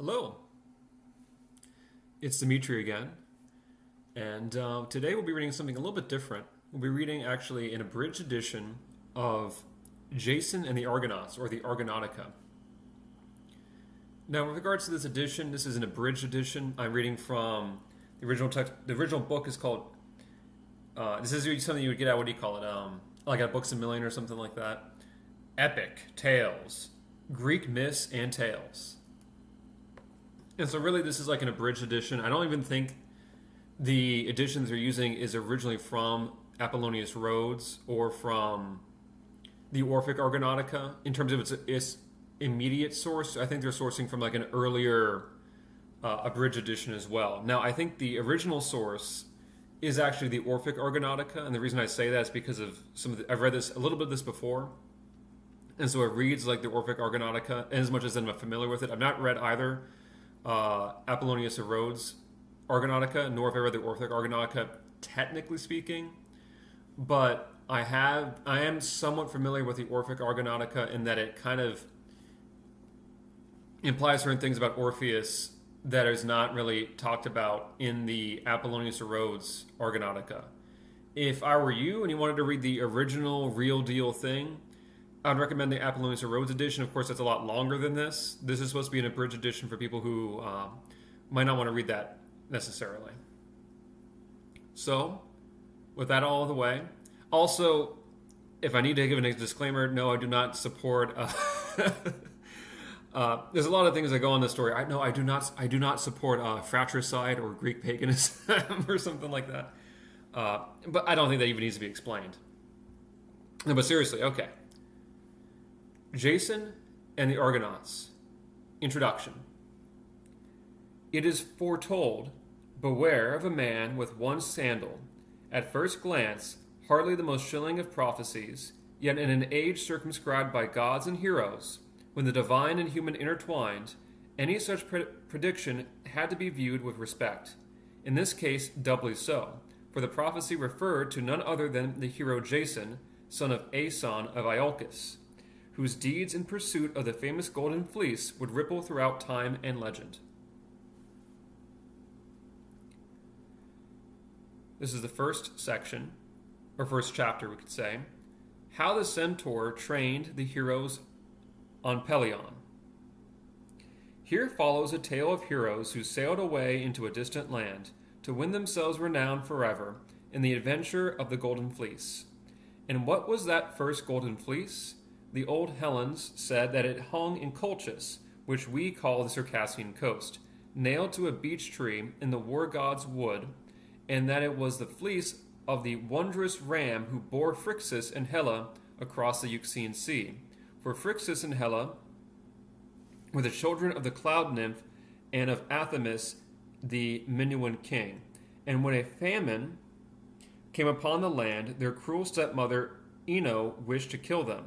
Hello, it's Dmitry again, and today we'll be reading something a little bit different. We'll be reading actually an abridged edition of Jason and the Argonauts, or the Argonautica. Now, with regards to this edition, this is an abridged edition. I'm reading from the original text. The original book is called. This is something you would get out. What do you call it? Like at Books a Million or something like that. Epic tales, Greek myths and tales. And so really this is like an abridged edition. I don't even think the editions they're using is originally from Apollonius of Rhodes or from the Orphic Argonautica in terms of its immediate source. I think they're sourcing from like an earlier abridged edition as well. Now I think the original source is actually the Orphic Argonautica, and the reason I say that is because of I've read a little bit of this before, and so it reads like the Orphic Argonautica, and as much as I'm familiar with it. I've not read either Apollonius of Rhodes Argonautica, nor have I read the Orphic Argonautica, technically speaking, but I am somewhat familiar with the Orphic Argonautica in that it kind of implies certain things about Orpheus that is not really talked about in the Apollonius of Rhodes Argonautica. If I were you and you wanted to read the original real deal thing, I'd recommend the Apollonius of Rhodes edition. Of course, that's a lot longer than this. This is supposed to be an abridged edition for people who might not want to read that necessarily. So, with that all the way, also, if I need to give a disclaimer, no, I do not support. There's a lot of things that go on this story. I do not support fratricide or Greek paganism or something like that. But I don't think that even needs to be explained. No, but seriously, okay. Jason and the Argonauts. Introduction. It is foretold, beware of a man with one sandal, at first glance hardly the most chilling of prophecies, yet in an age circumscribed by gods and heroes, when the divine and human intertwined, any such prediction had to be viewed with respect. In this case, doubly so, for the prophecy referred to none other than the hero Jason, son of Aeson of Iolcus, whose deeds in pursuit of the famous Golden Fleece would ripple throughout time and legend. This is the first section, or first chapter, we could say. How the Centaur trained the heroes on Pelion. Here follows a tale of heroes who sailed away into a distant land to win themselves renown forever in the adventure of the Golden Fleece. And what was that first Golden Fleece? The old Hellenes said that it hung in Colchis, which we call the Circassian coast, nailed to a beech tree in the war god's wood, and that it was the fleece of the wondrous ram who bore Phrixus and Helle across the Euxine Sea. For Phrixus and Helle were the children of the cloud nymph and of Athamas, the Minuan king. And when a famine came upon the land, their cruel stepmother Ino wished to kill them,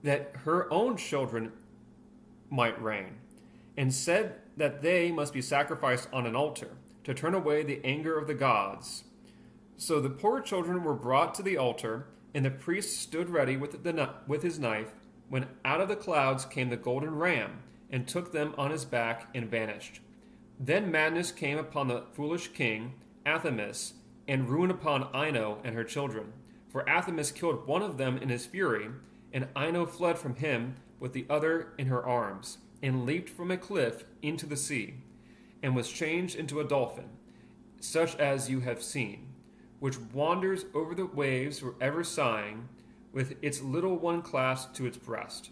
that her own children might reign, and said that they must be sacrificed on an altar to turn away the anger of the gods. So the poor children were brought to the altar, and the priest stood ready with his knife, when out of the clouds came the golden ram, and took them on his back and vanished. Then madness came upon the foolish king, Athamas, and ruin upon Ino and her children. For Athamas killed one of them in his fury, and Ino fled from him with the other in her arms, and leaped from a cliff into the sea, and was changed into a dolphin, such as you have seen, which wanders over the waves forever sighing, with its little one clasped to its breast.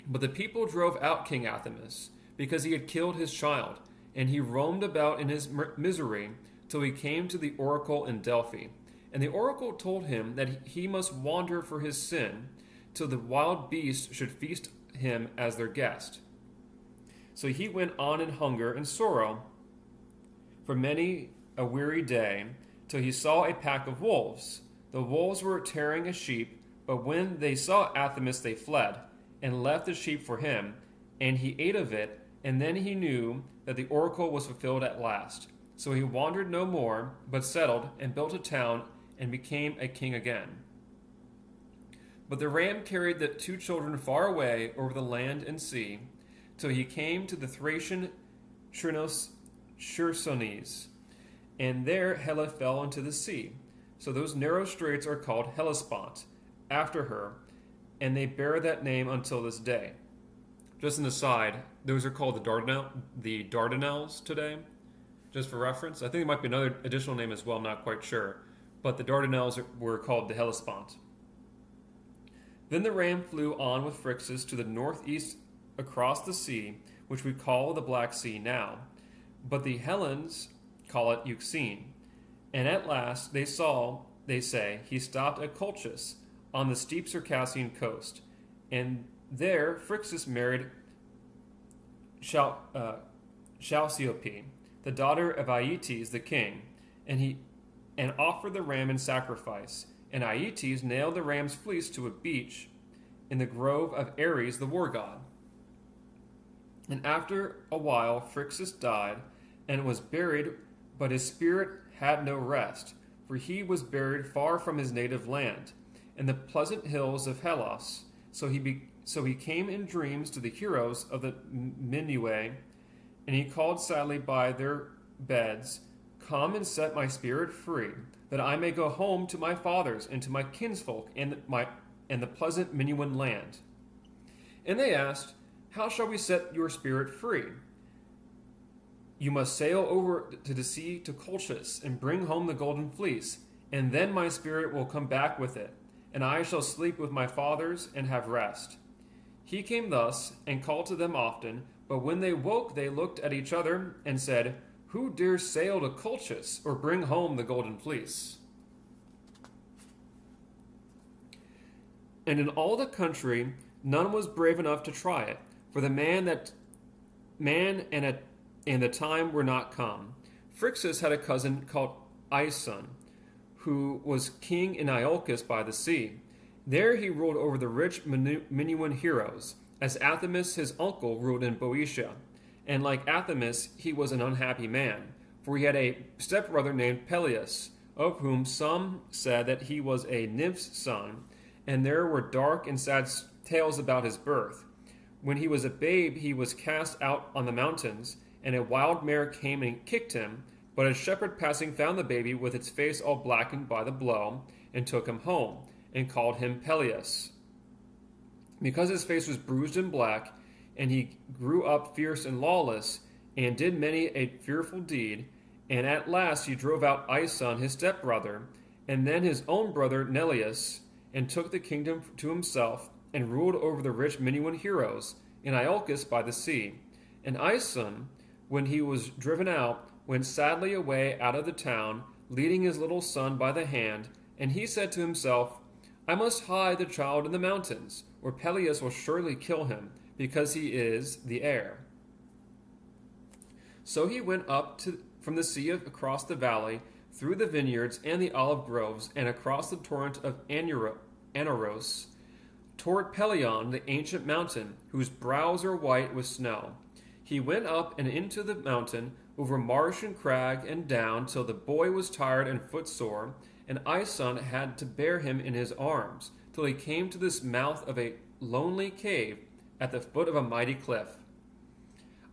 But the people drove out King Athamas, because he had killed his child, and he roamed about in his misery till he came to the oracle in Delphi. And the oracle told him that he must wander for his sin, till the wild beasts should feast him as their guest. So he went on in hunger and sorrow for many a weary day, till he saw a pack of wolves. The wolves were tearing a sheep, but when they saw Athamas they fled, and left the sheep for him, and he ate of it, and then he knew that the oracle was fulfilled at last. So he wandered no more, but settled, and built a town, and became a king again. But the ram carried the two children far away over the land and sea, till he came to the Thracian Chersones, and there Helle fell into the sea. So those narrow straits are called Hellespont, after her, and they bear that name until this day. Just an aside, those are called the Dardanelles today, just for reference. I think there might be another additional name as well, I'm not quite sure. But the Dardanelles were called the Hellespont. Then the ram flew on with Phrixus to the northeast across the sea, which we call the Black Sea now. But the Hellenes call it Euxine. And at last they say, he stopped at Colchis on the steep Circassian coast. And there Phrixus married Chalciope, the daughter of Aeetes the king, and offered the ram in sacrifice. And Aeetes nailed the ram's fleece to a beech in the grove of Ares the war god. And after a while Phrixus died and was buried, but his spirit had no rest, for he was buried far from his native land, in the pleasant hills of Hellas. So he came in dreams to the heroes of the Minuae, and he called sadly by their beds, "Come and set my spirit free, that I may go home to my fathers and to my kinsfolk and the pleasant Minuan land." And they asked, "How shall we set your spirit free?" "You must sail over to the sea to Colchis and bring home the golden fleece, and then my spirit will come back with it, and I shall sleep with my fathers and have rest." He came thus and called to them often, but when they woke they looked at each other and said, "Who dares sail to Colchis or bring home the golden fleece?" And in all the country none was brave enough to try it, for the man and the time were not come. Phrixus had a cousin called Aeson, who was king in Iolcus by the sea. There he ruled over the rich Minuan heroes, as Athamas his uncle ruled in Boeotia. And like Athamas, he was an unhappy man, for he had a stepbrother named Peleus, of whom some said that he was a nymph's son, and there were dark and sad tales about his birth. When he was a babe, he was cast out on the mountains, and a wild mare came and kicked him, but a shepherd passing found the baby with its face all blackened by the blow, and took him home, and called him Peleus, because his face was bruised and black, and he grew up fierce and lawless, and did many a fearful deed. And at last he drove out Aeson his stepbrother, and then his own brother Neleus, and took the kingdom to himself, and ruled over the rich Minuan heroes in Iolcus by the sea. And Aeson, when he was driven out, went sadly away out of the town, leading his little son by the hand, and he said to himself, "I must hide the child in the mountains, or Peleus will surely kill him, because he is the heir." So he went up from the sea across the valley, through the vineyards and the olive groves, and across the torrent of Anaros, toward Pelion, the ancient mountain, whose brows are white with snow. He went up and into the mountain, over marsh and crag and down, till the boy was tired and footsore, and Aeson had to bear him in his arms, till he came to this mouth of a lonely cave at the foot of a mighty cliff.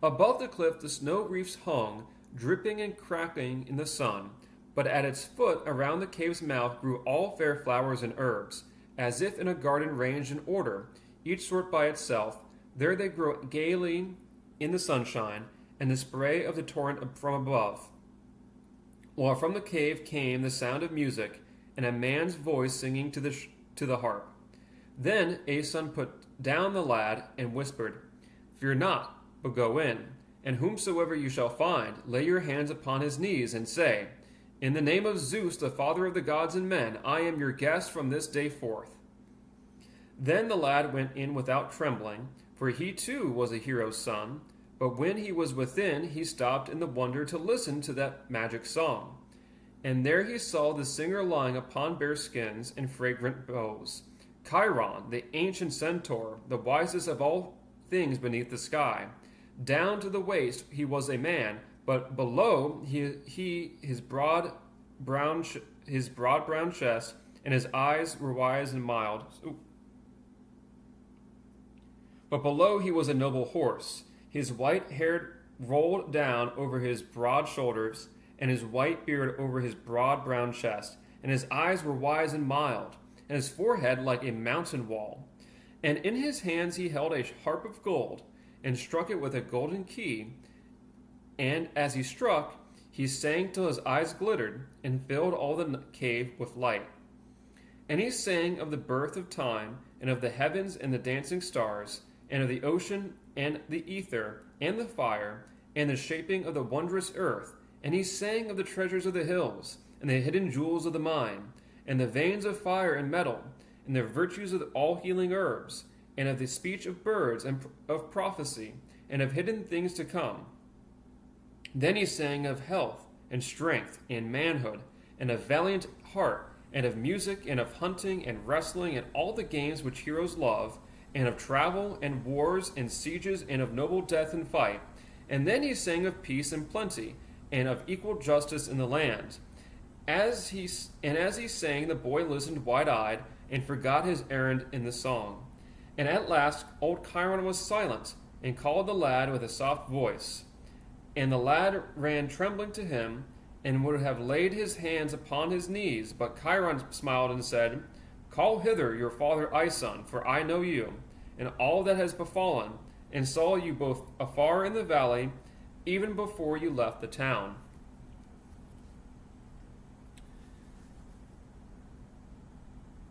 Above the cliff the snow reefs hung, dripping and crackling in the sun, but at its foot around the cave's mouth grew all fair flowers and herbs, as if in a garden ranged in order, each sort by itself. There they grow gaily in the sunshine, and the spray of the torrent from above, while from the cave came the sound of music, and a man's voice singing to the harp. Then Aeson put down the lad, and whispered, "Fear not, but go in, and whomsoever you shall find, lay your hands upon his knees, and say, 'In the name of Zeus, the father of the gods and men, I am your guest from this day forth.'" Then the lad went in without trembling, for he too was a hero's son. But when he was within, he stopped in the wonder to listen to that magic song. And there he saw the singer lying upon bear skins and fragrant boughs. Chiron, the ancient centaur, the wisest of all things beneath the sky. Down to the waist he was a man, but below his broad brown chest, and his eyes were wise and mild. But below he was a noble horse. His white hair rolled down over his broad shoulders, and his white beard over his broad brown chest, and his eyes were wise and mild, and his forehead like a mountain wall. And in his hands he held a harp of gold, and struck it with a golden key. And as he struck, he sang till his eyes glittered, and filled all the cave with light. And he sang of the birth of time, and of the heavens and the dancing stars, and of the ocean and the ether, and the fire, and the shaping of the wondrous earth. And he sang of the treasures of the hills, and the hidden jewels of the mine, and the veins of fire and metal, and the virtues of all healing herbs, and of the speech of birds, and of prophecy, and of hidden things to come. Then he sang of health, and strength, and manhood, and of valiant heart, and of music, and of hunting, and wrestling, and all the games which heroes love, and of travel, and wars, and sieges, and of noble death and fight. And then he sang of peace and plenty, and of equal justice in the land. As he sang, the boy listened wide-eyed, and forgot his errand in the song. And at last old Chiron was silent, and called the lad with a soft voice. And the lad ran trembling to him, and would have laid his hands upon his knees, but Chiron smiled and said, Call hither your father Aeson, for I know you, and all that has befallen, and saw you both afar in the valley, even before you left the town.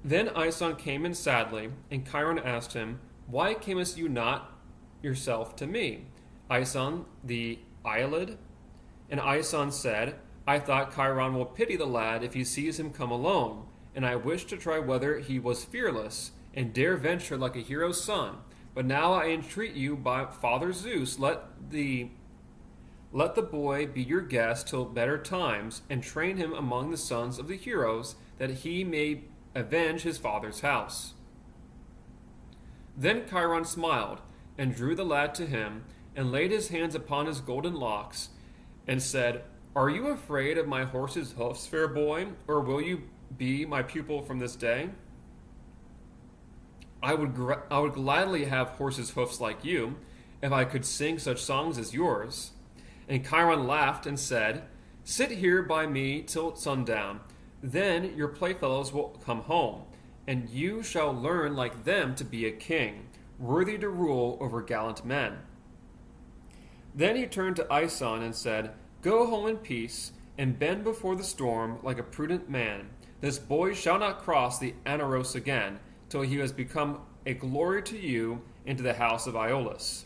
Then Aeson came in sadly, and Chiron asked him, Why camest you not yourself to me, Aeson the Aeolid? And Aeson said, I thought Chiron will pity the lad if he sees him come alone, and I wished to try whether he was fearless, and dare venture like a hero's son. But now I entreat you by Father Zeus, let the boy be your guest till better times, and train him among the sons of the heroes, that he may avenge his father's house. Then Chiron smiled, and drew the lad to him, and laid his hands upon his golden locks, and said, Are you afraid of my horse's hoofs, fair boy, or will you be my pupil from this day? I would gladly have horse's hoofs like you, if I could sing such songs as yours. And Chiron laughed and said, Sit here by me till sundown. Then your playfellows will come home, and you shall learn like them to be a king, worthy to rule over gallant men. Then he turned to Aeson and said, Go home in peace, and bend before the storm like a prudent man. This boy shall not cross the Anaros again, till he has become a glory to you into the house of Iolus.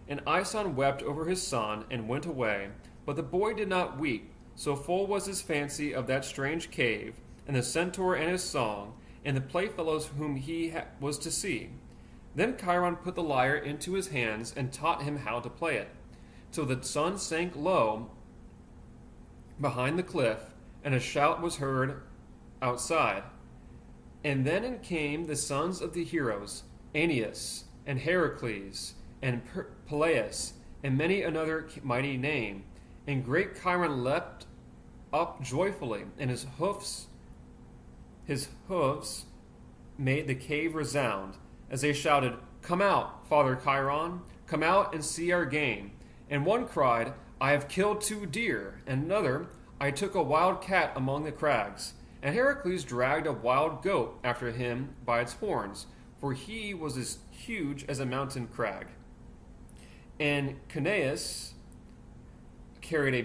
And Aeson wept over his son, and went away. But the boy did not weep, so full was his fancy of that strange cave, and the centaur and his song, and the playfellows whom he was to see. Then Chiron put the lyre into his hands, and taught him how to play it, till the sun sank low behind the cliff, and a shout was heard outside. And then in came the sons of the heroes, Aeneas, and Heracles, and Peleus, and many another mighty name. And great Chiron leapt up joyfully, and his hoofs made the cave resound, as they shouted, Come out, Father Chiron, come out and see our game. And one cried, I have killed 2 deer, and another, I took a wild cat among the crags. And Heracles dragged a wild goat after him by its horns, for he was as huge as a mountain crag. And Caeneus carried a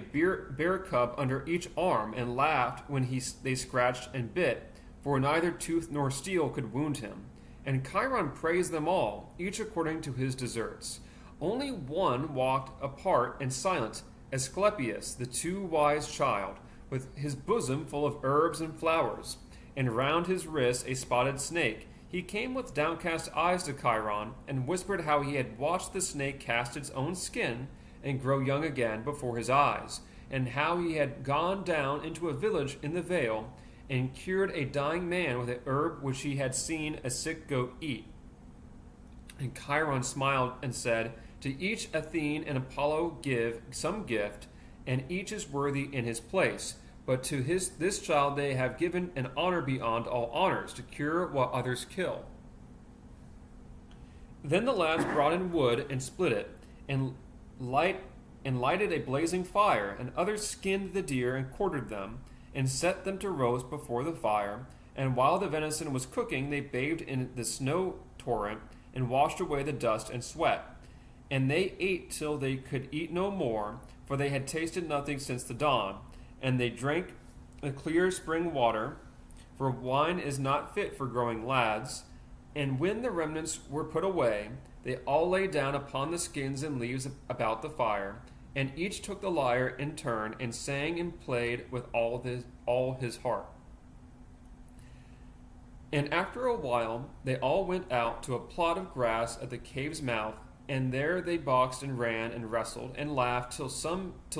bear cub under each arm, and laughed when they scratched and bit, for neither tooth nor steel could wound him. And Chiron praised them all, each according to his deserts. Only one walked apart and silent, Asclepius, the too wise child, with his bosom full of herbs and flowers, and round his wrist a spotted snake. He came with downcast eyes to Chiron, and whispered how he had watched the snake cast its own skin and grow young again before his eyes, and how he had gone down into a village in the vale, and cured a dying man with a herb which he had seen a sick goat eat. And Chiron smiled and said, To each Athene and Apollo give some gift, and each is worthy in his place. But to this child they have given an honor beyond all honors, to cure what others kill. Then the lads brought in wood and split it, and lighted a blazing fire, and others skinned the deer and quartered them, and set them to roast before the fire. And while the venison was cooking, they bathed in the snow torrent, and washed away the dust and sweat. And they ate till they could eat no more, for they had tasted nothing since the dawn. And they drank the clear spring water, for wine is not fit for growing lads. And when the remnants were put away, they all lay down upon the skins and leaves about the fire, and each took the lyre in turn, and sang and played with all his heart. And after a while they all went out to a plot of grass at the cave's mouth, and there they boxed and ran and wrestled and laughed till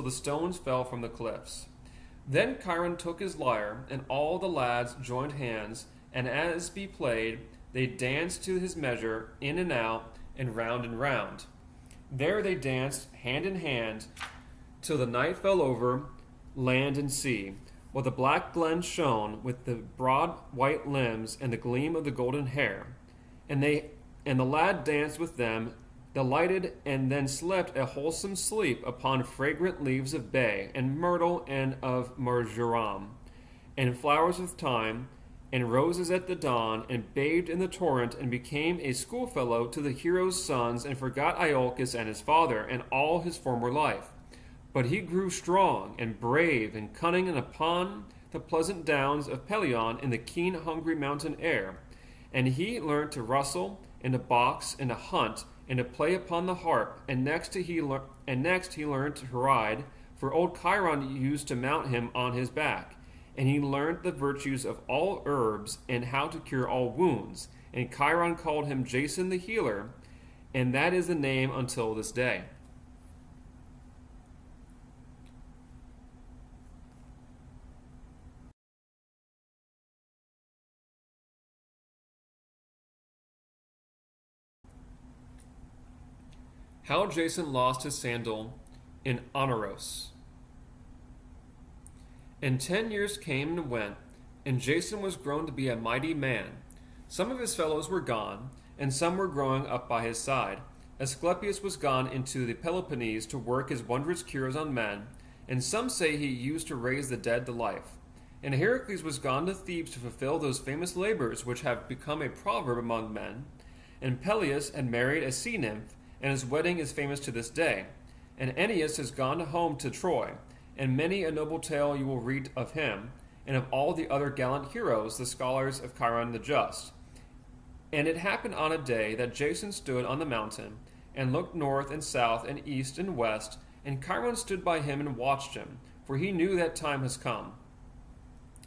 the stones fell from the cliffs. Then Chiron took his lyre, and all the lads joined hands, and as be played, they danced to his measure, in and out, and round. There they danced hand in hand, till the night fell over land and sea, while the black glen shone with the broad white limbs and the gleam of the golden hair. And the lad danced with them, delighted, and then slept a wholesome sleep upon fragrant leaves of bay, and myrtle, and of marjoram, and flowers of thyme, and roses at the dawn, and bathed in the torrent, and became a schoolfellow to the hero's sons, and forgot Iolcus and his father, and all his former life. But he grew strong, and brave, and cunning, and upon the pleasant downs of Pelion, in the keen, hungry mountain air. And he learnt to wrestle, and to box, and to hunt, and to play upon the harp, and next he learnt to ride, for old Chiron used to mount him on his back. And he learned the virtues of all herbs, and how to cure all wounds. And Chiron called him Jason the healer, and that is the name until this day. How Jason lost his sandal in Onoros. And 10 years came and went, and Jason was grown to be a mighty man. Some of his fellows were gone, and some were growing up by his side. Asclepius was gone into the Peloponnese to work his wondrous cures on men, and some say he used to raise the dead to life. And Heracles was gone to Thebes to fulfill those famous labors which have become a proverb among men. And Peleus had married a sea nymph, and his wedding is famous to this day. And Aeneas has gone home to Troy, and many a noble tale you will read of him, and of all the other gallant heroes, the scholars of Chiron the Just. And it happened on a day that Jason stood on the mountain, and looked north and south and east and west, and Chiron stood by him and watched him, for he knew that time has come.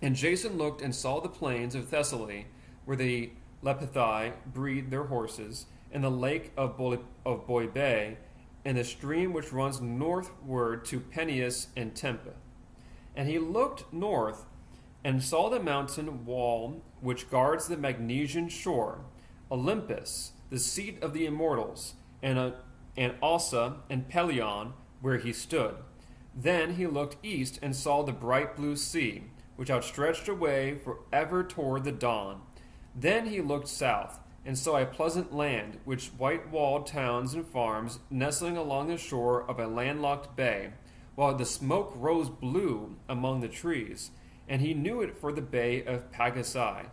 And Jason looked and saw the plains of Thessaly, where the Lapithae breed their horses, and the lake of Boibe, and the stream which runs northward to Peneus and Tempe. And he looked north, and saw the mountain wall which guards the Magnesian shore, Olympus, the seat of the immortals, and Ossa and Pelion, where he stood. Then he looked east, and saw the bright blue sea, which outstretched away for ever toward the dawn. Then he looked south, and saw a pleasant land, which white-walled towns and farms, nestling along the shore of a landlocked bay, while the smoke rose blue among the trees. And he knew it for the bay of Pagasai,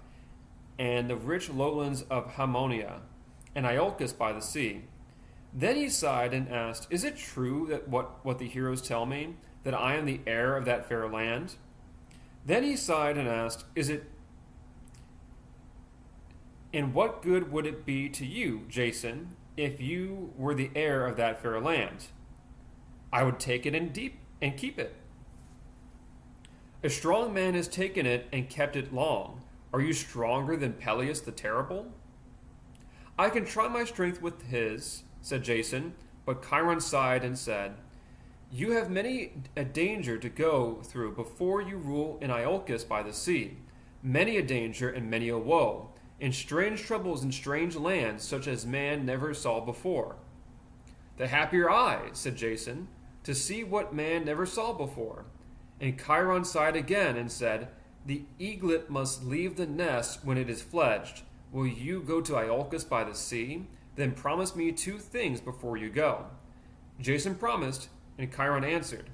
and the rich lowlands of Hamonia, and Iolcus by the sea. Then he sighed and asked, "Is it true that what the heroes tell me, that I am the heir of that fair land?" Then he sighed and asked, "And what good would it be to you, Jason, if you were the heir of that fair land?" "I would take it and keep it." "A strong man has taken it and kept it long. Are you stronger than Peleus the Terrible?" "I can try my strength with his," said Jason, but Chiron sighed and said, "You have many a danger to go through before you rule in Iolcus by the sea, many a danger and many a woe, and strange troubles in strange lands such as man never saw before." "The happier I," said Jason, "to see what man never saw before." And Chiron sighed again and said, "The eaglet must leave the nest when it is fledged. Will you go to Iolcus by the sea, Then promise me 2 things before you go." Jason promised, and Chiron answered,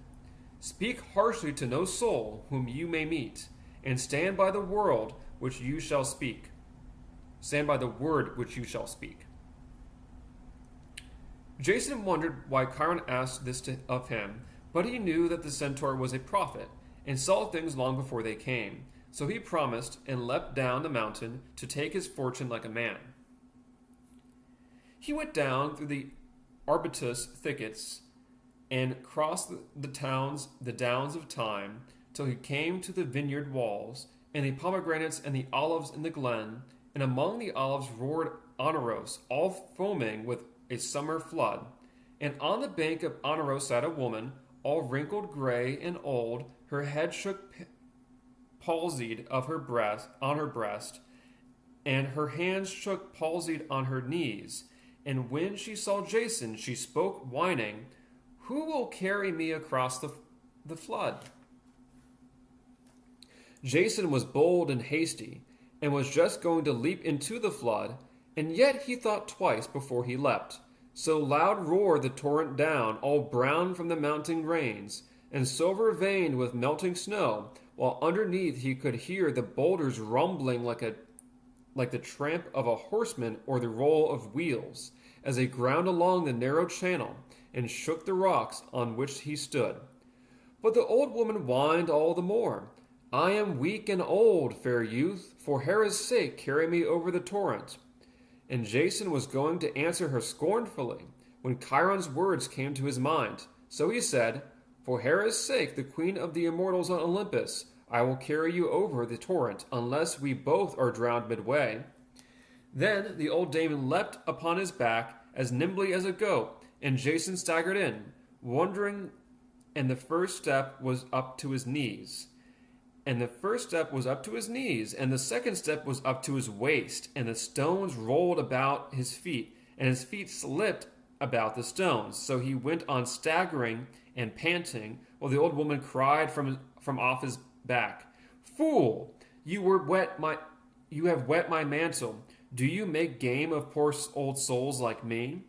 "Speak harshly to no soul whom you may meet, and stand by the word which you shall speak. Stand by the word which you shall speak." Jason wondered why Chiron asked this of him, but he knew that the centaur was a prophet, and saw things long before they came. So he promised, and leapt down the mountain to take his fortune like a man. He went down through the arbutus thickets, and crossed the downs of thyme, till he came to the vineyard walls, and the pomegranates and the olives in the glen, and among the olives roared Oneros, all foaming with a summer flood. And on the bank of Oneros sat a woman, all wrinkled gray and old, her head shook palsied on her breast, and her hands shook palsied on her knees. And when she saw Jason, she spoke, whining, "Who will carry me across the flood?" Jason was bold and hasty, and was just going to leap into the flood, and yet he thought twice before he leapt. So loud roared the torrent down, all brown from the mounting rains, and silver veined with melting snow, while underneath he could hear the boulders rumbling like the tramp of a horseman or the roll of wheels, as they ground along the narrow channel, and shook the rocks on which he stood. But the old woman whined all the more, "I am weak and old, fair youth, for Hera's sake carry me over the torrent." And Jason was going to answer her scornfully, when Chiron's words came to his mind. So he said, "For Hera's sake, the queen of the immortals on Olympus, I will carry you over the torrent, unless we both are drowned midway." Then the old dame leapt upon his back as nimbly as a goat, and Jason staggered in, wondering, and the first step was up to his knees. And the second step was up to his waist, and the stones rolled about his feet, and his feet slipped about the stones. So he went on staggering and panting, while the old woman cried from off his back, "Fool, you have wet my mantle. Do you make game of poor old souls like me?"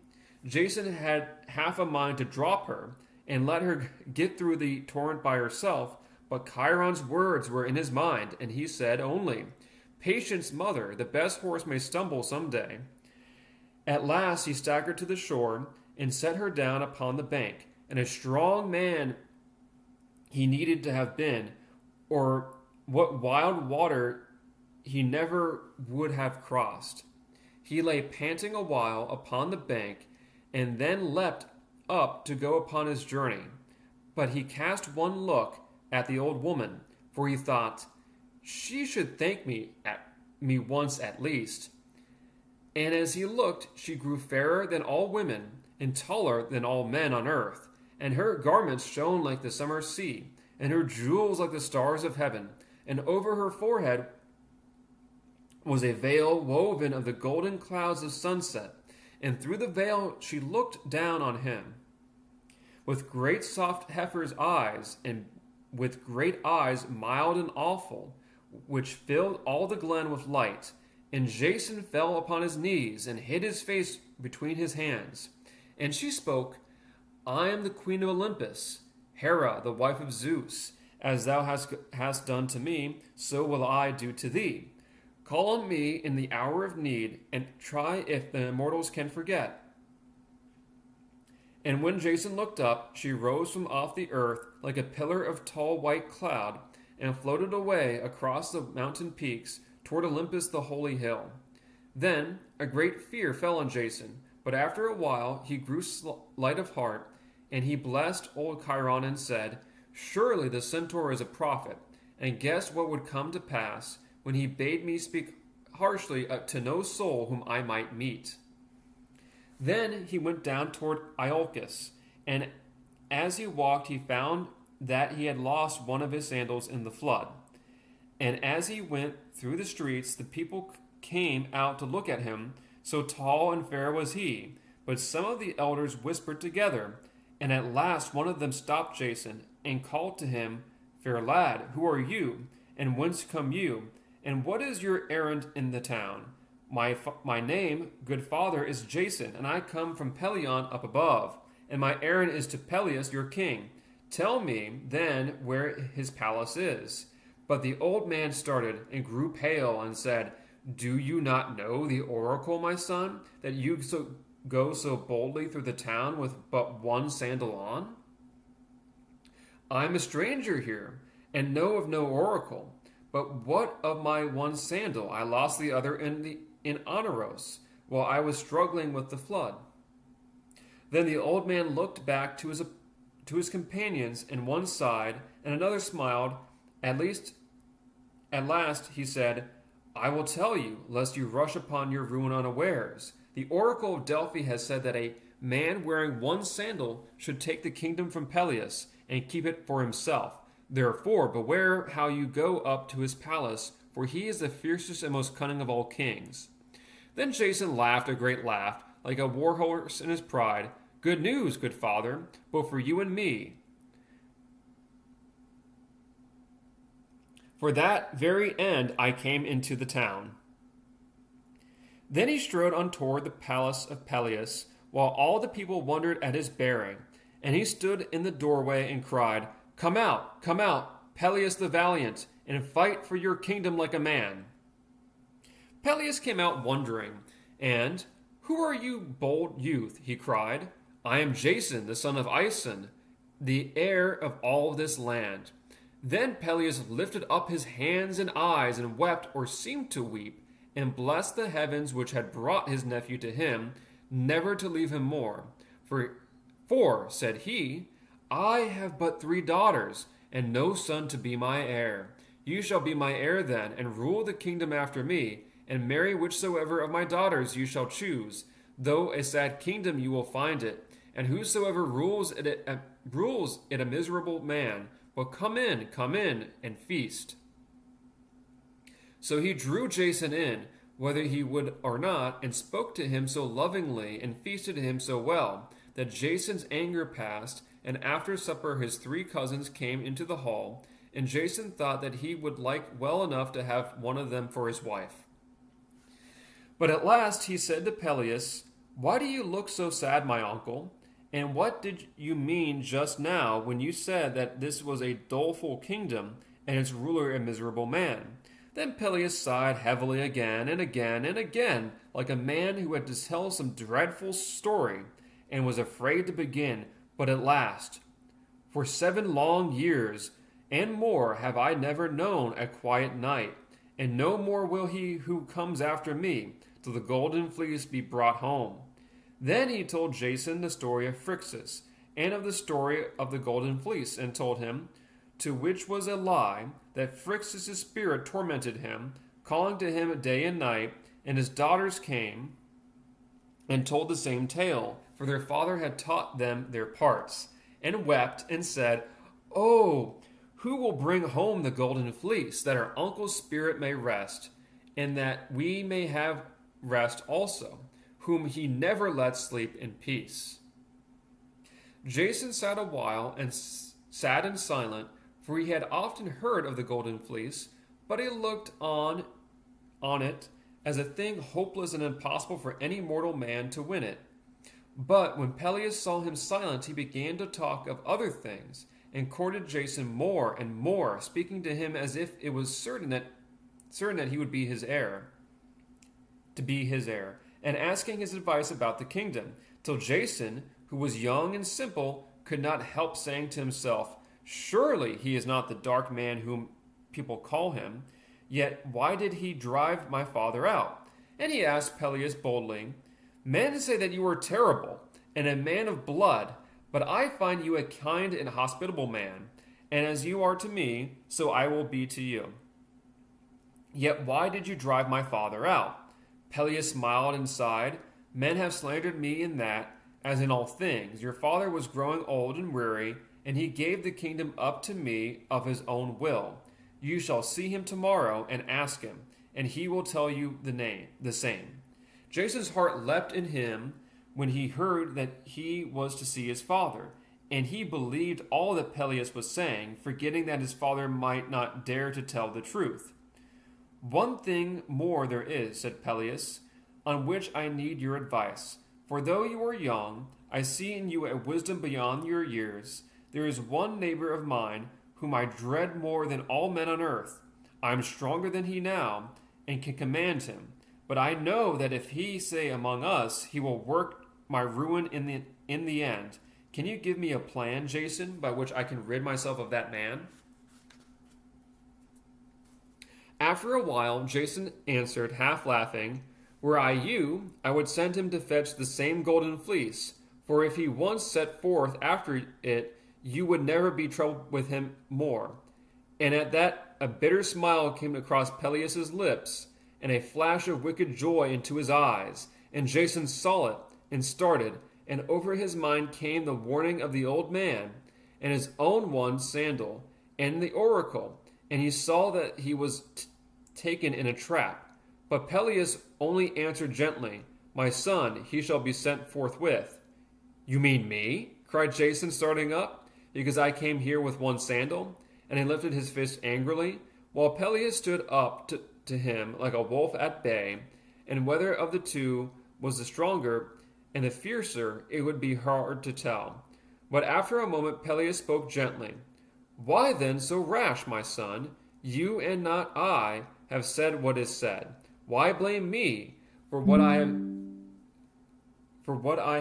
Jason had half a mind to drop her and let her get through the torrent by herself, but Chiron's words were in his mind, and he said only, "Patience, mother, the best horse may stumble some day." At last he staggered to the shore and set her down upon the bank, and a strong man he needed to have been, or what wild water he never would have crossed. He lay panting a while upon the bank, and then leapt up to go upon his journey. But he cast one look at the old woman, for he thought, "She should thank me once at least." And as he looked, she grew fairer than all women, and taller than all men on earth, and her garments shone like the summer sea, and her jewels like the stars of heaven, and over her forehead was a veil woven of the golden clouds of sunset, and through the veil she looked down on him with great soft heifer's eyes, and with great eyes mild and awful, which filled all the glen with light. And Jason fell upon his knees and hid his face between his hands. And she spoke, "I am the queen of Olympus, Hera, the wife of Zeus. As thou hast done to me, so will I do to thee. Call on me in the hour of need, and try if the immortals can forget." And when Jason looked up, she rose from off the earth like a pillar of tall white cloud, and floated away across the mountain peaks toward Olympus, the holy hill. Then a great fear fell on Jason, but after a while he grew light of heart, and he blessed old Chiron and said, "Surely the centaur is a prophet, and guessed what would come to pass when he bade me speak harshly to no soul whom I might meet." Then he went down toward Iolcus, and as he walked he found that he had lost one of his sandals in the flood. And as he went through the streets, the people came out to look at him, so tall and fair was he. But some of the elders whispered together, and at last one of them stopped Jason and called to him, "Fair lad, who are you, and whence come you, and what is your errand in the town? My name, good father, is Jason, and I come from Pelion up above, and my errand is to Peleus, your king. Tell me, then, where his palace is. But the old man started and grew pale and said, Do you not know the oracle, my son, that you go so boldly through the town with but one sandal on? I am a stranger here, and know of no oracle. But what of my one sandal? I lost the other in Oneros, while I was struggling with the flood. Then the old man looked back to his companions, and one sighed, and another smiled. At last he said, I will tell you, lest you rush upon your ruin unawares. The oracle of Delphi has said that a man wearing one sandal should take the kingdom from Peleus and keep it for himself. Therefore, beware how you go up to his palace, for he is the fiercest and most cunning of all kings. Then Jason laughed a great laugh, like a warhorse in his pride. Good news, good father, both for you and me. For that very end I came into the town. Then he strode on toward the palace of Peleus, while all the people wondered at his bearing. And he stood in the doorway and cried, Come out, Peleus the valiant, and fight for your kingdom like a man. Peleus came out wondering, and, Who are you, bold youth? He cried. I am Jason, the son of Aeson, the heir of all this land. Then Peleus lifted up his hands and eyes and wept, or seemed to weep, and blessed the heavens which had brought his nephew to him, never to leave him more. For, said he, I have but 3 daughters, and no son to be my heir. You shall be my heir then, and rule the kingdom after me, and marry whichsoever of my daughters you shall choose. Though a sad kingdom you will find it, and whosoever rules it a miserable man. But come in, and feast. So he drew Jason in, whether he would or not, and spoke to him so lovingly, and feasted him so well, that Jason's anger passed, and after supper his 3 cousins came into the hall, and Jason thought that he would like well enough to have one of them for his wife. But at last he said to Peleus, Why do you look so sad, my uncle? And what did you mean just now when you said that this was a doleful kingdom, and its ruler a miserable man? Then Peleus sighed heavily again and again and again, like a man who had to tell some dreadful story, and was afraid to begin. But at last, For 7 long years and more have I never known a quiet night, and no more will he who comes after me, till the golden fleece be brought home. Then he told Jason the story of Phrixus, and of the story of the golden fleece, and told him, to which was a lie, that Phrixus' spirit tormented him, calling to him day and night, and his daughters came and told the same tale, for their father had taught them their parts, and wept and said, Oh, who will bring home the golden fleece, that our uncle's spirit may rest, and that we may have rest also, whom he never lets sleep in peace. Jason sat a while and sat and silent, for he had often heard of the golden fleece, but he looked on it as a thing hopeless and impossible for any mortal man to win it. But when Peleus saw him silent, he began to talk of other things, and courted Jason more and more, speaking to him as if it was certain that he would be his heir, and asking his advice about the kingdom, till Jason, who was young and simple, could not help saying to himself, Surely he is not the dark man whom people call him, yet why did he drive my father out? And he asked Peleus boldly, Men say that you are terrible, and a man of blood, but I find you a kind and hospitable man, and as you are to me, so I will be to you. Yet why did you drive my father out? Peleus smiled and sighed, Men have slandered me in that, as in all things. Your father was growing old and weary, and he gave the kingdom up to me of his own will. You shall see him tomorrow and ask him, and he will tell you the same. Jason's heart leapt in him when he heard that he was to see his father, and he believed all that Peleus was saying, forgetting that his father might not dare to tell the truth. One thing more there is, said Peleus, on which I need your advice. For though you are young, I see in you a wisdom beyond your years. There is one neighbor of mine whom I dread more than all men on earth. I am stronger than he now, and can command him. But I know that if he say among us, he will work my ruin in the end. Can you give me a plan, Jason, by which I can rid myself of that man? After a while, Jason answered, half laughing, Were I you, I would send him to fetch the same golden fleece, for if he once set forth after it, you would never be troubled with him more. And at that a bitter smile came across Peleus's lips, and a flash of wicked joy into his eyes. And Jason saw it, and started, and over his mind came the warning of the old man, and his own one sandal, and the oracle, and he saw that he was taken in a trap. But Peleus only answered gently, My son, he shall be sent forthwith. You mean me? Cried Jason, starting up, because I came here with one sandal? And he lifted his fist angrily, while Peleus stood up to him like a wolf at bay, and whether of the two was the stronger and the fiercer, it would be hard to tell. But after a moment Peleus spoke gently. Why then so rash, my son? You and not I have said what is said. Why blame me for what I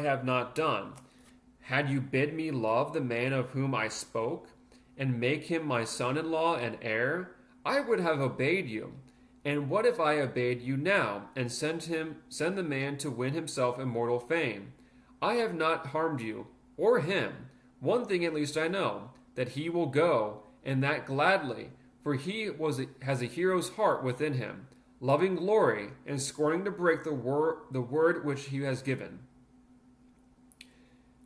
have not done? Had you bid me love the man of whom I spoke, and make him my son-in-law and heir, I would have obeyed you. And what if I obeyed you now, and send the man to win himself immortal fame? I have not harmed you, or him. One thing at least I know, that he will go, and that gladly, for he has a hero's heart within him, loving glory, and scorning to break the word which he has given.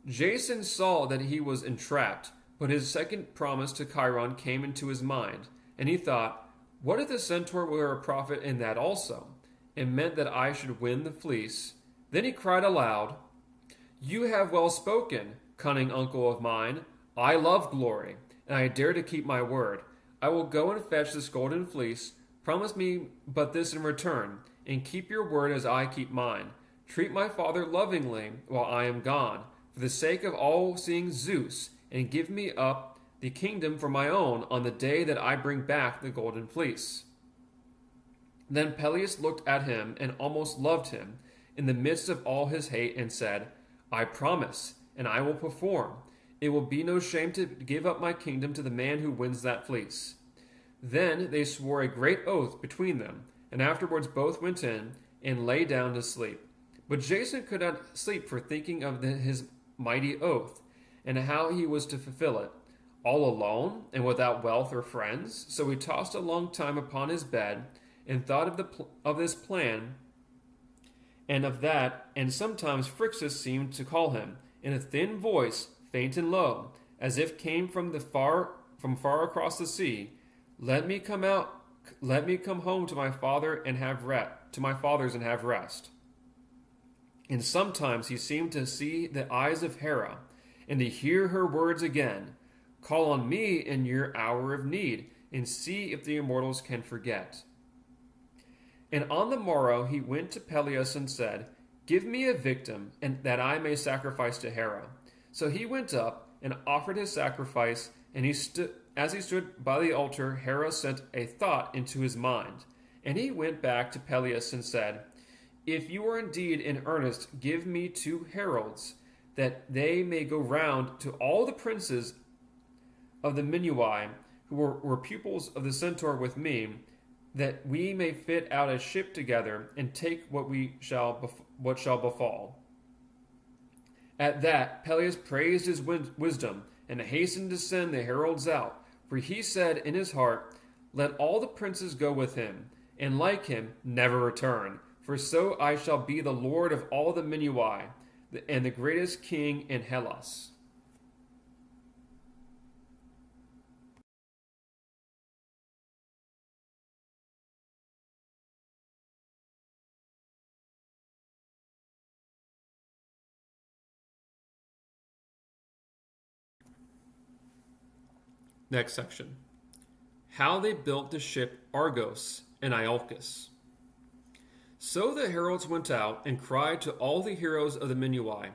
Jason saw that he was entrapped, but his second promise to Chiron came into his mind, and he thought, What if the centaur were a prophet in that also, and meant that I should win the fleece? Then he cried aloud, You have well spoken, cunning uncle of mine. I love glory, and I dare to keep my word. I will go and fetch this golden fleece. Promise me but this in return, and keep your word as I keep mine. Treat my father lovingly while I am gone, for the sake of all-seeing Zeus, and give me up the kingdom for my own on the day that I bring back the golden fleece. Then Peleus looked at him and almost loved him in the midst of all his hate, and said, I promise, and I will perform. It will be no shame to give up my kingdom to the man who wins that fleece. Then they swore a great oath between them, and afterwards both went in and lay down to sleep. But Jason could not sleep for thinking of his mighty oath, and how he was to fulfill it, all alone and without wealth or friends. So he tossed a long time upon his bed, and thought of this plan and of that, and sometimes Phrixus seemed to call him, in a thin voice, faint and low, as if came from far across the sea, Let me come home to my father and have rest. And sometimes he seemed to see the eyes of Hera, and to hear her words again, Call on me in your hour of need, and see if the immortals can forget. And on the morrow he went to Peleus and said, Give me a victim, and that I may sacrifice to Hera. So he went up and offered his sacrifice, and as he stood by the altar, Hera sent a thought into his mind. And he went back to Peleus and said, If you are indeed in earnest, give me 2 heralds, that they may go round to all the princes of the Minuai, who were pupils of the centaur with me, that we may fit out a ship together and take what shall befall. At that, Peleus praised his wisdom and hastened to send the heralds out, for he said in his heart, Let all the princes go with him, and like him never return, for so I shall be the lord of all the Minuai, and the greatest king in Hellas. Next section. how they built the ship Argos and Iolcus. So the heralds went out and cried to all the heroes of the Minuai,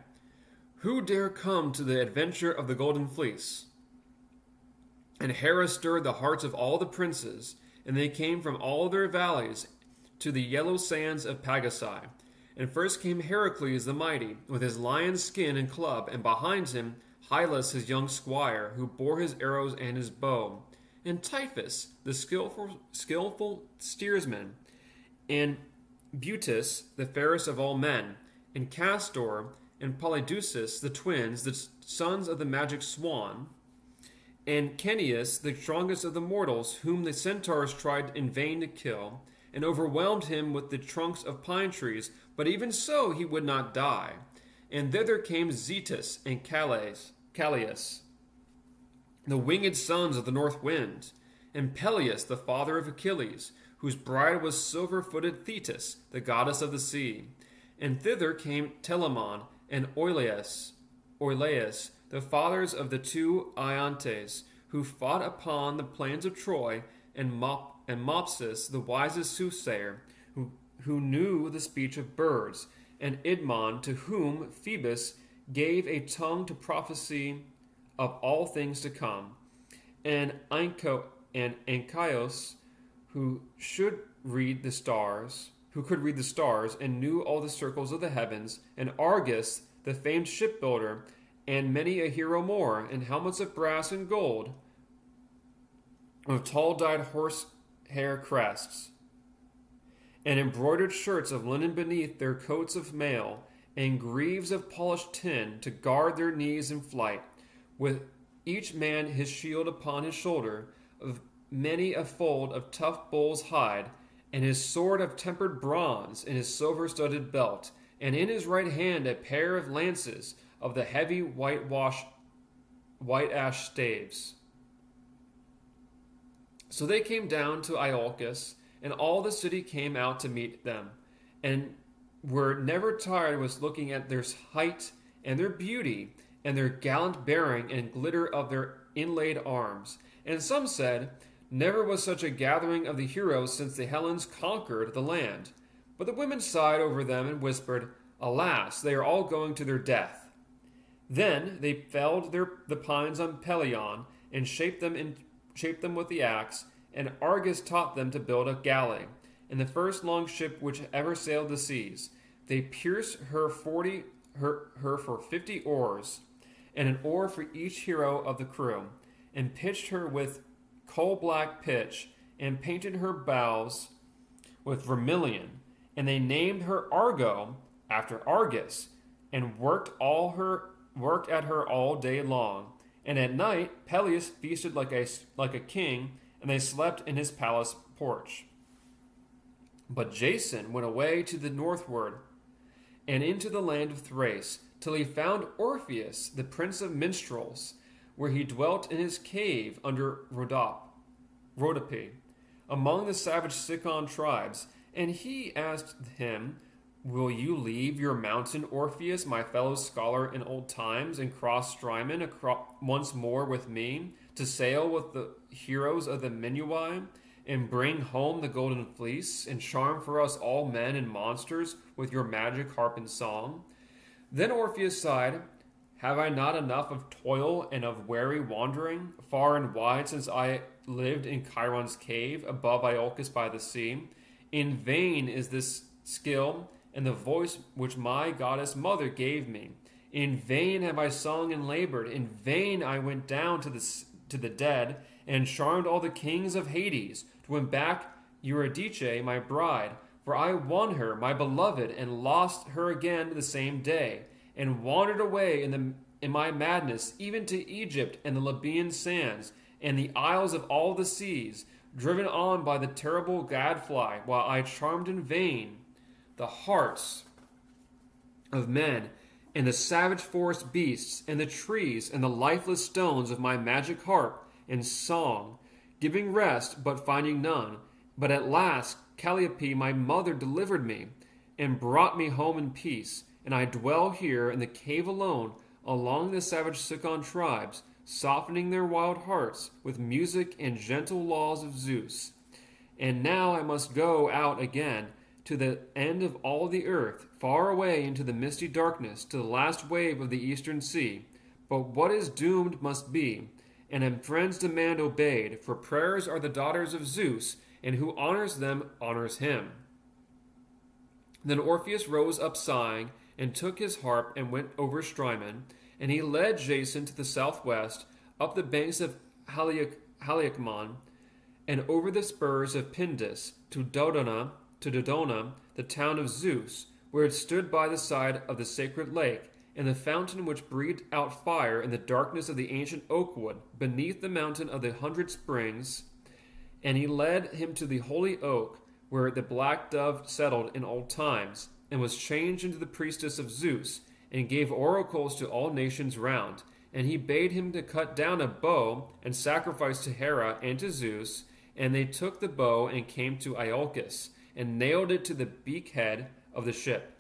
"Who dare come to the adventure of the Golden Fleece?" And Hera stirred the hearts of all the princes, and they came from all their valleys to the yellow sands of Pagasai. And first came Heracles the mighty, with his lion's skin and club, and behind him Hylas his young squire, who bore his arrows and his bow, and Typhus the skillful steersman, and Butus the fairest of all men, and Castor and Polydeuces the twins, the sons of the magic swan, and Ceneus the strongest of the mortals, whom the centaurs tried in vain to kill, and overwhelmed him with the trunks of pine trees, but even so he would not die. And thither came Zetus and Callias, the winged sons of the north wind, and Peleus, the father of Achilles, whose bride was silver-footed Thetis, the goddess of the sea. And thither came Telamon and Oileus, the fathers of the two Iantes, who fought upon the plains of Troy, and Mopsus, the wisest soothsayer, who knew the speech of birds, and Idmon, to whom Phoebus gave a tongue to prophesy of all things to come, and Anchios, who could read the stars, and knew all the circles of the heavens, and Argus, the famed shipbuilder, and many a hero more, and helmets of brass and gold, of tall dyed horsehair crests, and embroidered shirts of linen beneath their coats of mail, and greaves of polished tin to guard their knees in flight, with each man his shield upon his shoulder, of many a fold of tough bull's hide, and his sword of tempered bronze in his silver-studded belt, and in his right hand a pair of lances of the heavy white ash staves. So they came down to Iolcus, and all the city came out to meet them, and were never tired with looking at their height and their beauty, and their gallant bearing and glitter of their inlaid arms. And some said, "Never was such a gathering of the heroes since the Hellenes conquered the land." But the women sighed over them and whispered, "Alas, they are all going to their death." Then they felled the pines on Pelion, and shaped them with the axe, and Argus taught them to build a galley, and the first long ship which ever sailed the seas. They pierced her for 50 oars, and an oar for each hero of the crew, and pitched her with coal-black pitch, and painted her bows with vermilion, and they named her Argo after Argus, and worked at her all day long. And at night Peleus feasted like a king, and they slept in his palace porch. But Jason went away to the northward, and into the land of Thrace, till he found Orpheus, the prince of minstrels, where he dwelt in his cave under Rhodope, among the savage Sicyon tribes. And he asked him, "Will you leave your mountain, Orpheus, my fellow scholar in old times, and cross Strymon once more with me, to sail with the heroes of the Minuai, and bring home the golden fleece, and charm for us all men and monsters with your magic harp and song?" Then Orpheus sighed, "Have I not enough of toil and of weary wandering, far and wide, since I lived in Chiron's cave, above Iolcus by the sea? In vain is this skill and the voice which my goddess mother gave me. In vain have I sung and labored. In vain I went down to the dead, and charmed all the kings of Hades, to win back Eurydice, my bride. For I won her, my beloved, and lost her again the same day, and wandered away in my madness, even to Egypt and the Libyan sands, and the isles of all the seas, driven on by the terrible gadfly, while I charmed in vain the hearts of men, and the savage forest beasts, and the trees, and the lifeless stones of my magic harp and song, giving rest, but finding none. But at last Calliope, my mother, delivered me, and brought me home in peace, and I dwell here in the cave alone, along the savage Sicyon tribes, softening their wild hearts with music and gentle laws of Zeus. And now I must go out again to the end of all the earth, far away into the misty darkness, to the last wave of the eastern sea. But what is doomed must be, and am friends' demand obeyed, for prayers are the daughters of Zeus, and who honors them honors him. Then Orpheus rose up sighing, and took his harp, and went over Strymon, and he led Jason to the southwest, up the banks of Haliacmon, and over the spurs of Pindus, to Dodona, the town of Zeus, where it stood by the side of the sacred lake, and the fountain which breathed out fire in the darkness of the ancient oak wood, beneath the mountain of the 100 springs. And he led him to the holy oak, where the black dove settled in old times, and was changed into the priestess of Zeus, and gave oracles to all nations round. And he bade him to cut down a bow, and sacrifice to Hera and to Zeus. And they took the bow, and came to Iolcus, and nailed it to the beakhead of the ship.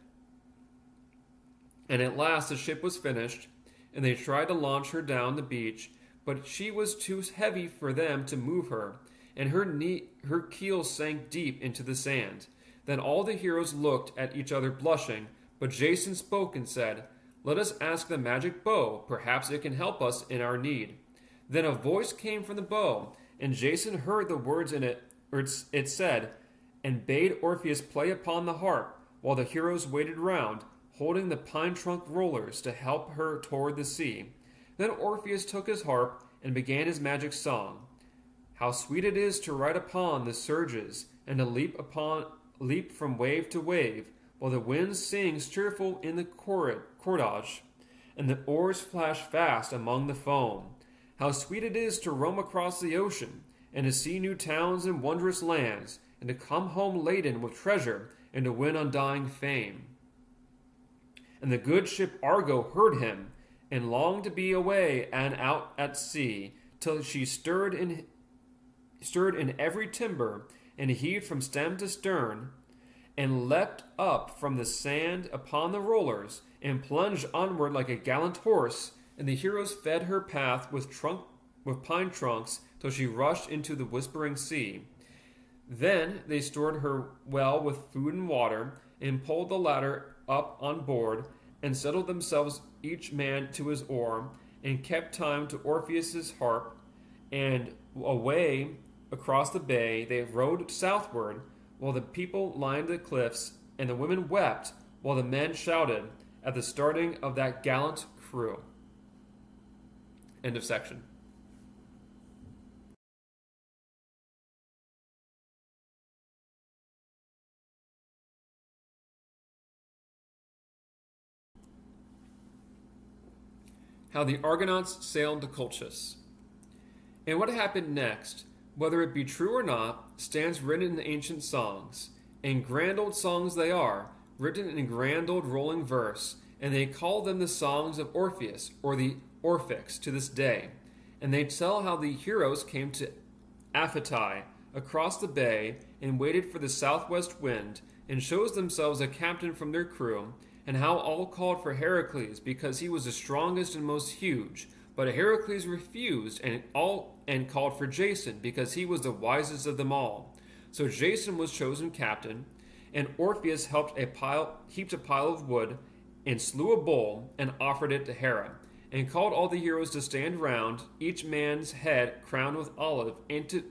And at last the ship was finished, and they tried to launch her down the beach, but she was too heavy for them to move her, and her keel sank deep into the sand. Then all the heroes looked at each other blushing, but Jason spoke and said, "Let us ask the magic bow, perhaps it can help us in our need." Then a voice came from the bow, and Jason heard the words in it, it said, and bade Orpheus play upon the harp, while the heroes waited round, holding the pine trunk rollers to help her toward the sea. Then Orpheus took his harp and began his magic song. How sweet it is to ride upon the surges, and to leap from wave to wave, while the wind sings cheerful in the cordage, and the oars flash fast among the foam. How sweet it is to roam across the ocean, and to see new towns and wondrous lands, and to come home laden with treasure, and to win undying fame. And the good ship Argo heard him, and longed to be away and out at sea, till she stirred in every timber, and heaved from stem to stern, and leapt up from the sand upon the rollers, and plunged onward like a gallant horse. And the heroes fed her path with pine trunks, till she rushed into the whispering sea. Then they stored her well with food and water, and pulled the ladder up on board, and settled themselves each man to his oar, and kept time to Orpheus's harp. And away across the bay they rowed southward, while the people lined the cliffs, and the women wept, while the men shouted at the starting of that gallant crew. End of section. How the Argonauts sailed to Colchis. And what happened next, whether it be true or not, stands written in the ancient songs. And grand old songs they are, written in grand old rolling verse, and they call them the songs of Orpheus, or the Orphics, to this day. And they tell how the heroes came to Aphetai, across the bay, and waited for the southwest wind, and chose themselves a captain from their crew, and how all called for Heracles, because he was the strongest and most huge. But Heracles refused, and called for Jason, because he was the wisest of them all. So Jason was chosen captain, and Orpheus heaped a pile of wood, and slew a bull, and offered it to Hera, and called all the heroes to stand round, each man's head crowned with olive, and to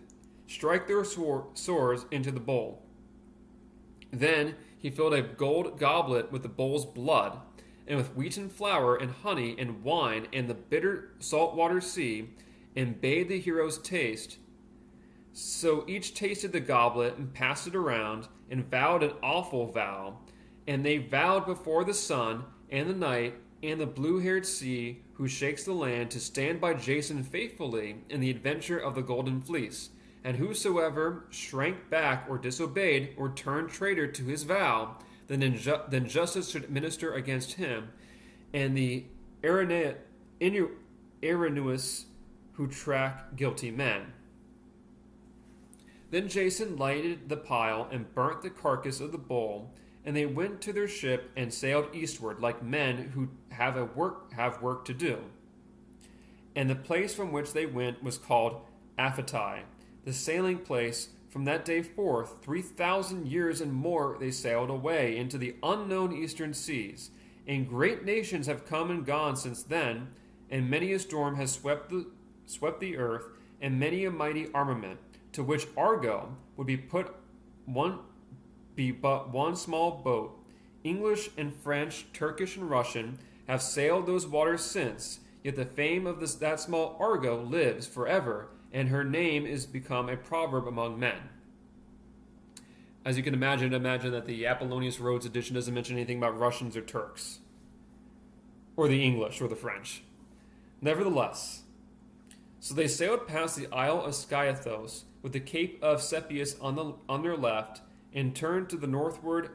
strike their swords into the bowl. Then he filled a gold goblet with the bull's blood, and with wheaten flour and honey and wine and the bitter saltwater sea, and bade the heroes taste. So each tasted the goblet and passed it around, and vowed an awful vow. And they vowed before the sun and the night and the blue-haired sea, who shakes the land, to stand by Jason faithfully in the adventure of the Golden Fleece. And whosoever shrank back or disobeyed or turned traitor to his vow, then justice should minister against him, and the Erinuous who track guilty men. Then Jason lighted the pile and burnt the carcass of the bull, and they went to their ship and sailed eastward like men who have work to do. and the place from which they went was called Aphetai, the sailing place. From that day forth, 3,000 years and more they sailed away into the unknown eastern seas, and great nations have come and gone since then, and many a storm has swept the earth, and many a mighty armament, to which Argo would be but one small boat. English and French, Turkish and Russian have sailed those waters since, yet the fame of that small Argo lives forever, and her name is become a proverb among men. As you can imagine that the Apollonius of Rhodes edition doesn't mention anything about Russians or Turks, or the English or the French. Nevertheless, so they sailed past the Isle of Sciathos with the Cape of Sepius on their left, and turned to the northward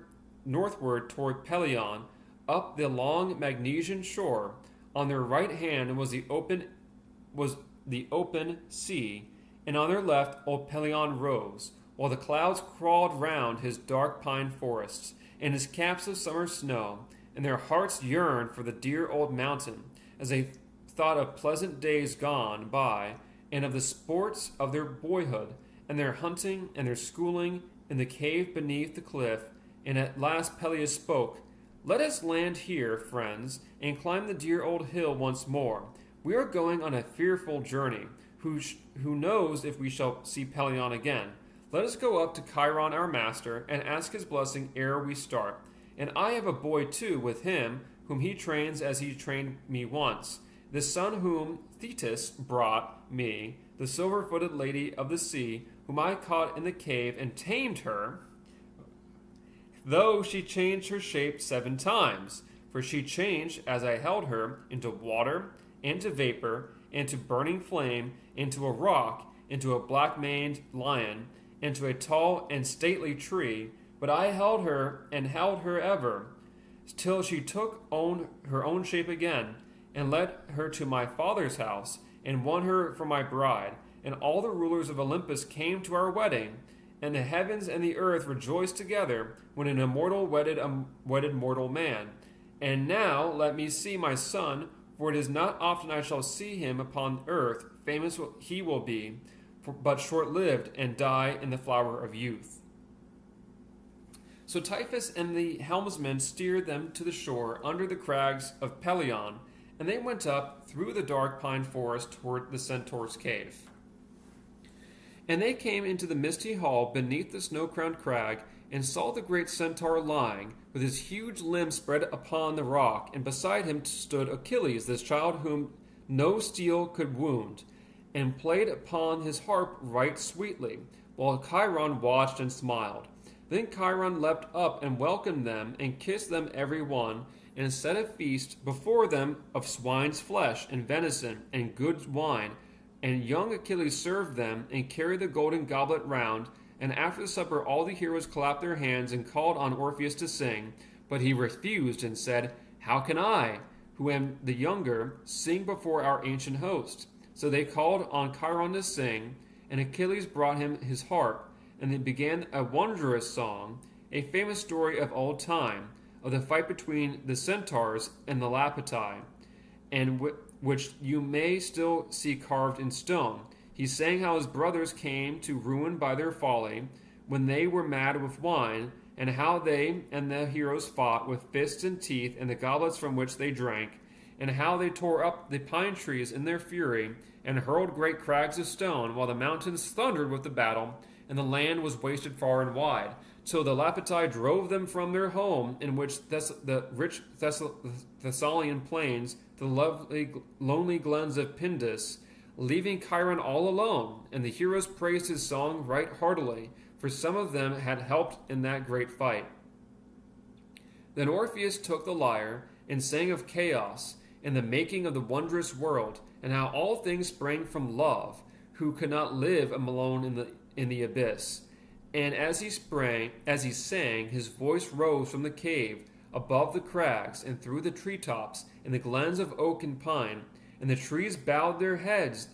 toward Pelion, up the long Magnesian shore. On their right hand was the open sea, and on their left old Pelion rose, while the clouds crawled round his dark pine forests, and his caps of summer snow, and their hearts yearned for the dear old mountain, as they thought of pleasant days gone by, and of the sports of their boyhood, and their hunting, and their schooling in the cave beneath the cliff. And at last Peleus spoke, "Let us land here, friends, and climb the dear old hill once more. We are going on a fearful journey. Who knows if we shall see Pelion again? Let us go up to Chiron our master, and ask his blessing ere we start. And I have a boy too with him, whom he trains as he trained me once, the son whom Thetis brought me, the silver-footed lady of the sea, whom I caught in the cave and tamed her, though she changed her shape 7 times. For she changed, as I held her, into water, into vapor, into burning flame, into a rock, into a black-maned lion, into a tall and stately tree. But I held her and held her ever, till she took her own shape again, and led her to my father's house, and won her for my bride. And all the rulers of Olympus came to our wedding, and the heavens and the earth rejoiced together when an immortal wedded a wedded mortal man. And now let me see my son, for it is not often I shall see him upon earth. Famous he will be, but short-lived, and die in the flower of youth." So Typhus and the helmsman steered them to the shore under the crags of Pelion, and they went up through the dark pine forest toward the Centaur's cave. And they came into the misty hall beneath the snow-crowned crag, and saw the great Centaur lying, with his huge limbs spread upon the rock, and beside him stood Achilles, this child whom no steel could wound, and played upon his harp right sweetly, while Chiron watched and smiled. Then Chiron leapt up and welcomed them, and kissed them every one, and set a feast before them of swine's flesh, and venison, and good wine. And young Achilles served them, and carried the golden goblet round. And after the supper all the heroes clapped their hands, and called on Orpheus to sing. But he refused, and said, "How can I, who am the younger, sing before our ancient host?" So they called on Chiron to sing, and Achilles brought him his harp, and they began a wondrous song, a famous story of old time, of the fight between the centaurs and the Lapitae, and which you may still see carved in stone. He sang how his brothers came to ruin by their folly, when they were mad with wine, and how they and the heroes fought with fists and teeth and the goblets from which they drank, and how they tore up the pine trees in their fury, and hurled great crags of stone, while the mountains thundered with the battle, and the land was wasted far and wide, till the Lapitae drove them from their home, in which the rich Thessalian plains, the lonely glens of Pindus, leaving Chiron all alone. And the heroes praised his song right heartily, for some of them had helped in that great fight. Then Orpheus took the lyre, and sang of chaos, and the making of the wondrous world, and how all things sprang from love, who could not live alone in the abyss. And as he sang, his voice rose from the cave, above the crags, and through the treetops, and the glens of oak and pine, and the trees bowed their heads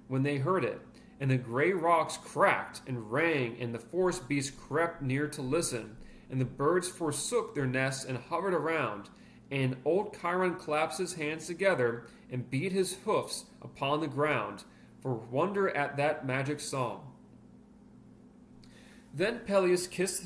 when they heard it, and the gray rocks cracked and rang, and the forest beasts crept near to listen, and the birds forsook their nests and hovered around, And old Chiron claps his hands together and beat his hoofs upon the ground for wonder at that magic song. Then Peleus kissed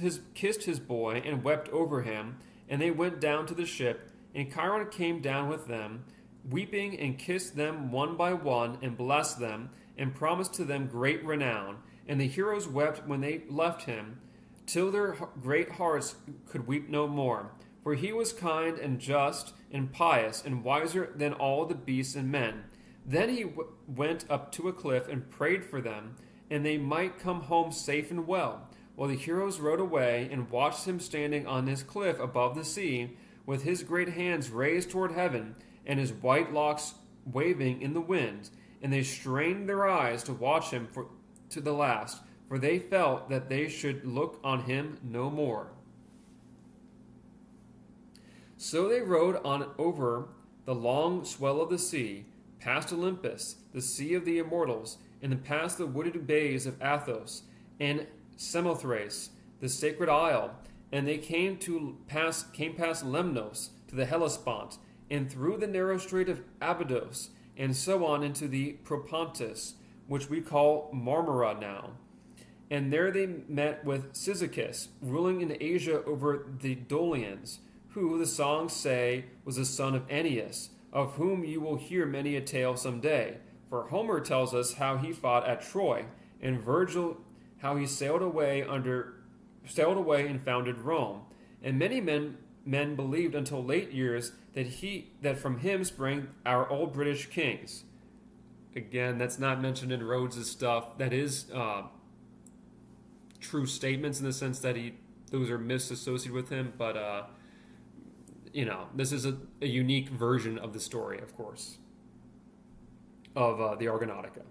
his boy and wept over him, and they went down to the ship, and Chiron came down with them, weeping, and kissed them one by one, and blessed them, and promised to them great renown. And the heroes wept when they left him, till their great hearts could weep no more. For he was kind and just and pious, and wiser than all the beasts and men. Then he went up to a cliff and prayed for them, and they might come home safe and well. While the heroes rode away and watched him standing on this cliff above the sea, with his great hands raised toward heaven, and his white locks waving in the wind, and they strained their eyes to watch him to the last, for they felt that they should look on him no more. So they rode on over the long swell of the sea, past Olympus, the sea of the immortals, and then past the wooded bays of Athos and Samothrace, the sacred isle, and they came past Lemnos to the Hellespont, and through the narrow strait of Abydos, and so on into the Propontis, which we call Marmara now. And there they met with Cyzicus, ruling in Asia over the Dolians, who, the songs say, was the son of Aeneas, of whom you will hear many a tale some day. For Homer tells us how he fought at Troy, and Virgil how he sailed away and founded Rome. And many men believed until late years that from him sprang our old British kings. Again, that's not mentioned in Rhodes' stuff. That is true statements in the sense that those are myths associated with him, but this is a unique version of the story, of course, of the Argonautica.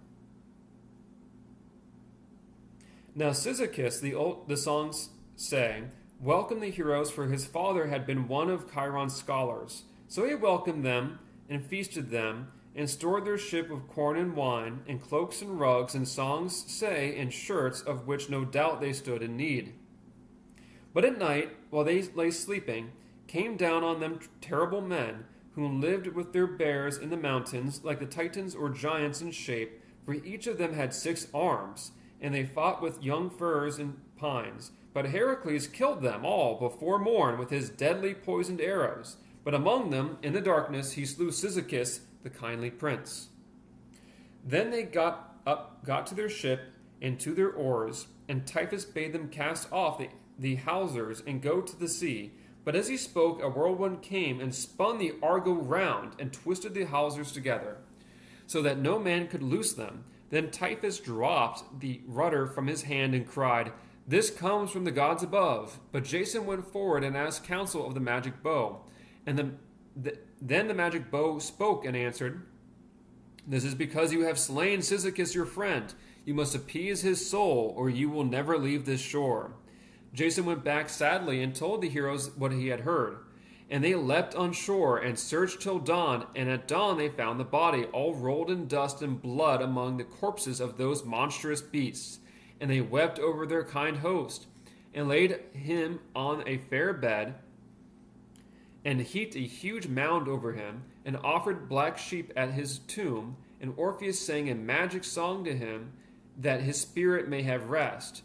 Now Cyzicus, the songs say, welcomed the heroes, for his father had been one of Chiron's scholars. So he welcomed them and feasted them, and stored their ship with corn and wine, and cloaks and rugs, and songs say, and shirts, of which no doubt they stood in need. But at night, while they lay sleeping, came down on them terrible men, who lived with their bears in the mountains, like the Titans or giants in shape, for each of them had 6 arms, and they fought with young firs and pines. But Heracles killed them all before morn with his deadly poisoned arrows. But among them, in the darkness, he slew Cyzicus, the kindly prince. Then they got to their ship and to their oars, and Typhus bade them cast off the hawsers and go to the sea. But as he spoke, a whirlwind came and spun the Argo round and twisted the hawsers together, so that no man could loose them. Then Typhus dropped the rudder from his hand and cried, "This comes from the gods above." But Jason went forward and asked counsel of the magic bow. And then the magic bow spoke and answered, "This is because you have slain Cyzicus your friend. You must appease his soul, or you will never leave this shore." Jason went back sadly and told the heroes what he had heard. And they leapt on shore and searched till dawn, and at dawn they found the body all rolled in dust and blood among the corpses of those monstrous beasts. And they wept over their kind host, and laid him on a fair bed, and heaped a huge mound over him, and offered black sheep at his tomb. And Orpheus sang a magic song to him, that his spirit may have rest.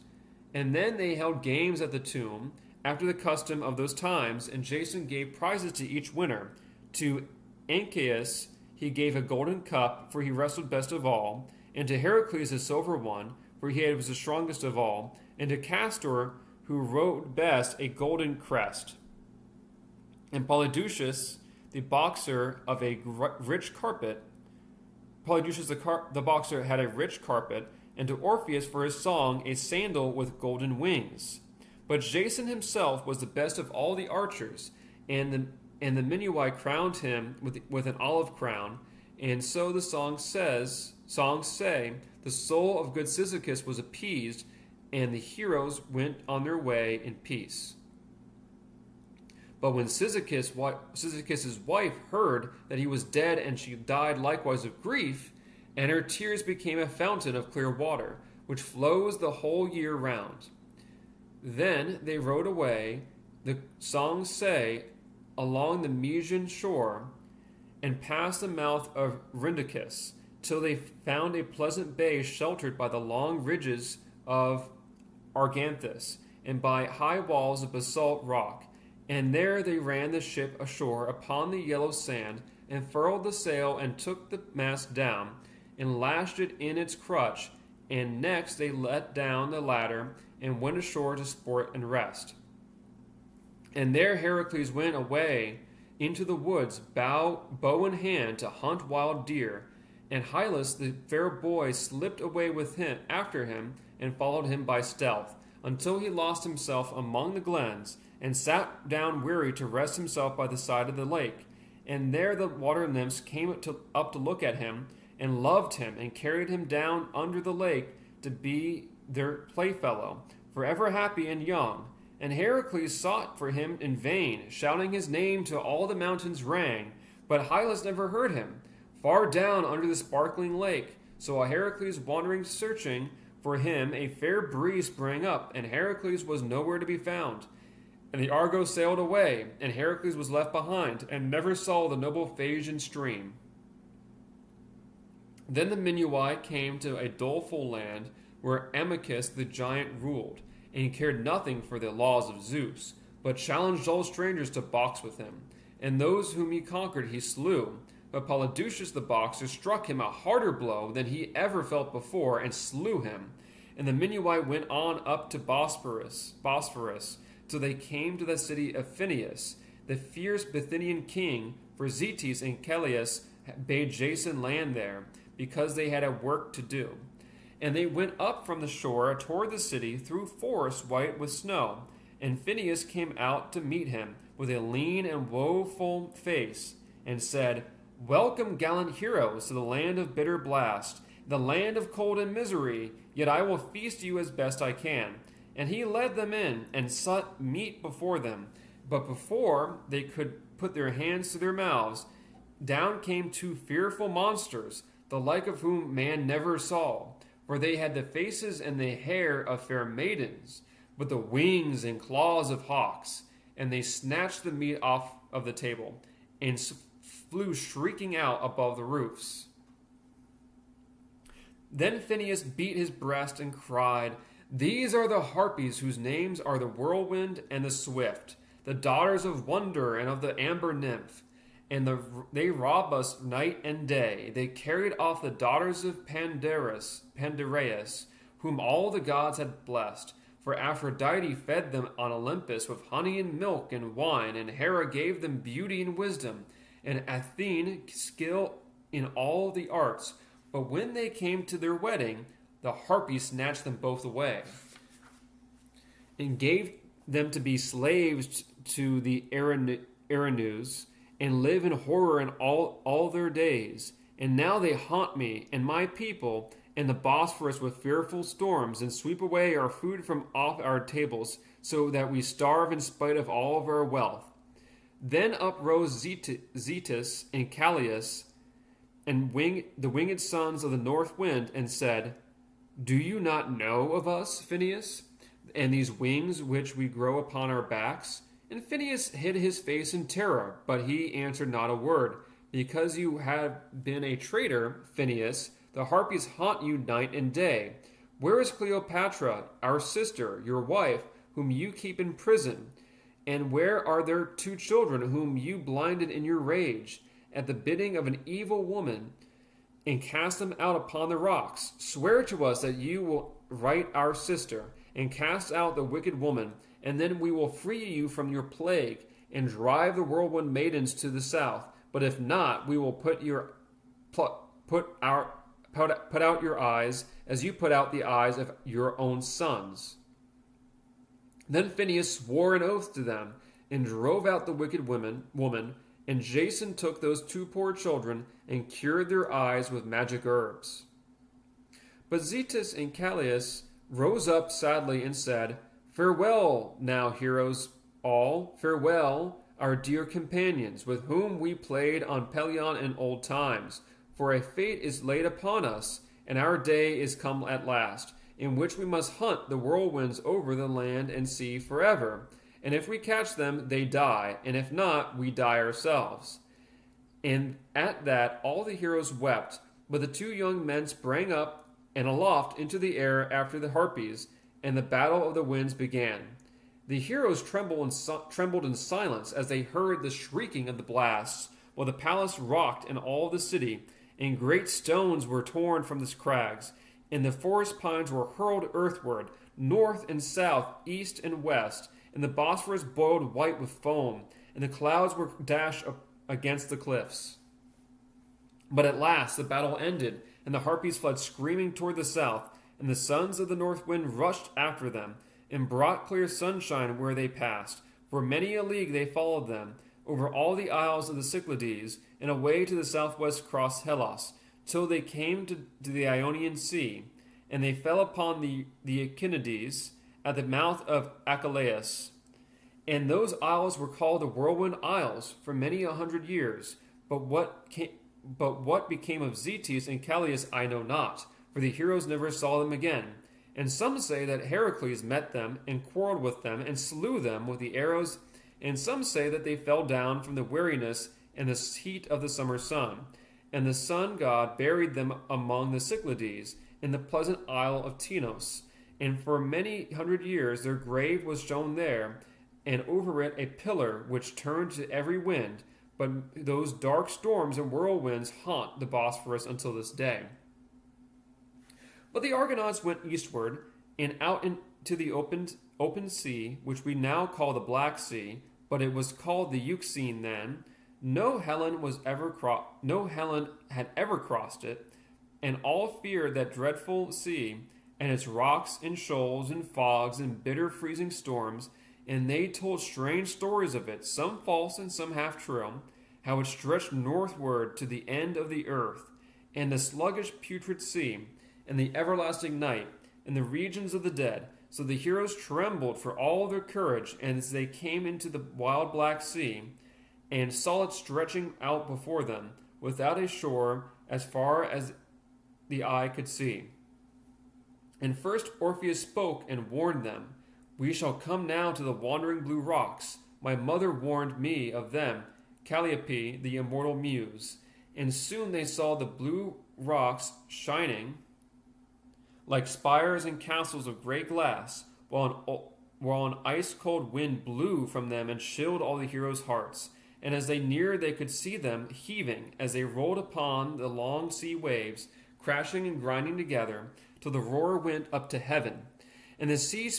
And then they held games at the tomb, after the custom of those times, and Jason gave prizes to each winner. To Ancaeus he gave a golden cup, for he wrestled best of all, and to Heracles a silver one, for he was the strongest of all, and to Castor, who rode best, a golden crest. And Polydeuces, the boxer, of a rich carpet, Polydeuces the boxer had a rich carpet, and to Orpheus for his song a sandal with golden wings. But Jason himself was the best of all the archers, and the Minuai crowned him with an olive crown. And so the songs say, the soul of good Cyzicus was appeased, and the heroes went on their way in peace. But when Cyzicus' wife heard that he was dead, and she died likewise of grief, and her tears became a fountain of clear water, which flows the whole year round. Then they rode away, the songs say, along the Mysian shore, and past the mouth of Rhindacus, till they found a pleasant bay sheltered by the long ridges of Arganthus, and by high walls of basalt rock. And there they ran the ship ashore upon the yellow sand, and furled the sail, and took the mast down, and lashed it in its crutch. And next they let down the ladder, and went ashore to sport and rest. And there Heracles went away into the woods, bow in hand, to hunt wild deer. And Hylas the fair boy slipped away with him after him, and followed him by stealth, until he lost himself among the glens, and sat down weary to rest himself by the side of the lake. And there the water nymphs came up to look at him, and loved him, and carried him down under the lake to be their playfellow, forever happy and young. And Heracles sought for him in vain, shouting his name till all the mountains rang. But Hylas never heard him, far down under the sparkling lake. So while Heracles wandering searching for him, a fair breeze sprang up, and Heracles was nowhere to be found. And the Argo sailed away, and Heracles was left behind, and never saw the noble Phasian stream. Then the Minuai came to a doleful land, where Amycus the giant ruled, and he cared nothing for the laws of Zeus, but challenged all strangers to box with him. And those whom he conquered he slew. But Polydeuces the boxer struck him a harder blow than he ever felt before, and slew him. And the Minuai went on up to Bosphorus, till they came to the city of Phineus, the fierce Bithynian king, for Zetes and Callias bade Jason land there, because they had a work to do. And they went up from the shore toward the city through forests white with snow. And Phineus came out to meet him with a lean and woeful face, and said, Welcome, gallant heroes, to the land of bitter blast, the land of cold and misery, yet I will feast you as best I can. And he led them in, and set meat before them. But before they could put their hands to their mouths, down came two fearful monsters, the like of whom man never saw. For they had the faces and the hair of fair maidens, but the wings and claws of hawks. And they snatched the meat off of the table, and flew shrieking out above the roofs. Then Phineus beat his breast and cried, These are the Harpies, whose names are the Whirlwind and the Swift, the daughters of Wonder and of the Amber Nymph. And they rob us night and day. They carried off the daughters of Pandareus, whom all the gods had blessed. For Aphrodite fed them on Olympus with honey and milk and wine, and Hera gave them beauty and wisdom, and Athene skill in all the arts. But when they came to their wedding, the Harpies snatched them both away, and gave them to be slaves to the Erinyes, and live in horror in all their days. And now they haunt me and my people and the Bosphorus with fearful storms, and sweep away our food from off our tables, so that we starve in spite of all of our wealth. Then uprose Zetes and Callias, and the winged sons of the north wind, and said, Do you not know of us, Phineus, and these wings which we grow upon our backs? And Phineus hid his face in terror, but he answered not a word. Because you have been a traitor, Phineus, the Harpies haunt you night and day. Where is Cleopatra, our sister, your wife, whom you keep in prison? And where are their two children, whom you blinded in your rage, at the bidding of an evil woman, and cast them out upon the rocks? Swear to us that you will right our sister, and cast out the wicked woman, and then we will free you from your plague, and drive the whirlwind maidens to the south. But if not, we will put out your eyes, as you put out the eyes of your own sons. Then Phineus swore an oath to them, and drove out the wicked woman, and Jason took those two poor children, and cured their eyes with magic herbs. But Zetes and Callias rose up sadly, and said, Farewell now, heroes all, farewell, our dear companions, with whom we played on Pelion in old times. For a fate is laid upon us, and our day is come at last, in which we must hunt the whirlwinds over the land and sea forever. And if we catch them, they die, and if not, we die ourselves. And at that all the heroes wept, but the two young men sprang up and aloft into the air after the Harpies, and the battle of the winds began. The heroes trembled in silence as they heard the shrieking of the blasts, while the palace rocked and all the city, and great stones were torn from the crags, and the forest pines were hurled earthward, north and south, east and west, and the Bosphorus boiled white with foam, and the clouds were dashed up against the cliffs. But at last the battle ended, and the Harpies fled screaming toward the south, and the sons of the north wind rushed after them, and brought clear sunshine where they passed. For many a league they followed them, over all the isles of the Cyclades, and away to the southwest cross Hellas, till they came to the Ionian Sea, and they fell upon the Echinades at the mouth of Achelous. And those isles were called the Whirlwind Isles for many 100 years. But what became of Zetes and Callias I know not, for the heroes never saw them again. And some say that Heracles met them and quarreled with them and slew them with the arrows, and some say that they fell down from the weariness and the heat of the summer sun. And the sun god buried them among the Cyclades in the pleasant isle of Tinos. And for many 100 years their grave was shown there, and over it a pillar which turned to every wind. But those dark storms and whirlwinds haunt the Bosphorus until this day. But the Argonauts went eastward and out into the open sea, which we now call the Black Sea, but it was called the Euxine then. No Hellen had ever crossed it, and all feared that dreadful sea, and its rocks and shoals and fogs and bitter freezing storms, and they told strange stories of it, some false and some half true, how it stretched northward to the end of the earth, and the sluggish putrid sea, and the everlasting night, and the regions of the dead. So the heroes trembled for all their courage, and as they came into the wild Black Sea, and saw it stretching out before them, without a shore, as far as the eye could see. And first Orpheus spoke and warned them, "We shall come now to the wandering blue rocks. My mother warned me of them, Calliope, the immortal muse." And soon they saw the blue rocks shining like spires and castles of gray glass, while an ice-cold wind blew from them and chilled all the heroes' hearts. And as they neared, they could see them heaving as they rolled upon the long sea waves, crashing and grinding together, till the roar went up to heaven. And the sea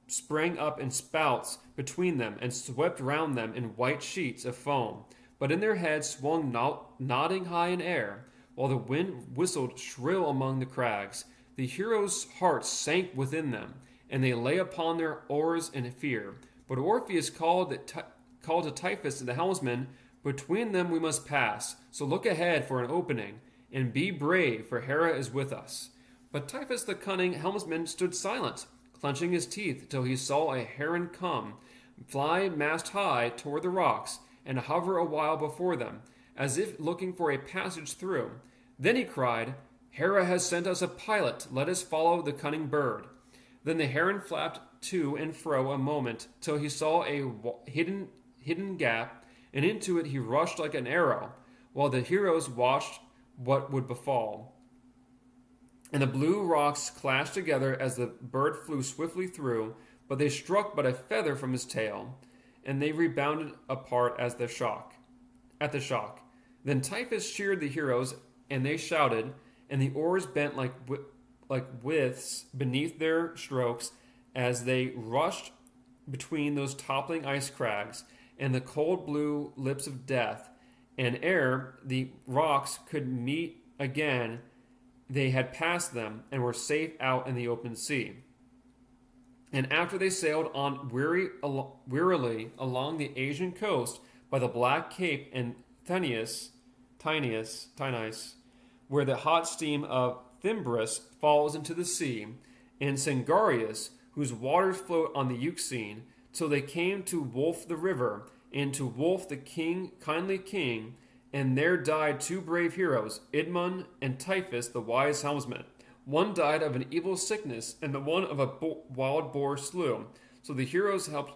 sprang up in spouts between them, and swept round them in white sheets of foam. But in their heads swung nodding high in air, while the wind whistled shrill among the crags. The heroes' hearts sank within them, and they lay upon their oars in fear. But Orpheus called to Tiphys the helmsman, "Between them we must pass, so look ahead for an opening, and be brave, for Hera is with us." But Tiphys the cunning helmsman stood silent, clenching his teeth, till he saw a heron come, fly mast high toward the rocks, and hover a while before them, as if looking for a passage through. Then he cried, "Hera has sent us a pilot, let us follow the cunning bird." Then the heron flapped to and fro a moment, till he saw a hidden gap, and into it he rushed like an arrow, while the heroes watched what would befall. And the blue rocks clashed together as the bird flew swiftly through, but they struck but a feather from his tail, and they rebounded apart at the shock. Then Tiphys cheered the heroes, and they shouted, and the oars bent like withes beneath their strokes as they rushed between those toppling ice crags and the cold blue lips of death. And ere the rocks could meet again, they had passed them and were safe out in the open sea. And after they sailed on wearily along the Asian coast by the Black Cape and Thynias, where the hot steam of Thymbrus falls into the sea, and Sangarius, whose waters float on the Euxine, till they came to Wolf the river, and to Wolf the kindly king, and there died two brave heroes, Idmon and Tiphys the wise helmsman. One died of an evil sickness, and the one of a wild boar slew. So the heroes helped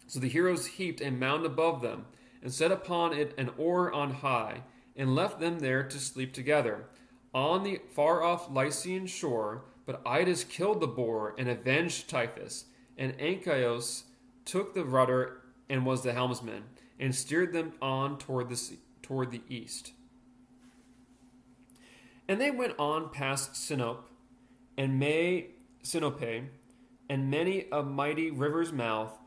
So the heroes heaped a mound above them, and set upon it an oar on high, and left them there to sleep together, on the far-off Lycian shore. But Idas killed the boar, and avenged Typhus, and Anchios took the rudder, and was the helmsman, and steered them on toward the east. And they went on past Sinope, and Sinope, and many a mighty river's mouth,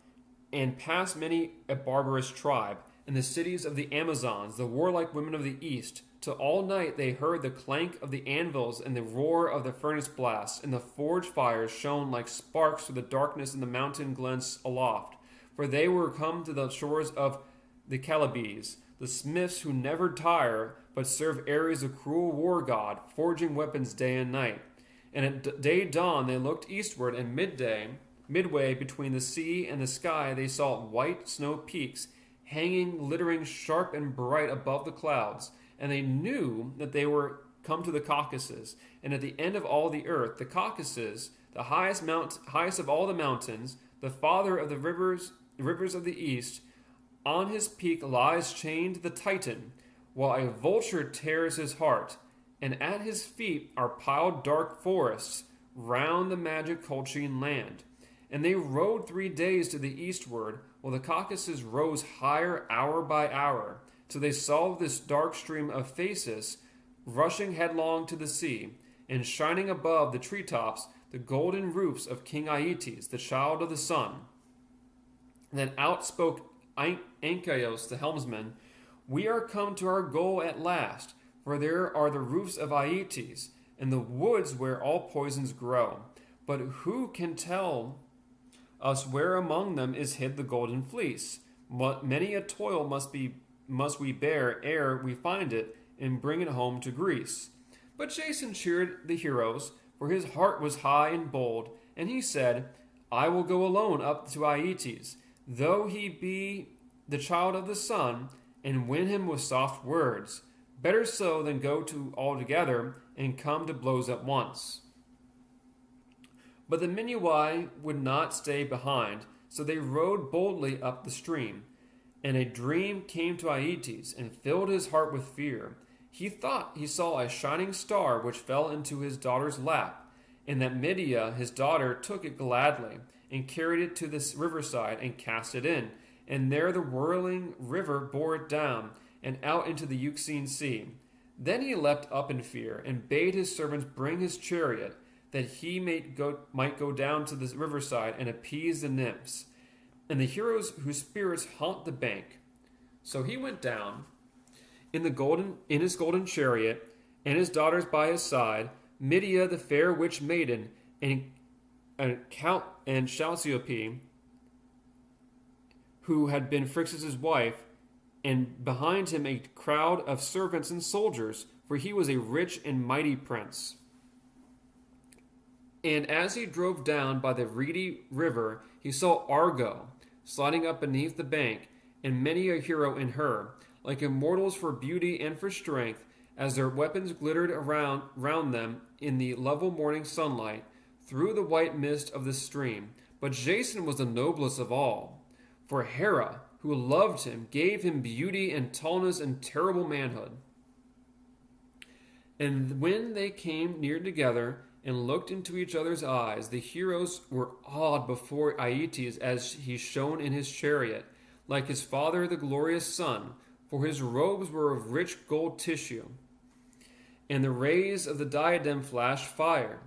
and past many a barbarous tribe, and the cities of the Amazons, the warlike women of the east, till all night they heard the clank of the anvils and the roar of the furnace blasts, and the forge fires shone like sparks through the darkness in the mountain glens aloft. For they were come to the shores of the Calybes, the smiths who never tire, but serve Ares, the cruel war god, forging weapons day and night. And at day dawn they looked eastward, and midway between the sea and the sky, they saw white snow peaks hanging, glittering sharp and bright above the clouds. And they knew that they were come to the Caucasus, and at the end of all the earth, the Caucasus, the highest of all the mountains, the father of the rivers of the east. On his peak lies chained the Triton, while a vulture tears his heart, and at his feet are piled dark forests round the magic Colchian land. And they rode 3 days to the eastward, while the Caucasus rose higher hour by hour, till they saw this dark stream of Phasis rushing headlong to the sea, and shining above the treetops the golden roofs of King Aeetes, the child of the sun. Then out spoke Anchios the helmsman, "We are come to our goal at last, for there are the roofs of Aeetes, and the woods where all poisons grow. But who can tell us where among them is hid the golden fleece? Many a toil must we bear ere we find it and bring it home to Greece." But Jason cheered the heroes, for his heart was high and bold, and he said, "I will go alone up to Aeetes, though he be the child of the sun, and win him with soft words. Better so than go to all together and come to blows at once." But the Minuai would not stay behind, so they rowed boldly up the stream. And a dream came to Aeetes, and filled his heart with fear. He thought he saw a shining star which fell into his daughter's lap, and that Medea, his daughter, took it gladly, and carried it to the riverside, and cast it in. And there the whirling river bore it down, and out into the Euxine Sea. Then he leapt up in fear, and bade his servants bring his chariot, that he might go down to the riverside and appease the nymphs, and the heroes whose spirits haunt the bank. So he went down in his golden chariot, and his daughters by his side, Medea the fair witch maiden, and Chalciope, who had been Phrixus' wife, and behind him a crowd of servants and soldiers, for he was a rich and mighty prince. And as he drove down by the reedy river, he saw Argo sliding up beneath the bank, and many a hero in her, like immortals for beauty and for strength, as their weapons glittered round them in the level morning sunlight, through the white mist of the stream. But Jason was the noblest of all, for Hera, who loved him, gave him beauty and tallness and terrible manhood. And when they came near together and looked into each other's eyes, the heroes were awed before Aeetes as he shone in his chariot, like his father the glorious sun, for his robes were of rich gold tissue, and the rays of the diadem flashed fire,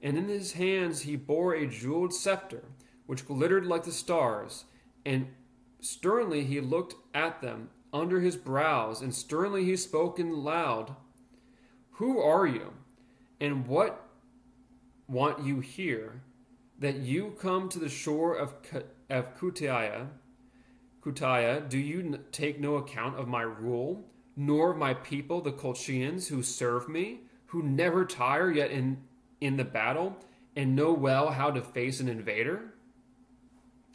and in his hands he bore a jeweled scepter, which glittered like the stars, and sternly he looked at them under his brows, and sternly he spoke in loud, "Who are you, and what want you here, that you come to the shore of Cutaia? Do you take no account of my rule, nor of my people, the Colchians, who serve me, who never tire yet in the battle, and know well how to face an invader?"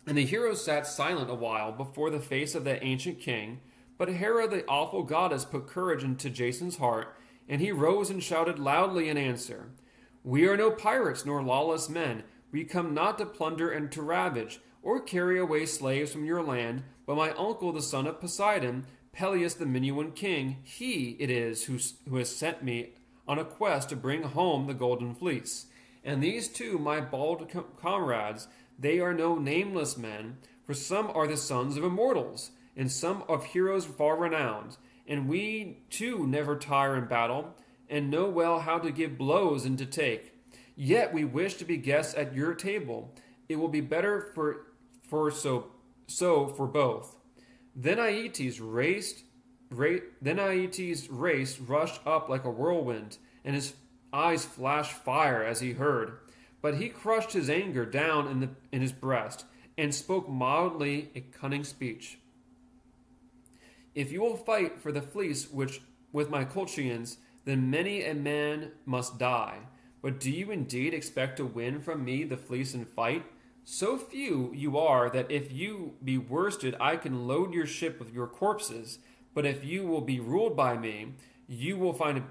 And the heroes sat silent a while before the face of that ancient king, but Hera, the awful goddess, put courage into Jason's heart, and he rose and shouted loudly in answer, "We are no pirates nor lawless men. We come not to plunder and to ravage, or carry away slaves from your land, but my uncle, the son of Poseidon, Peleus the Minuan king, he it is who has sent me on a quest to bring home the golden fleece. And these two, my bold comrades, they are no nameless men, for some are the sons of immortals, and some of heroes far renowned. And we too never tire in battle, and know well how to give blows and to take. Yet we wish to be guests at your table. It will be better for both. Then Aeetes rushed up like a whirlwind, and his eyes flashed fire as he heard. But he crushed his anger down in his breast, and spoke mildly a cunning speech. If you will fight for the fleece with my Colchians, then many a man must die. But do you indeed expect to win from me the fleece in fight? So few you are that if you be worsted, I can load your ship with your corpses. But if you will be ruled by me, you will find it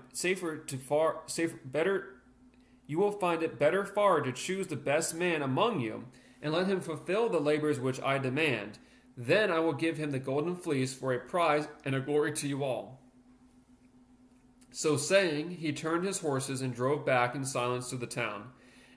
better far to choose the best man among you, and let him fulfill the labors which I demand. Then I will give him the golden fleece for a prize and a glory to you all. So saying, he turned his horses and drove back in silence to the town.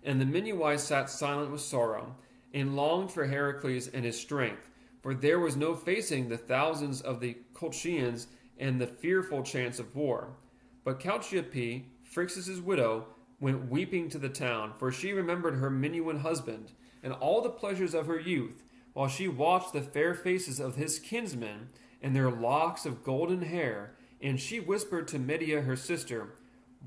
And the Minuai sat silent with sorrow, and longed for Heracles and his strength, for there was no facing the thousands of the Colchians and the fearful chance of war. But Chalciope, Phrixus' widow, went weeping to the town, for she remembered her Minuan husband, and all the pleasures of her youth, while she watched the fair faces of his kinsmen, and their locks of golden hair, and she whispered to Medea her sister,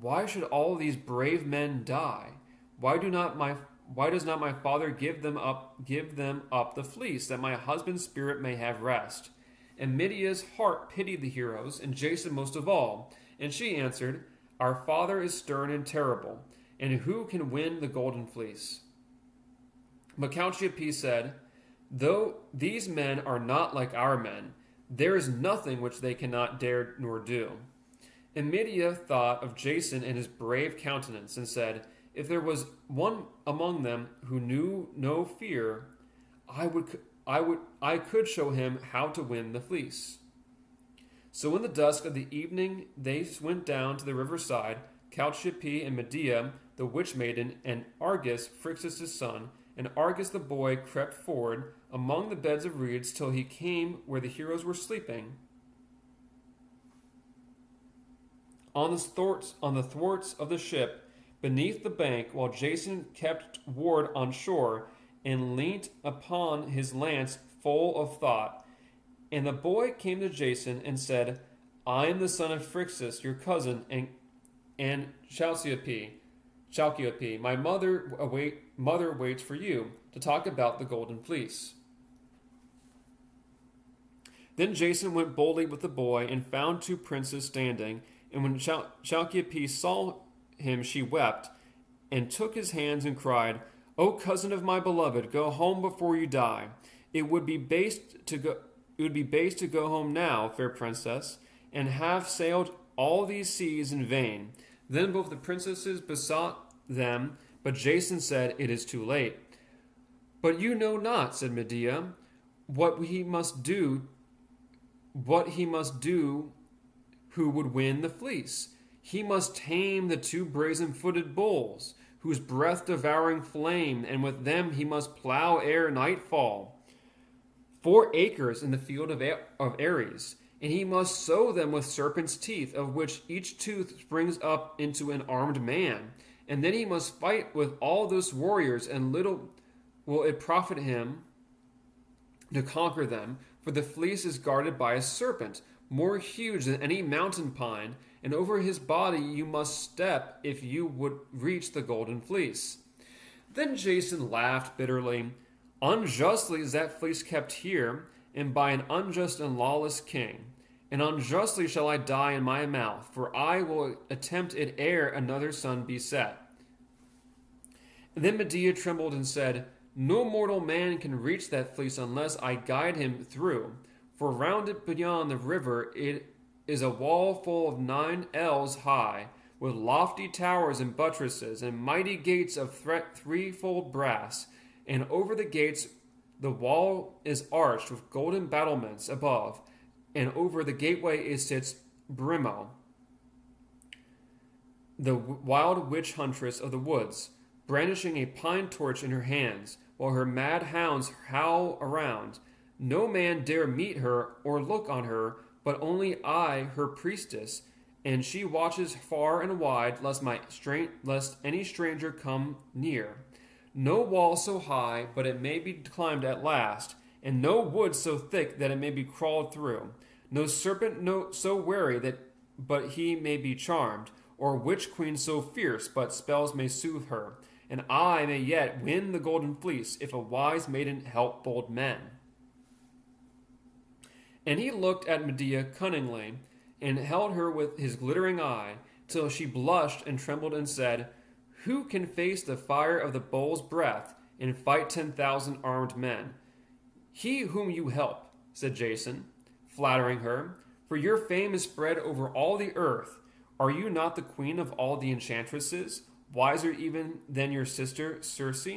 "Why should all these brave men die? Why does not my father give them up the fleece, that my husband's spirit may have rest?" And Medea's heart pitied the heroes, and Jason most of all. And she answered, "Our father is stern and terrible, and who can win the golden fleece?" But Chalciope said, "Though these men are not like our men, there is nothing which they cannot dare nor do." And Medea thought of Jason and his brave countenance, and said, "If there was one among them who knew no fear, I could show him how to win the fleece." So in the dusk of the evening they went down to the riverside, Chalciope and Medea, the witch maiden, and Argus, Phrixus' son, and Argus the boy crept forward among the beds of reeds till he came where the heroes were sleeping, on the thwarts of the ship, beneath the bank, while Jason kept ward on shore, and leant upon his lance full of thought. And the boy came to Jason and said, "I am the son of Phrixus, your cousin, and Chalciope. My mother waits for you to talk about the golden fleece." Then Jason went boldly with the boy and found two princes standing. And when Chalciope saw him, she wept, and took his hands and cried, "O cousin of my beloved, go home before you die. It would be base to go home now, fair princess, and have sailed all these seas in vain." Then both the princesses besought them, but Jason said, "It is too late." "But you know not," said Medea, what he must do who would win the fleece. He must tame the two brazen-footed bulls, whose breath-devouring flame, and with them he must plow ere nightfall 4 acres in the field of Ares, and he must sow them with serpents' teeth, of which each tooth springs up into an armed man. And then he must fight with all those warriors, and little will it profit him to conquer them, for the fleece is guarded by a serpent, more huge than any mountain pine, and over his body you must step if you would reach the golden fleece." Then Jason laughed bitterly. "Unjustly is that fleece kept here, and by an unjust and lawless king. And unjustly shall I die in my mouth, for I will attempt it ere another sun be set." And then Medea trembled and said, "No mortal man can reach that fleece unless I guide him through. For round it beyond the river it is a wall full of 9 ells high, with lofty towers and buttresses, and mighty gates of threefold brass. And over the gates The wall is arched with golden battlements above, and over the gateway sits Brimo, the wild witch huntress of the woods, brandishing a pine torch in her hands, while her mad hounds howl around. No man dare meet her or look on her, but only I, her priestess, and she watches far and wide, lest any stranger come near. No wall so high, but it may be climbed at last, and no wood so thick that it may be crawled through. No serpent so wary but he may be charmed, or witch queen so fierce, but spells may soothe her. And I may yet win the golden fleece, if a wise maiden help bold men. And he looked at Medea cunningly, and held her with his glittering eye, till she blushed and trembled and said, Who can face the fire of the bull's breath, and fight 10,000 armed men? He whom you help, said Jason, flattering her, for your fame is spread over all the earth. Are you not the queen of all the enchantresses, wiser even than your sister Circe,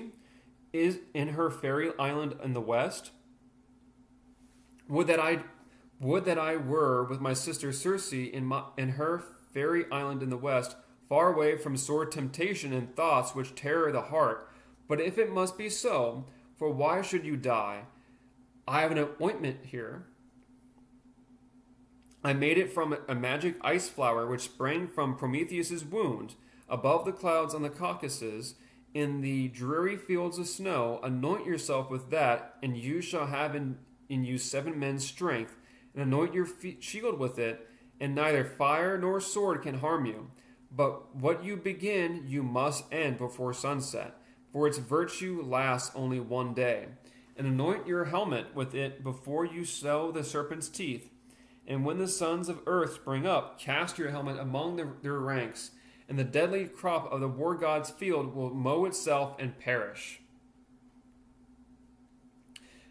is in her fairy island in the west? Would that I were with my sister Circe in her fairy island in the west, far away from sore temptation and thoughts which terror the heart. But if it must be so, for why should you die? I have an ointment here. I made it from a magic ice flower which sprang from Prometheus's wound. Above the clouds on the Caucasus, in the dreary fields of snow, anoint yourself with that, and you shall have in you 7 men's strength, and anoint your shield with it, and neither fire nor sword can harm you. But what you begin, you must end before sunset, for its virtue lasts only 1 day. And anoint your helmet with it before you sow the serpent's teeth. And when the sons of earth spring up, cast your helmet among their ranks, and the deadly crop of the war god's field will mow itself and perish.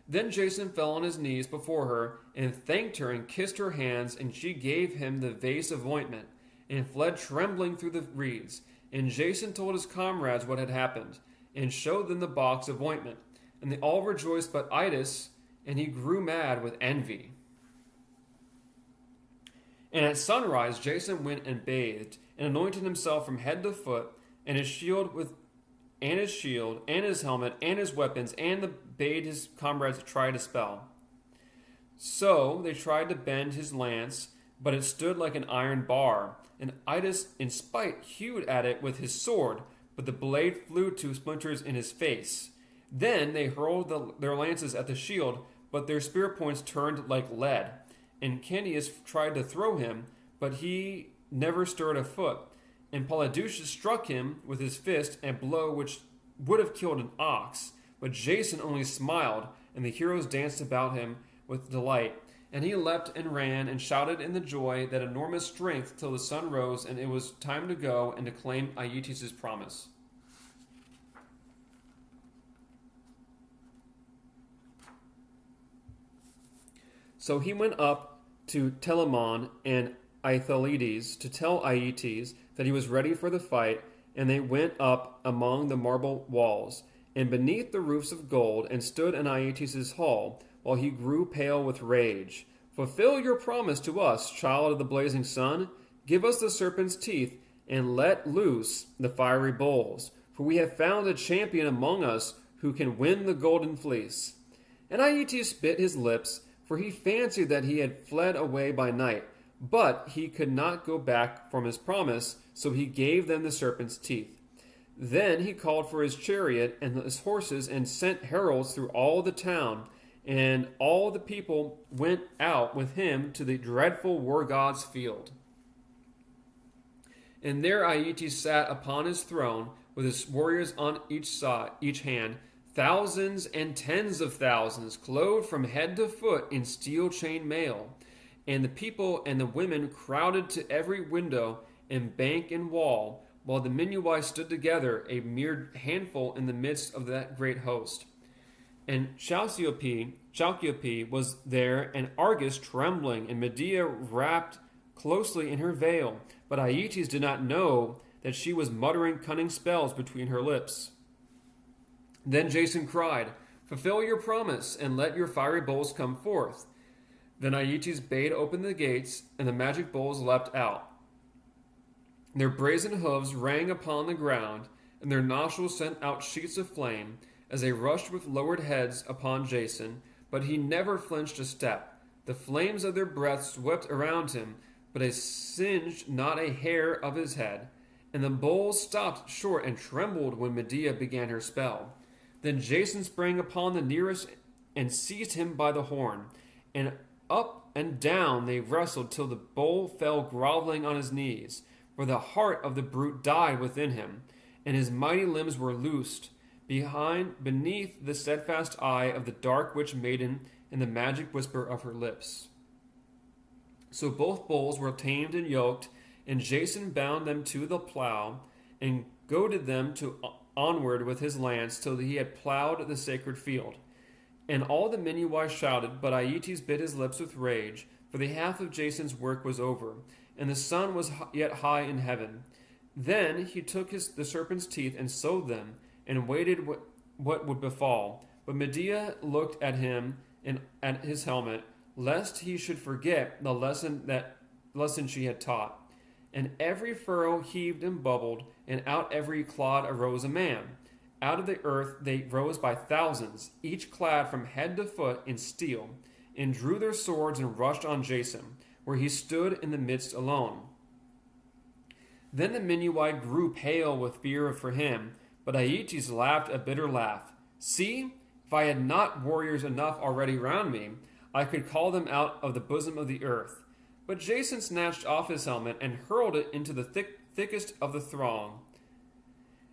Then Jason fell on his knees before her, and thanked her and kissed her hands, and she gave him the vase of ointment, and fled trembling through the reeds. And Jason told his comrades what had happened, and showed them the box of ointment. And they all rejoiced but Idas, and he grew mad with envy. And at sunrise Jason went and bathed, and anointed himself from head to foot, and his shield, and his helmet, and his weapons, and bade his comrades try to spell. So they tried to bend his lance, but it stood like an iron bar, and Idas in spite hewed at it with his sword, but the blade flew to splinters in his face. Then they hurled their lances at the shield, but their spear points turned like lead. And Candius tried to throw him, but he never stirred a foot. And Polydeuces struck him with his fist a blow which would have killed an ox. But Jason only smiled, and the heroes danced about him with delight. And he leapt and ran and shouted in the joy that enormous strength till the sun rose, and it was time to go and to claim Aeetes' promise. So he went up to Telamon and Aethalides to tell Aeetes that he was ready for the fight, and they went up among the marble walls, and beneath the roofs of gold, and stood in Aeetes' hall, while he grew pale with rage. Fulfill your promise to us, child of the blazing sun. Give us the serpent's teeth, and let loose the fiery bulls, for we have found a champion among us who can win the golden fleece. And Aeetes bit his lips, for he fancied that he had fled away by night, but he could not go back from his promise, so he gave them the serpent's teeth. Then he called for his chariot and his horses, and sent heralds through all the town, and all the people went out with him to the dreadful war god's field. And there Aeetes sat upon his throne, with his warriors on each hand, thousands and tens of thousands, clothed from head to foot in steel chain mail. And the people and the women crowded to every window and bank and wall, while the Minuai stood together, a mere handful in the midst of that great host. And Chalciope was there, and Argus trembling, and Medea wrapped closely in her veil. But Aeetes did not know that she was muttering cunning spells between her lips. Then Jason cried, Fulfill your promise, and let your fiery bulls come forth. Then Aeetes bade open the gates, and the magic bulls leapt out. Their brazen hooves rang upon the ground, and their nostrils sent out sheets of flame, as they rushed with lowered heads upon Jason, but he never flinched a step. The flames of their breath swept around him, but they singed not a hair of his head. And the bulls stopped short and trembled when Medea began her spell. Then Jason sprang upon the nearest and seized him by the horn, and up and down they wrestled till the bull fell groveling on his knees, for the heart of the brute died within him, and his mighty limbs were loosed beneath the steadfast eye of the dark witch maiden and the magic whisper of her lips. So both bulls were tamed and yoked, and Jason bound them to the plow and goaded them onward with his lance till he had plowed the sacred field. And all the Minuai shouted, but Aeetes bit his lips with rage, for the half of Jason's work was over, and the sun was yet high in heaven. Then he took the serpent's teeth and sowed them, and waited what would befall. But Medea looked at him and at his helmet, lest he should forget the lesson she had taught. And every furrow heaved and bubbled, and out every clod arose a man. Out of the earth they rose by thousands, each clad from head to foot in steel, and drew their swords and rushed on Jason, where he stood in the midst alone. Then the Minuai grew pale with fear for him, but Aeetes laughed a bitter laugh. See, if I had not warriors enough already round me, I could call them out of the bosom of the earth. But Jason snatched off his helmet and hurled it into the thickest of the throng.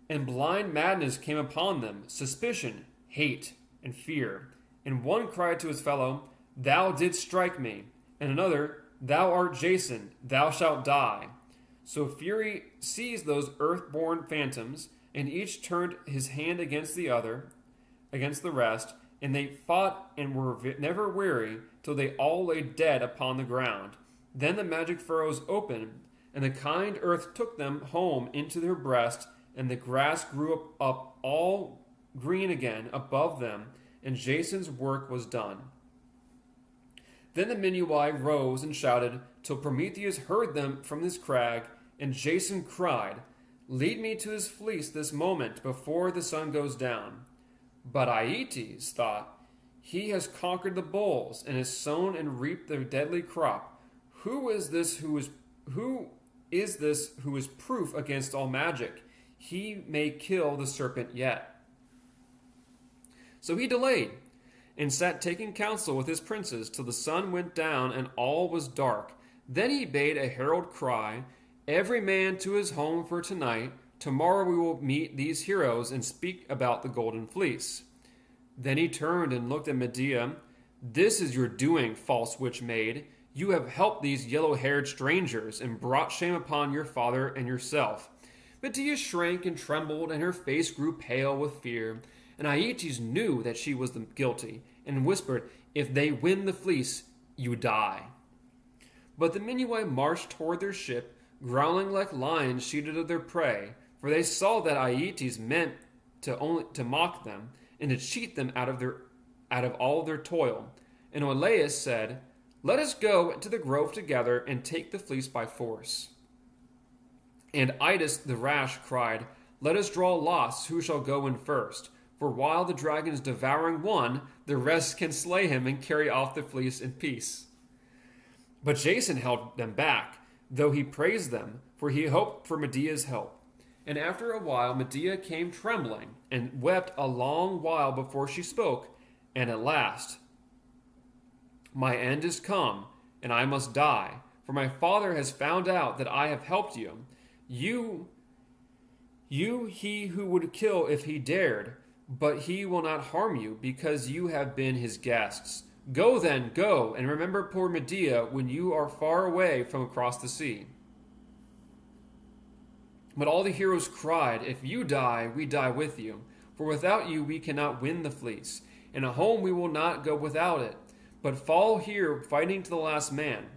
And blind madness came upon them, suspicion, hate, and fear. And one cried to his fellow, "Thou didst strike me," and another, "Thou art Jason, thou shalt die." So fury seized those earth-born phantoms, and each turned his hand against the rest, and they fought and were never weary, till they all lay dead upon the ground. Then the magic furrows opened, and the kind earth took them home into her breast, and the grass grew up all green again above them, and Jason's work was done. Then the Minuai rose and shouted, till Prometheus heard them from his crag, and Jason cried, "Lead me to his fleece this moment, before the sun goes down." But Aeetes thought, "He has conquered the bulls, and has sown and reaped the deadly crop. Who is this who is proof against all magic? He may kill the serpent yet." So he delayed, and sat taking counsel with his princes till the sun went down and all was dark. Then he bade a herald cry, "Every man to his home for tonight. Tomorrow we will meet these heroes and speak about the golden fleece." Then he turned and looked at Medea. "This is your doing, false witch maid. You have helped these yellow-haired strangers and brought shame upon your father and yourself." Medea shrank and trembled, and her face grew pale with fear. And Aeetes knew that she was the guilty, and whispered, "If they win the fleece, you die." But the Minuai marched toward their ship, growling like lions sheeted of their prey, for they saw that Aeetes meant to mock them and to cheat them out of all their toil. And Oileus said, "Let us go to the grove together and take the fleece by force." And Idas the rash cried, "Let us draw lots who shall go in first. For while the dragon is devouring one, the rest can slay him and carry off the fleece in peace." But Jason held them back, though he praised them, for he hoped for Medea's help. And after a while Medea came trembling, and wept a long while before she spoke, and at last, "My end is come, and I must die, for my father has found out that I have helped you. You he who would kill if he dared, but he will not harm you, because you have been his guests. Go then, go, and remember poor Medea when you are far away from across the sea." But all the heroes cried, "If you die, we die with you, for without you we cannot win the fleece, and home we will not go without it, but fall here fighting to the last man."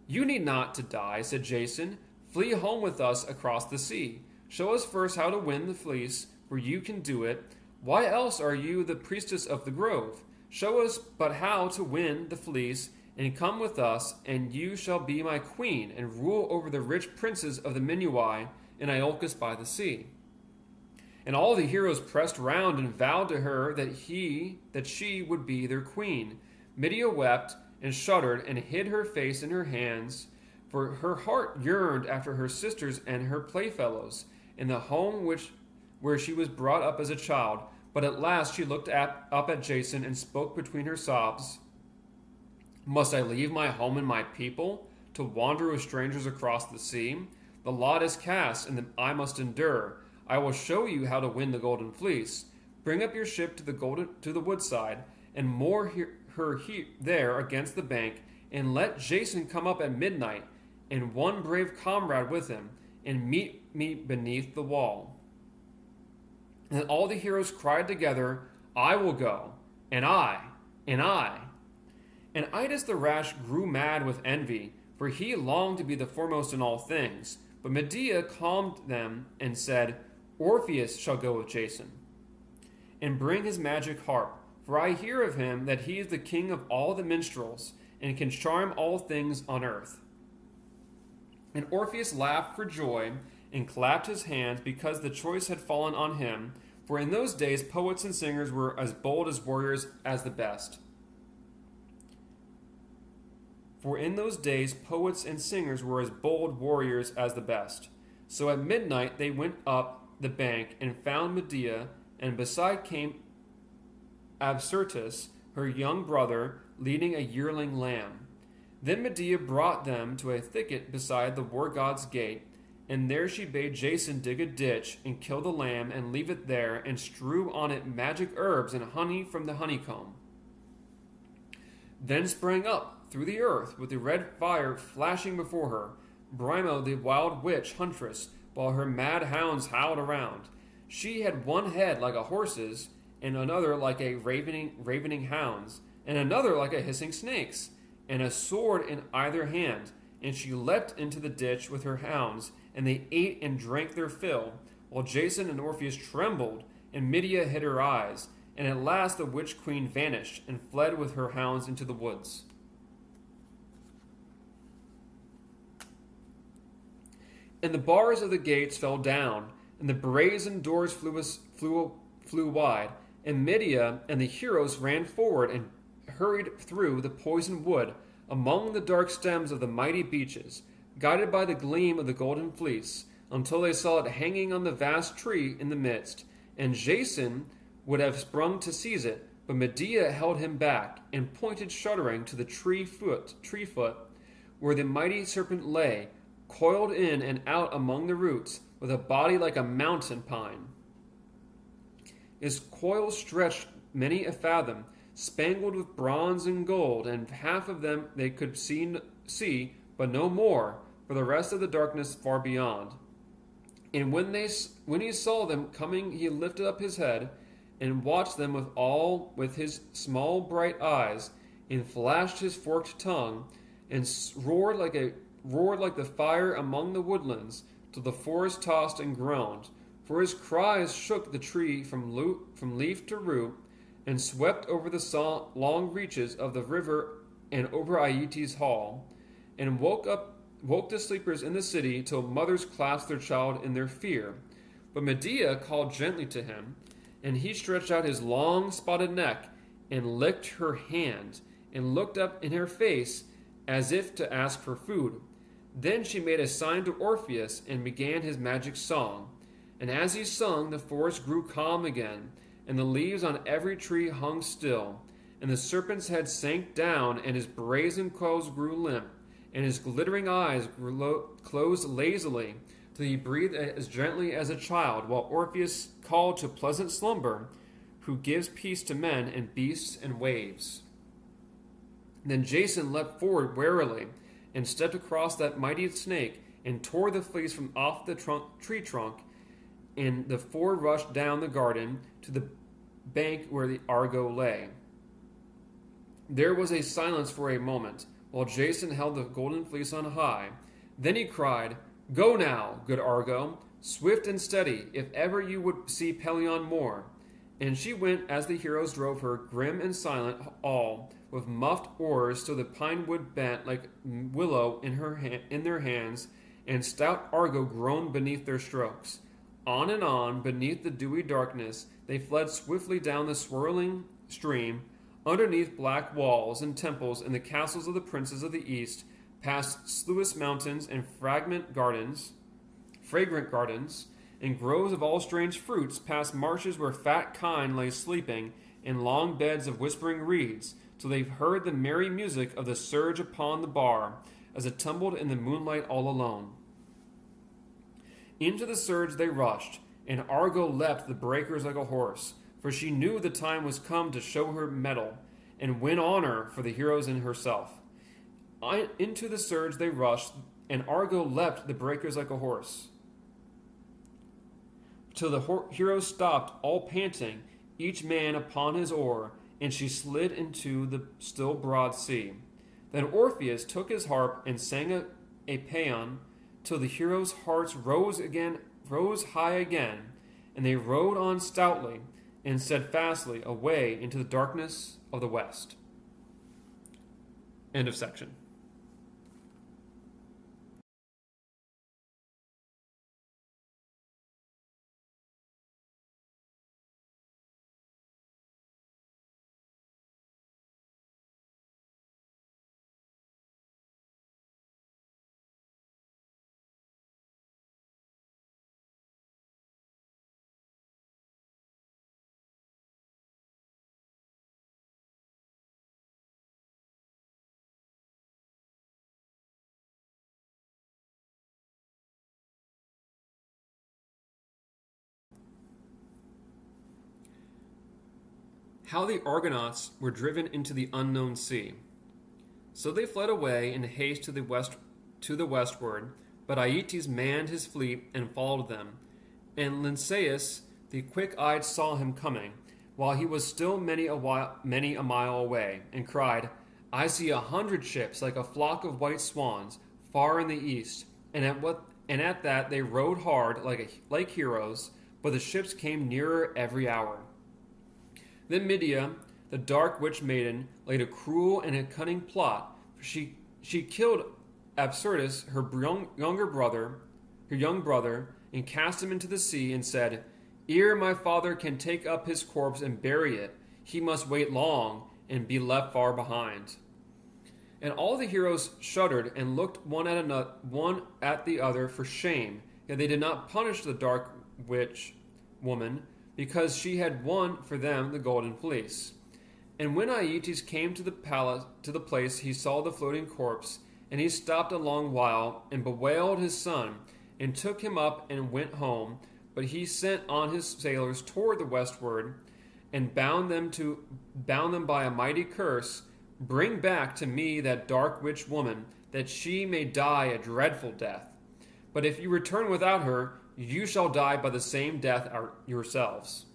"You need not to die," said Jason. "Flee home with us across the sea. Show us first how to win the fleece, for you can do it. Why else are you the priestess of the grove? Show us but how to win the fleece, and come with us, and you shall be my queen, and rule over the rich princes of the Minuai in Iolcus by the sea." And all the heroes pressed round and vowed to her that she would be their queen. Medea wept and shuddered and hid her face in her hands, for her heart yearned after her sisters and her playfellows in the home where she was brought up as a child. But at last she looked up at Jason and spoke between her sobs, "Must I leave my home and my people to wander with strangers across the sea? The lot is cast, and I must endure. I will show you how to win the golden fleece. Bring up your ship to the woodside, and moor her there against the bank, and let Jason come up at midnight, and one brave comrade with him, and meet me beneath the wall." And all the heroes cried together, "I will go, and I, and I." And Idas the rash grew mad with envy, for he longed to be the foremost in all things. But Medea calmed them and said, "Orpheus shall go with Jason, and bring his magic harp, for I hear of him that he is the king of all the minstrels, and can charm all things on earth." And Orpheus laughed for joy, and clapped his hands, because the choice had fallen on him, for in those days poets and singers were as bold as warriors as the best. For in those days poets and singers were as bold warriors as the best. So at midnight they went up the bank and found Medea, and beside came Absyrtus, her young brother, leading a yearling lamb. Then Medea brought them to a thicket beside the war god's gate, and there she bade Jason dig a ditch and kill the lamb and leave it there, and strew on it magic herbs and honey from the honeycomb. Then sprang up through the earth, with the red fire flashing before her, Brimo the wild witch huntress, while her mad hounds howled around. She had one head like a horse's, and another like a ravening hound's, and another like a hissing snake's, and a sword in either hand. And she leapt into the ditch with her hounds, and they ate and drank their fill, while Jason and Orpheus trembled, and Medea hid her eyes. And at last the witch queen vanished, and fled with her hounds into the woods. And the bars of the gates fell down, and the brazen doors flew wide, and Medea and the heroes ran forward and hurried through the poisoned wood, among the dark stems of the mighty beeches, guided by the gleam of the golden fleece, until they saw it hanging on the vast tree in the midst. And Jason would have sprung to seize it, but Medea held him back, and pointed shuddering to the tree foot, where the mighty serpent lay, coiled in and out among the roots, with a body like a mountain pine. His coils stretched many a fathom, spangled with bronze and gold, and half of them they could see, but no more, for the rest of the darkness far beyond. And when he saw them coming, he lifted up his head, and watched them with his small bright eyes, and flashed his forked tongue, and roared like the fire among the woodlands, till the forest tossed and groaned. For his cries shook the tree from leaf to root, and swept over the long reaches of the river and over Aeetes' hall, and woke the sleepers in the city till mothers clasped their child in their fear. But Medea called gently to him, and he stretched out his long spotted neck, and licked her hand, and looked up in her face, as if to ask for food. Then she made a sign to Orpheus, and began his magic song. And as he sung, the forest grew calm again, and the leaves on every tree hung still, and the serpent's head sank down, and his brazen coils grew limp, and his glittering eyes closed lazily, till he breathed as gently as a child, while Orpheus called to pleasant slumber, who gives peace to men and beasts and waves. Then Jason leapt forward warily, and stepped across that mighty snake, and tore the fleece from off the tree trunk, and the four rushed down the garden to the bank where the Argo lay. There was a silence for a moment, while Jason held the golden fleece on high. Then he cried, "Go now, good Argo, swift and steady, if ever you would see Pelion more." And she went as the heroes drove her, grim and silent all, with muffed oars till the pine wood bent like willow in their hands, and stout Argo groaned beneath their strokes. On and on, beneath the dewy darkness, they fled swiftly down the swirling stream, underneath black walls and temples and the castles of the princes of the east, past sluice mountains and fragrant gardens, and groves of all strange fruits, past marshes where fat kine lay sleeping, in long beds of whispering reeds, till they heard the merry music of the surge upon the bar, as it tumbled in the moonlight all alone. Into the surge they rushed, and Argo leapt the breakers like a horse, for she knew the time was come to show her mettle, and win honor for the heroes and herself. Into the surge they rushed, and Argo leapt the breakers like a horse, till the heroes stopped, all panting, each man upon his oar, and she slid into the still broad sea. Then Orpheus took his harp and sang a paean, till the heroes' hearts rose high again, and they rowed on stoutly and steadfastly away into the darkness of the west. End of section. How the Argonauts were driven into the unknown sea. So they fled away in haste to the westward, but Aeetes manned his fleet and followed them. And Lynceus the quick-eyed saw him coming, while he was still many a mile away, and cried, I see 100 ships like a flock of white swans, far in the east. And at that they rowed hard like heroes, but the ships came nearer every hour. Then Medea, the dark witch maiden, laid a cruel and a cunning plot. She killed Absyrtus, her young brother, and cast him into the sea, and said, Ere my father can take up his corpse and bury it, he must wait long and be left far behind. And all the heroes shuddered and looked one at the other for shame, yet they did not punish the dark witch woman, because she had won for them the golden fleece. And when Aeetes came to the place, he saw the floating corpse, and he stopped a long while, and bewailed his son, and took him up and went home. But he sent on his sailors toward the westward, and bound them by a mighty curse. Bring back to me that dark witch woman, that she may die a dreadful death. But if you return without her, you shall die by the same death yourselves.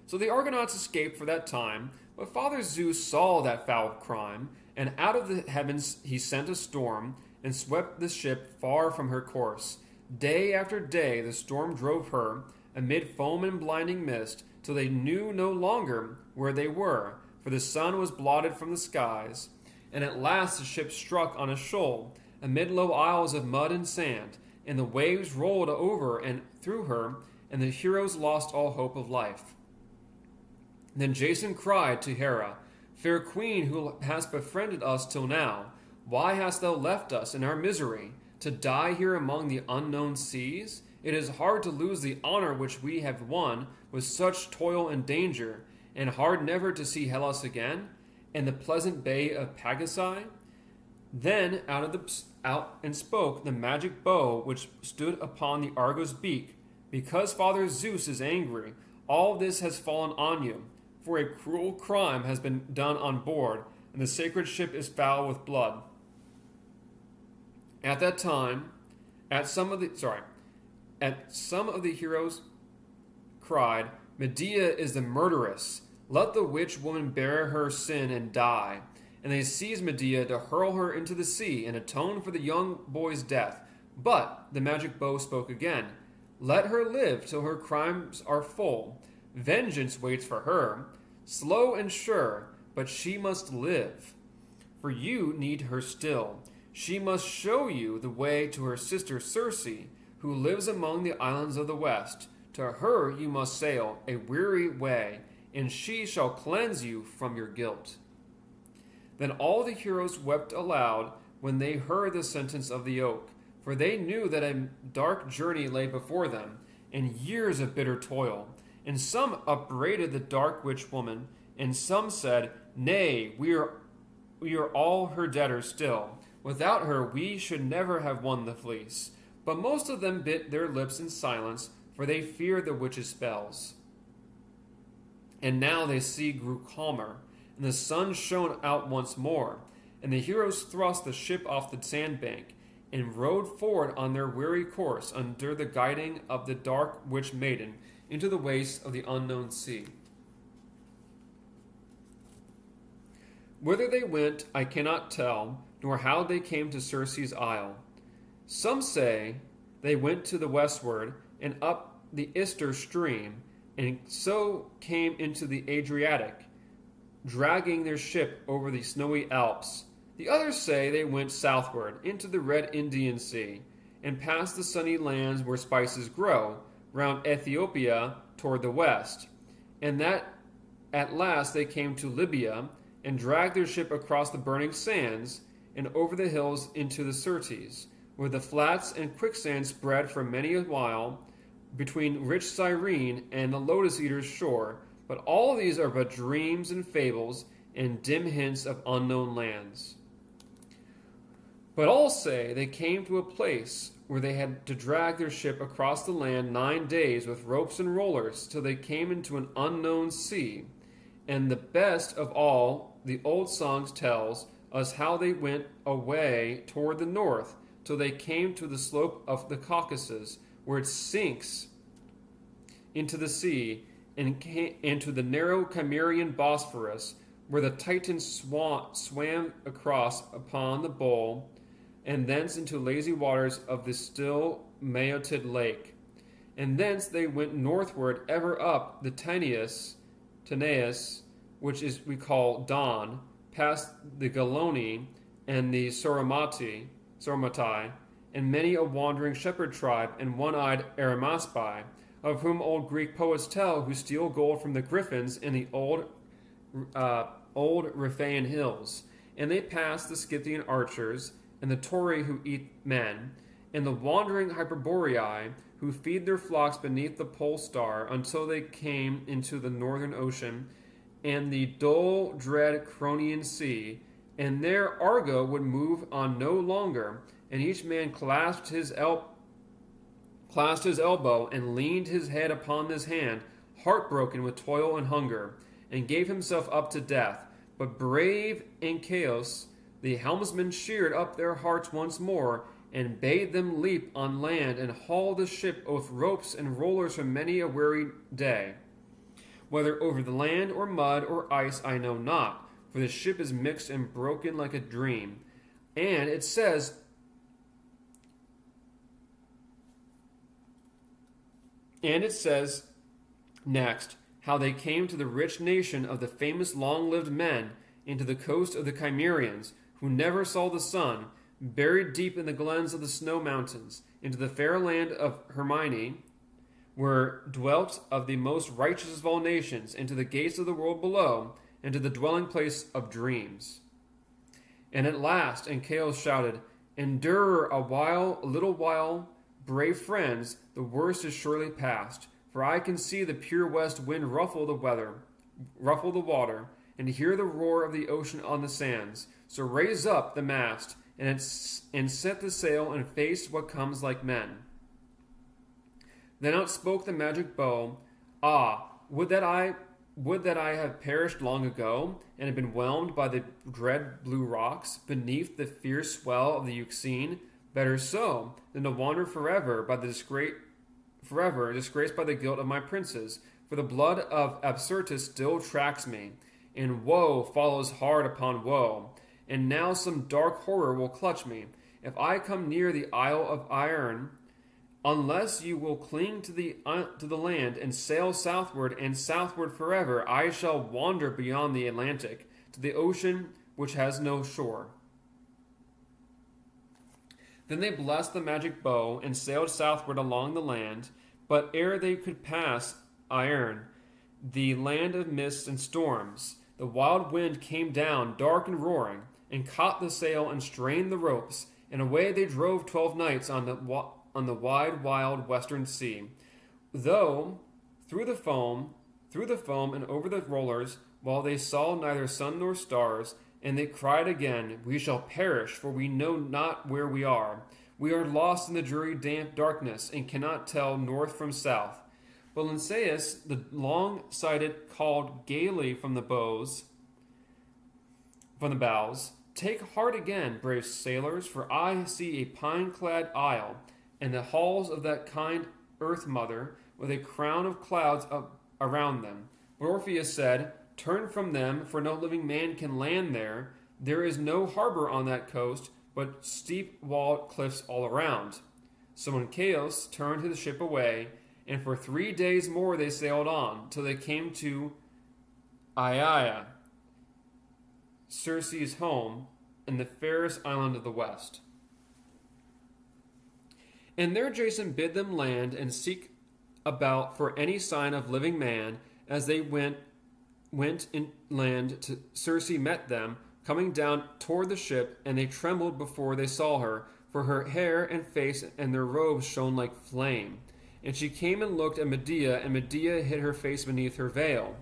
So the Argonauts escaped for that time, but Father Zeus saw that foul crime, and out of the heavens he sent a storm, and swept the ship far from her course. Day after day the storm drove her, amid foam and blinding mist, till they knew no longer where they were, for the sun was blotted from the skies. And at last the ship struck on a shoal, amid low isles of mud and sand, and the waves rolled over and through her, and the heroes lost all hope of life. Then Jason cried to Hera, Fair queen, who hast befriended us till now, why hast thou left us in our misery, to die here among the unknown seas? It is hard to lose the honor which we have won with such toil and danger, and hard never to see Hellas again, and the pleasant bay of Pagasai. Then out and spoke the magic bow which stood upon the Argo's beak. Because Father Zeus is angry, all this has fallen on you, for a cruel crime has been done on board, and the sacred ship is foul with blood. At that time, some of the heroes cried, Medea is the murderess. Let the witch woman bear her sin and die. And they seized Medea to hurl her into the sea and atone for the young boy's death. But the magic bow spoke again. Let her live till her crimes are full. Vengeance waits for her, slow and sure, but she must live. For you need her still. She must show you the way to her sister Circe, who lives among the islands of the west. To her you must sail a weary way, and she shall cleanse you from your guilt. Then all the heroes wept aloud when they heard the sentence of the oak, for they knew that a dark journey lay before them, and years of bitter toil. And some upbraided the dark witch woman, and some said, Nay, we are all her debtors still. Without her we should never have won the fleece. But most of them bit their lips in silence, for they feared the witch's spells. And now the sea grew calmer, and the sun shone out once more, and the heroes thrust the ship off the sandbank, and rowed forward on their weary course under the guiding of the dark witch maiden into the wastes of the unknown sea. Whither they went I cannot tell, nor how they came to Circe's isle. Some say they went to the westward and up the Ister stream, and so came into the Adriatic, dragging their ship over the snowy Alps. The others say they went southward into the red Indian Sea, and past the sunny lands where spices grow, round Ethiopia toward the west, and that at last they came to Libya, and dragged their ship across the burning sands, and over the hills into the Syrtes, where the flats and quicksand spread for many a while, between rich Cyrene and the Lotus Eater's shore. But all these are but dreams and fables, and dim hints of unknown lands. But all say they came to a place where they had to drag their ship across the land 9 days with ropes and rollers, till they came into an unknown sea. And the best of all, the old songs tells us how they went away toward the north, till they came to the slope of the Caucasus, where it sinks into the sea, and to the narrow Cimmerian Bosphorus, where the Titan swam across upon the bowl, and thence into lazy waters of the still Maeotid lake. And thence they went northward ever up the Tanais, which is we call Don, past the Galoni and the Sauromatai, and many a wandering shepherd tribe and one-eyed Arimaspi, of whom old Greek poets tell, who steal gold from the griffins in the old Riphaean hills. And they pass the Scythian archers, and the Tauri who eat men, and the wandering Hyperboreae, who feed their flocks beneath the pole star, until they came into the northern ocean, and the dull, dread Cronian sea. And there Argo would move on no longer, and each man clasped his elbow and leaned his head upon his hand, heartbroken with toil and hunger, and gave himself up to death. But brave Ancaeus, the helmsman, sheared up their hearts once more, and bade them leap on land and haul the ship with ropes and rollers for many a weary day. Whether over the land or mud or ice I know not, for the ship is mixed and broken like a dream. And it says next, how they came to the rich nation of the famous long-lived men, into the coast of the Cimmerians, who never saw the sun, buried deep in the glens of the snow mountains, into the fair land of Hermione, where dwelt of the most righteous of all nations, into the gates of the world below, and to the dwelling place of dreams. And at last Ancaeus shouted, Endure a little while, brave friends, the worst is surely past. For I can see the pure west wind ruffle the water, and hear the roar of the ocean on the sands. So raise up the mast, and set the sail, and face what comes like men. Then out spoke the magic bow. Ah, would that I had perished long ago, and had been whelmed by the dread blue rocks, beneath the fierce swell of the Euxine. Better so, than to wander forever disgraced by the guilt of my princes. For the blood of Absyrtus still tracks me, and woe follows hard upon woe. And now some dark horror will clutch me. If I come near the Isle of Iron, Unless you will cling to the land and sail southward and southward forever, I shall wander beyond the Atlantic to the ocean which has no shore." Then they blessed the magic bow and sailed southward along the land, but ere they could pass Iron, the land of mists and storms, the wild wind came down, dark and roaring, and caught the sail and strained the ropes, and away they drove 12 nights on the wide, wild western sea, though through the foam and over the rollers, while they saw neither sun nor stars, and they cried again, "We shall perish, for we know not where we are. We are lost in the dreary damp darkness, and cannot tell north from south." But Linnaeus, the long-sighted, called gaily from the bows, "Take heart again, brave sailors, for I see a pine-clad isle, and the halls of that kind Earth Mother, with a crown of clouds around them." But Orpheus said, "Turn from them, for no living man can land there. There is no harbor on that coast, but steep-walled cliffs all around." So when Chaos turned his ship away, and for 3 days more they sailed on, till they came to Aiaia, Circe's home, in the fairest island of the west. And there Jason bid them land and seek about for any sign of living man. As they went inland, Circe met them, coming down toward the ship, and they trembled before they saw her, for her hair and face and their robes shone like flame. And she came and looked at Medea, and Medea hid her face beneath her veil.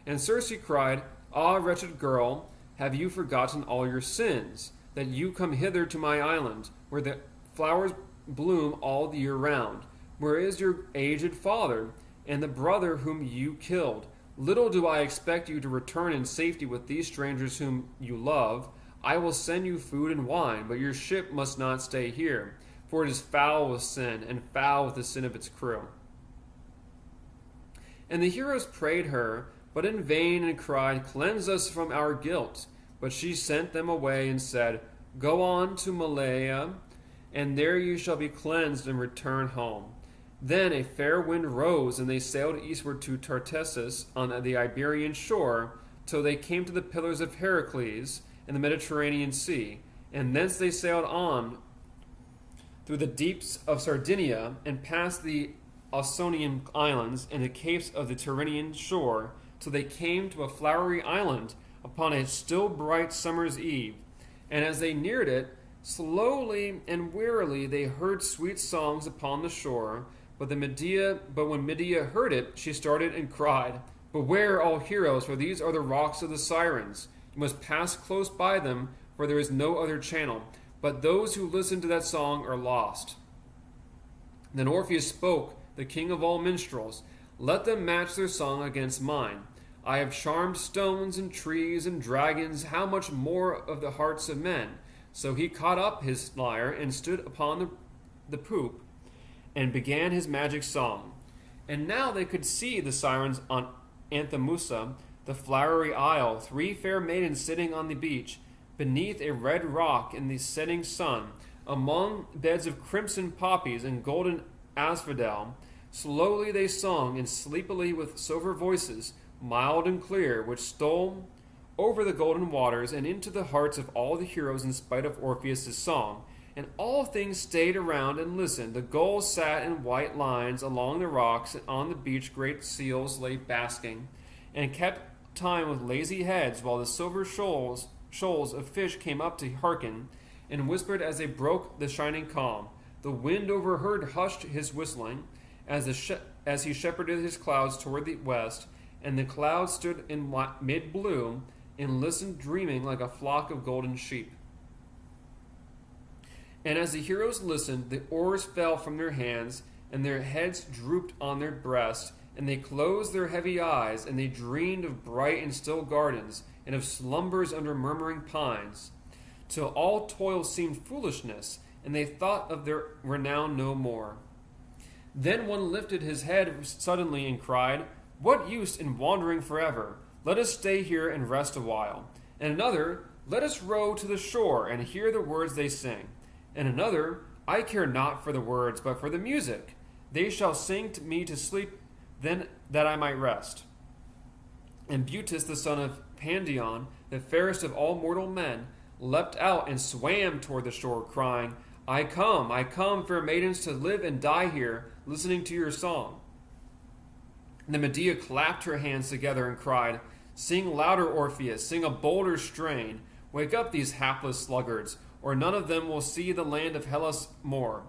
And Circe cried, "Ah, wretched girl, have you forgotten all your sins, that you come hither to my island, where the flowers bloom all the year round? Where is your aged father, and the brother whom you killed? Little do I expect you to return in safety with these strangers whom you love. I will send you food and wine, but your ship must not stay here, for it is foul with sin, and foul with the sin of its crew." And the heroes prayed her, but in vain, and cried, "Cleanse us from our guilt." But she sent them away and said, "Go on to Malea, and there you shall be cleansed and return home." Then a fair wind rose, and they sailed eastward to Tartessus on the Iberian shore, till they came to the Pillars of Heracles in the Mediterranean Sea. And thence they sailed on through the deeps of Sardinia, and past the Ausonian islands and the capes of the Tyrrhenian shore, till they came to a flowery island upon a still bright summer's eve. And as they neared it, slowly and wearily they heard sweet songs upon the shore. But when Medea heard it, she started and cried, "Beware, all heroes, for these are the rocks of the Sirens. You must pass close by them, for there is no other channel. But those who listen to that song are lost." Then Orpheus spoke, the king of all minstrels, "Let them match their song against mine. I have charmed stones and trees and dragons, how much more of the hearts of men?" So he caught up his lyre and stood upon the poop and began his magic song. And now they could see the Sirens on Anthemusa, the flowery isle, 3 fair maidens sitting on the beach, beneath a red rock in the setting sun, among beds of crimson poppies and golden asphodel. Slowly they sung, and sleepily with silver voices, mild and clear, which stole over the golden waters and into the hearts of all the heroes in spite of Orpheus' song. And all things stayed around and listened. The gulls sat in white lines along the rocks, and on the beach great seals lay basking, and kept time with lazy heads, while the silver shoals of fish came up to hearken, and whispered as they broke the shining calm. The wind overheard hushed his whistling, as he shepherded his clouds toward the west, and the clouds stood in mid-blue, and listened dreaming like a flock of golden sheep. And as the heroes listened, the oars fell from their hands, and their heads drooped on their breasts, and they closed their heavy eyes, and they dreamed of bright and still gardens, and of slumbers under murmuring pines, till all toil seemed foolishness, and they thought of their renown no more. Then one lifted his head suddenly and cried, "What use in wandering forever? Let us stay here and rest a while." And another, "Let us row to the shore and hear the words they sing." And another, I care not for the words, but for the music. They shall sing to me to sleep, then that I might rest. And Butes, the son of Pandion, the fairest of all mortal men, leapt out and swam toward the shore, crying, I come, fair maidens, to live and die here, listening to your song. Then Medea clapped her hands together and cried, Sing louder, Orpheus, sing a bolder strain. Wake up these hapless sluggards, or none of them will see the land of Hellas more.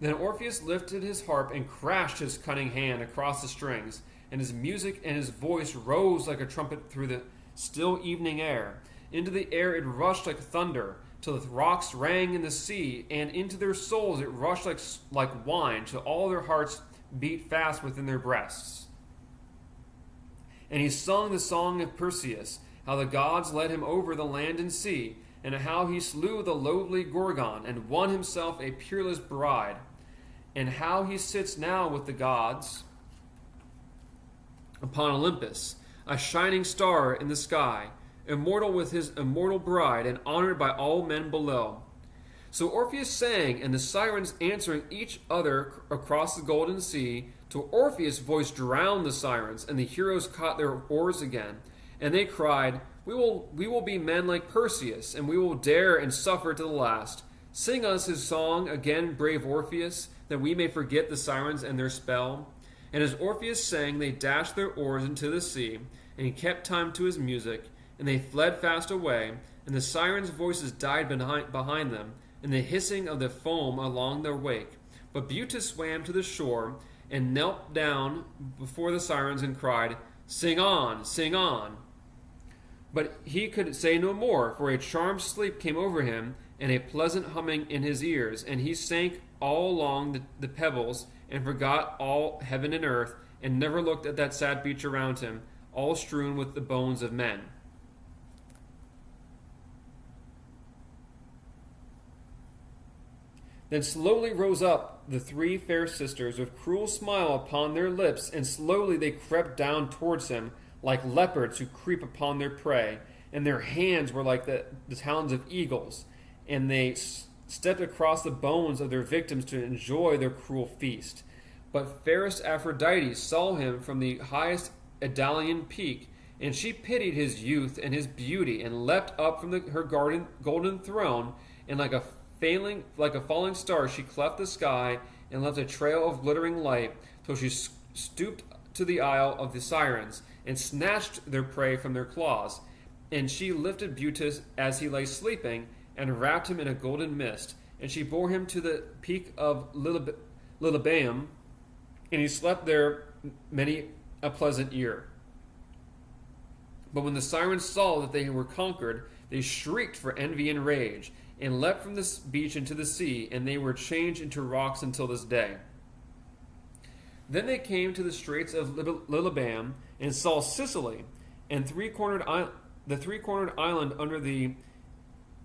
Then Orpheus lifted his harp and crashed his cunning hand across the strings, and his music and his voice rose like a trumpet through the still evening air. Into the air it rushed like thunder, till the rocks rang in the sea, and into their souls it rushed like wine, till all their hearts beat fast within their breasts. And he sung the song of Perseus, how the gods led him over the land and sea, and how he slew the loathly Gorgon, and won himself a peerless bride, and how he sits now with the gods upon Olympus, a shining star in the sky, immortal with his immortal bride, and honored by all men below. So Orpheus sang, and the sirens answering each other across the golden sea, till Orpheus' voice drowned the sirens, and the heroes caught their oars again. And they cried, We will be men like Perseus, and we will dare and suffer to the last. Sing us his song again, brave Orpheus, that we may forget the sirens and their spell. And as Orpheus sang, they dashed their oars into the sea, and he kept time to his music, and they fled fast away, and the sirens' voices died behind them, and the hissing of the foam along their wake. But Butes swam to the shore, and knelt down before the sirens, and cried, Sing on, sing on. But he could say no more, for a charmed sleep came over him, and a pleasant humming in his ears, and he sank all along the pebbles, and forgot all heaven and earth, and never looked at that sad beach around him, all strewn with the bones of men. Then slowly rose up the three fair sisters, with cruel smile upon their lips, and slowly they crept down towards him, like leopards who creep upon their prey, and their hands were like the talons of eagles, and they stepped across the bones of their victims to enjoy their cruel feast. But fairest Aphrodite saw him from the highest Idalian peak, and she pitied his youth and his beauty, and leapt up from her golden throne, and like a falling star she cleft the sky, and left a trail of glittering light, till she stooped to the isle of the sirens, and snatched their prey from their claws. And she lifted Butes as he lay sleeping, and wrapped him in a golden mist, and she bore him to the peak of Lilybaeum, and he slept there many a pleasant year. But when the sirens saw that they were conquered, they shrieked for envy and rage, and leapt from the beach into the sea, and they were changed into rocks until this day. Then they came to the straits of Lilybaeum, and saw Sicily, and the three-cornered island under the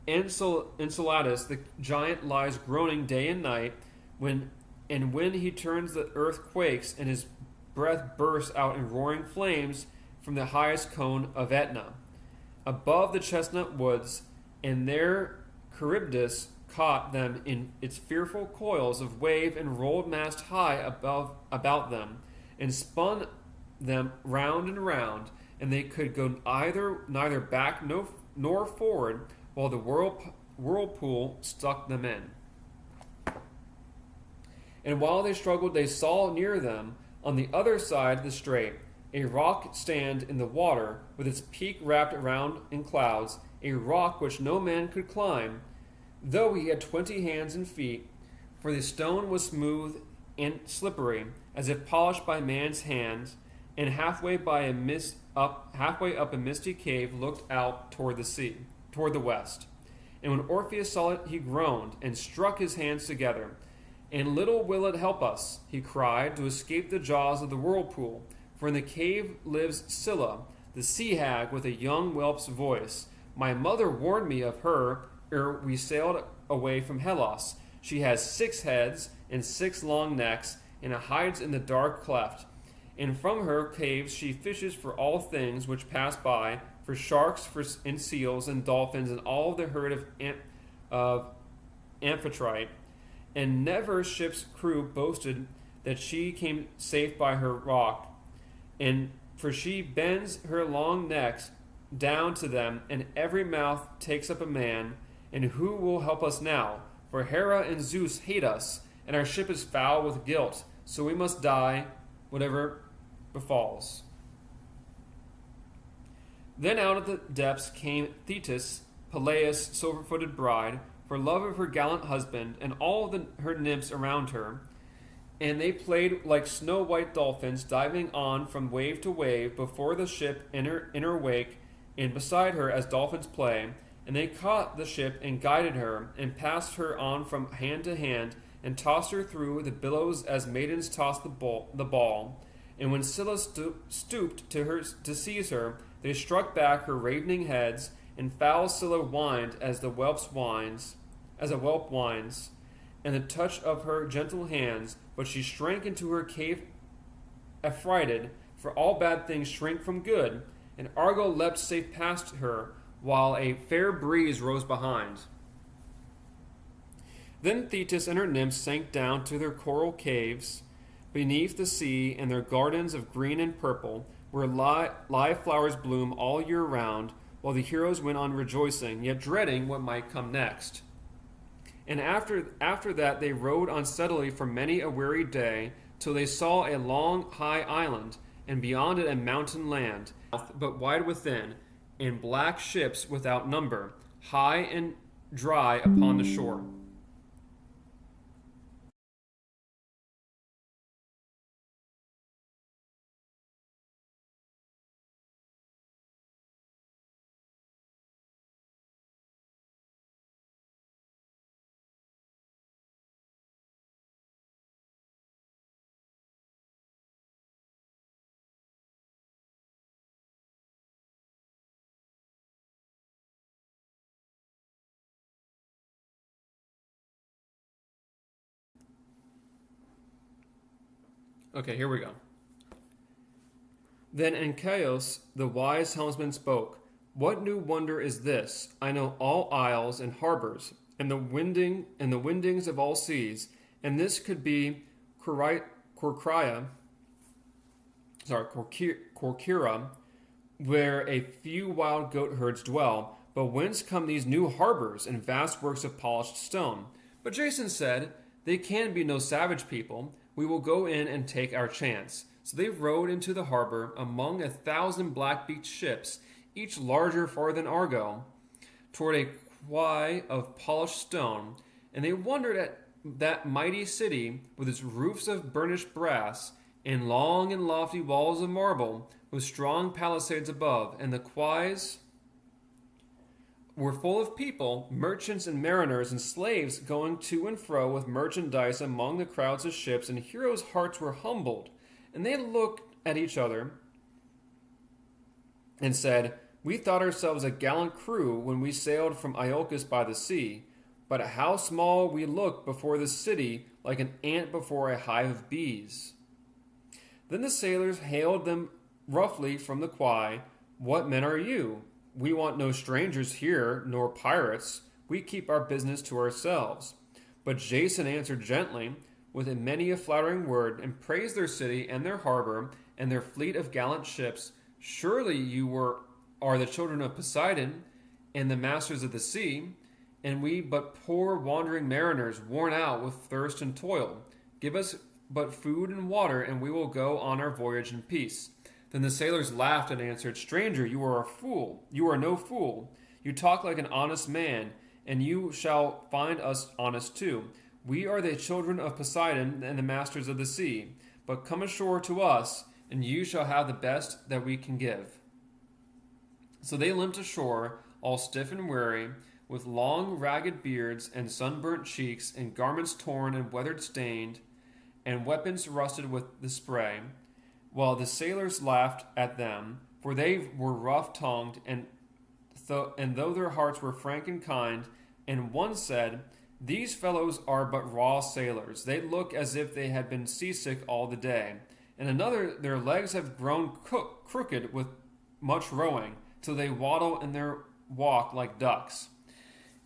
Enceladus. The giant lies groaning day and night, when he turns the earth quakes, and his breath bursts out in roaring flames from the highest cone of Etna. Above the chestnut woods, and there Charybdis caught them in its fearful coils of wave, and rolled mast high about them, and spun them round and round, and they could go neither back nor forward, while the whirlpool stuck them in. And while they struggled, they saw near them, on the other side of the strait, a rock stand in the water, with its peak wrapped around in clouds, a rock which no man could climb, though he had 20 hands and feet, for the stone was smooth and slippery, as if polished by man's hands, and halfway up a misty cave looked out toward the west. And when Orpheus saw it, he groaned, and struck his hands together. And little will it help us, he cried, to escape the jaws of the whirlpool, for in the cave lives Scylla, the sea hag, with a young whelp's voice. My mother warned me of her ere we sailed away from Hellas. She has 6 heads and 6 long necks, and hides in the dark cleft. And from her caves she fishes for all things which pass by, for sharks, and seals, and dolphins, and all the herd of amphitrite. and never ship's crew boasted that she came safe by her rock. And for she bends her long necks down to them, and every mouth takes up a man. And who will help us now? For Hera and Zeus hate us, and our ship is foul with guilt, so we must die, whatever befalls. Then out of the depths came Thetis, Peleus' silver-footed bride, for love of her gallant husband, and all her nymphs around her. And they played like snow-white dolphins, diving on from wave to wave before the ship in her wake, and beside her as dolphins play. And they caught the ship and guided her, and passed her on from hand to hand, and tossed her through the billows as maidens toss the ball. And when Scylla stooped to seize her, they struck back her ravening heads, and foul Scylla whined as a whelp whines, and the touch of her gentle hands. But she shrank into her cave affrighted, for all bad things shrink from good. And Argo leapt safe past her, while a fair breeze rose behind. Then Thetis and her nymphs sank down to their coral caves beneath the sea, and their gardens of green and purple, where live flowers bloom all year round, while the heroes went on rejoicing, yet dreading what might come next. And after that they rowed on steadily for many a weary day, till they saw a long high island, and beyond it a mountain land, but wide within, and black ships without number, high and dry upon the shore. Okay, here we go. Then Anchios, the wise helmsman, spoke. What new wonder is this? I know all isles and harbors, and the windings of all seas, and this could be Corcyra, where a few wild goat herds dwell. But whence come these new harbors and vast works of polished stone? But Jason said, they can be no savage people. We will go in and take our chance. So they rowed into the harbor among 1,000 black-beaked ships, each larger far than Argo, toward a quay of polished stone. And they wondered at that mighty city with its roofs of burnished brass, and long and lofty walls of marble, with strong palisades above. And the quays were full of people, merchants and mariners and slaves going to and fro with merchandise among the crowds of ships, and heroes' hearts were humbled. And they looked at each other and said, We thought ourselves a gallant crew when we sailed from Iolcus by the sea, but how small we look before the city, like an ant before a hive of bees. Then the sailors hailed them roughly from the quay, What men are you? We want no strangers here, nor pirates. We keep our business to ourselves. But Jason answered gently, with many a flattering word, and praised their city and their harbor and their fleet of gallant ships. Surely you are the children of Poseidon and the masters of the sea, and we but poor wandering mariners, worn out with thirst and toil. Give us but food and water, and we will go on our voyage in peace. Then the sailors laughed and answered, Stranger, you are a fool. You are no fool. You talk like an honest man, and you shall find us honest too. We are the children of Poseidon and the masters of the sea. But come ashore to us, and you shall have the best that we can give. So they limped ashore, all stiff and weary, with long ragged beards and sunburnt cheeks, and garments torn and weather-stained, and weapons rusted with the spray. While the sailors laughed at them, for they were rough-tongued, and though their hearts were frank and kind, and one said, These fellows are but raw sailors. They look as if they had been seasick all the day. And another, their legs have grown crooked with much rowing, till they waddle in their walk like ducks.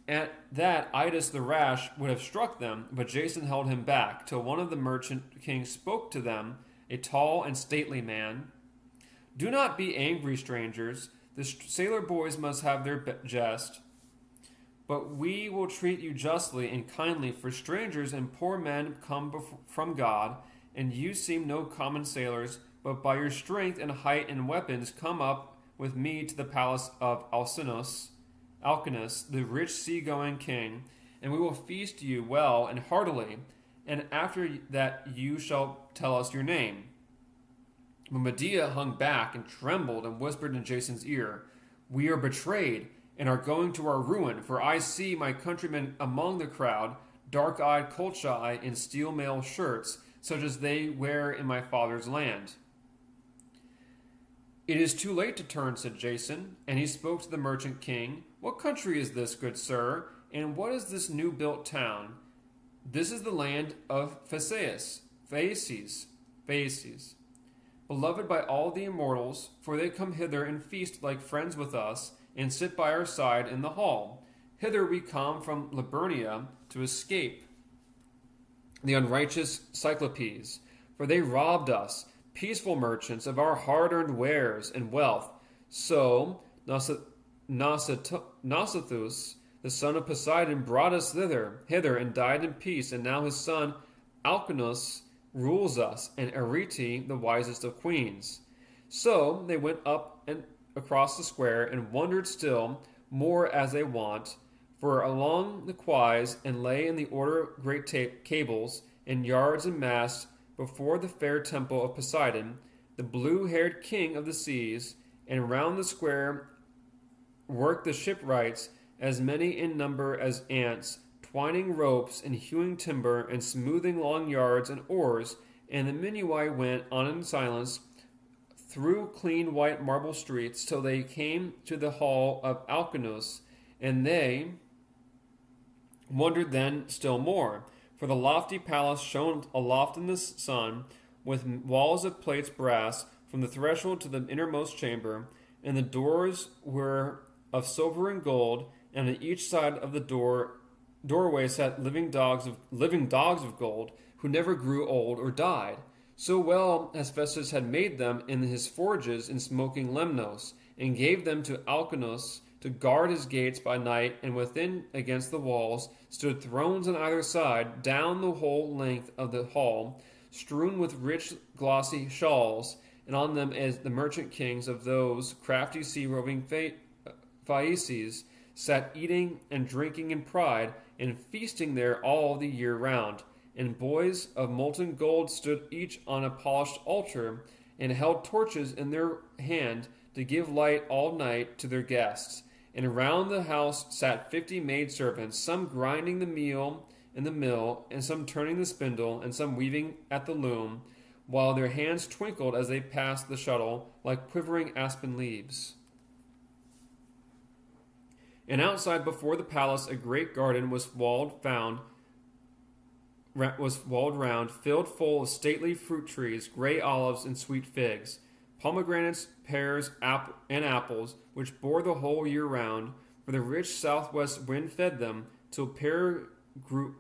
At that, Idas the rash would have struck them, but Jason held him back, till one of the merchant kings spoke to them, a tall and stately man. Do not be angry, strangers. The sailor boys must have their jest. But we will treat you justly and kindly, for strangers and poor men come from God, and you seem no common sailors, but by your strength and height and weapons come up with me to the palace of Alcinous, the rich sea-going king, and we will feast you well and heartily, and after that you shall tell us your name. But Medea hung back and trembled and whispered in Jason's ear, We are betrayed, and are going to our ruin, for I see my countrymen among the crowd, dark-eyed Colchi in steel mail shirts, such as they wear in my father's land. It is too late to turn, said Jason, and he spoke to the merchant king. What country is this, good sir, and what is this new-built town? This is the land of Phaeaces, beloved by all the immortals, for they come hither and feast like friends with us, and sit by our side in the hall. Hither we come from Liburnia to escape the unrighteous Cyclopes, for they robbed us, peaceful merchants, of our hard-earned wares and wealth. So Nausithous, the son of Poseidon, brought us hither, and died in peace, and now his son Alcinous rules us, and Arete, the wisest of queens. So they went up and across the square, and wondered still more as they wont, for along the quays, and lay in the order of great cables, and yards and masts, before the fair temple of Poseidon, the blue-haired king of the seas, and round the square worked the shipwrights, as many in number as ants, twining ropes and hewing timber and smoothing long yards and oars, and the Minuai went on in silence through clean white marble streets till they came to the hall of Alcinous, and they wondered then still more, for the lofty palace shone aloft in the sun, with walls of plates brass from the threshold to the innermost chamber, and the doors were of silver and gold, and on each side of the doorway sat living dogs of gold, who never grew old or died, so well as Festus had made them in his forges in smoking Lemnos, and gave them to Alcinous to guard his gates by night, and within against the walls stood thrones on either side, down the whole length of the hall, strewn with rich glossy shawls, and on them as the merchant kings of those crafty sea-roving Phaeaces sat eating and drinking in pride, and feasting there all the year round. And boys of molten gold stood each on a polished altar, and held torches in their hand to give light all night to their guests. And round the house sat 50 maidservants, some grinding the meal in the mill, and some turning the spindle, and some weaving at the loom, while their hands twinkled as they passed the shuttle like quivering aspen leaves. And outside before the palace a great garden was walled round, filled full of stately fruit trees, gray olives and sweet figs, pomegranates, pears, and apples, which bore the whole year round, for the rich southwest wind fed them, till pear grew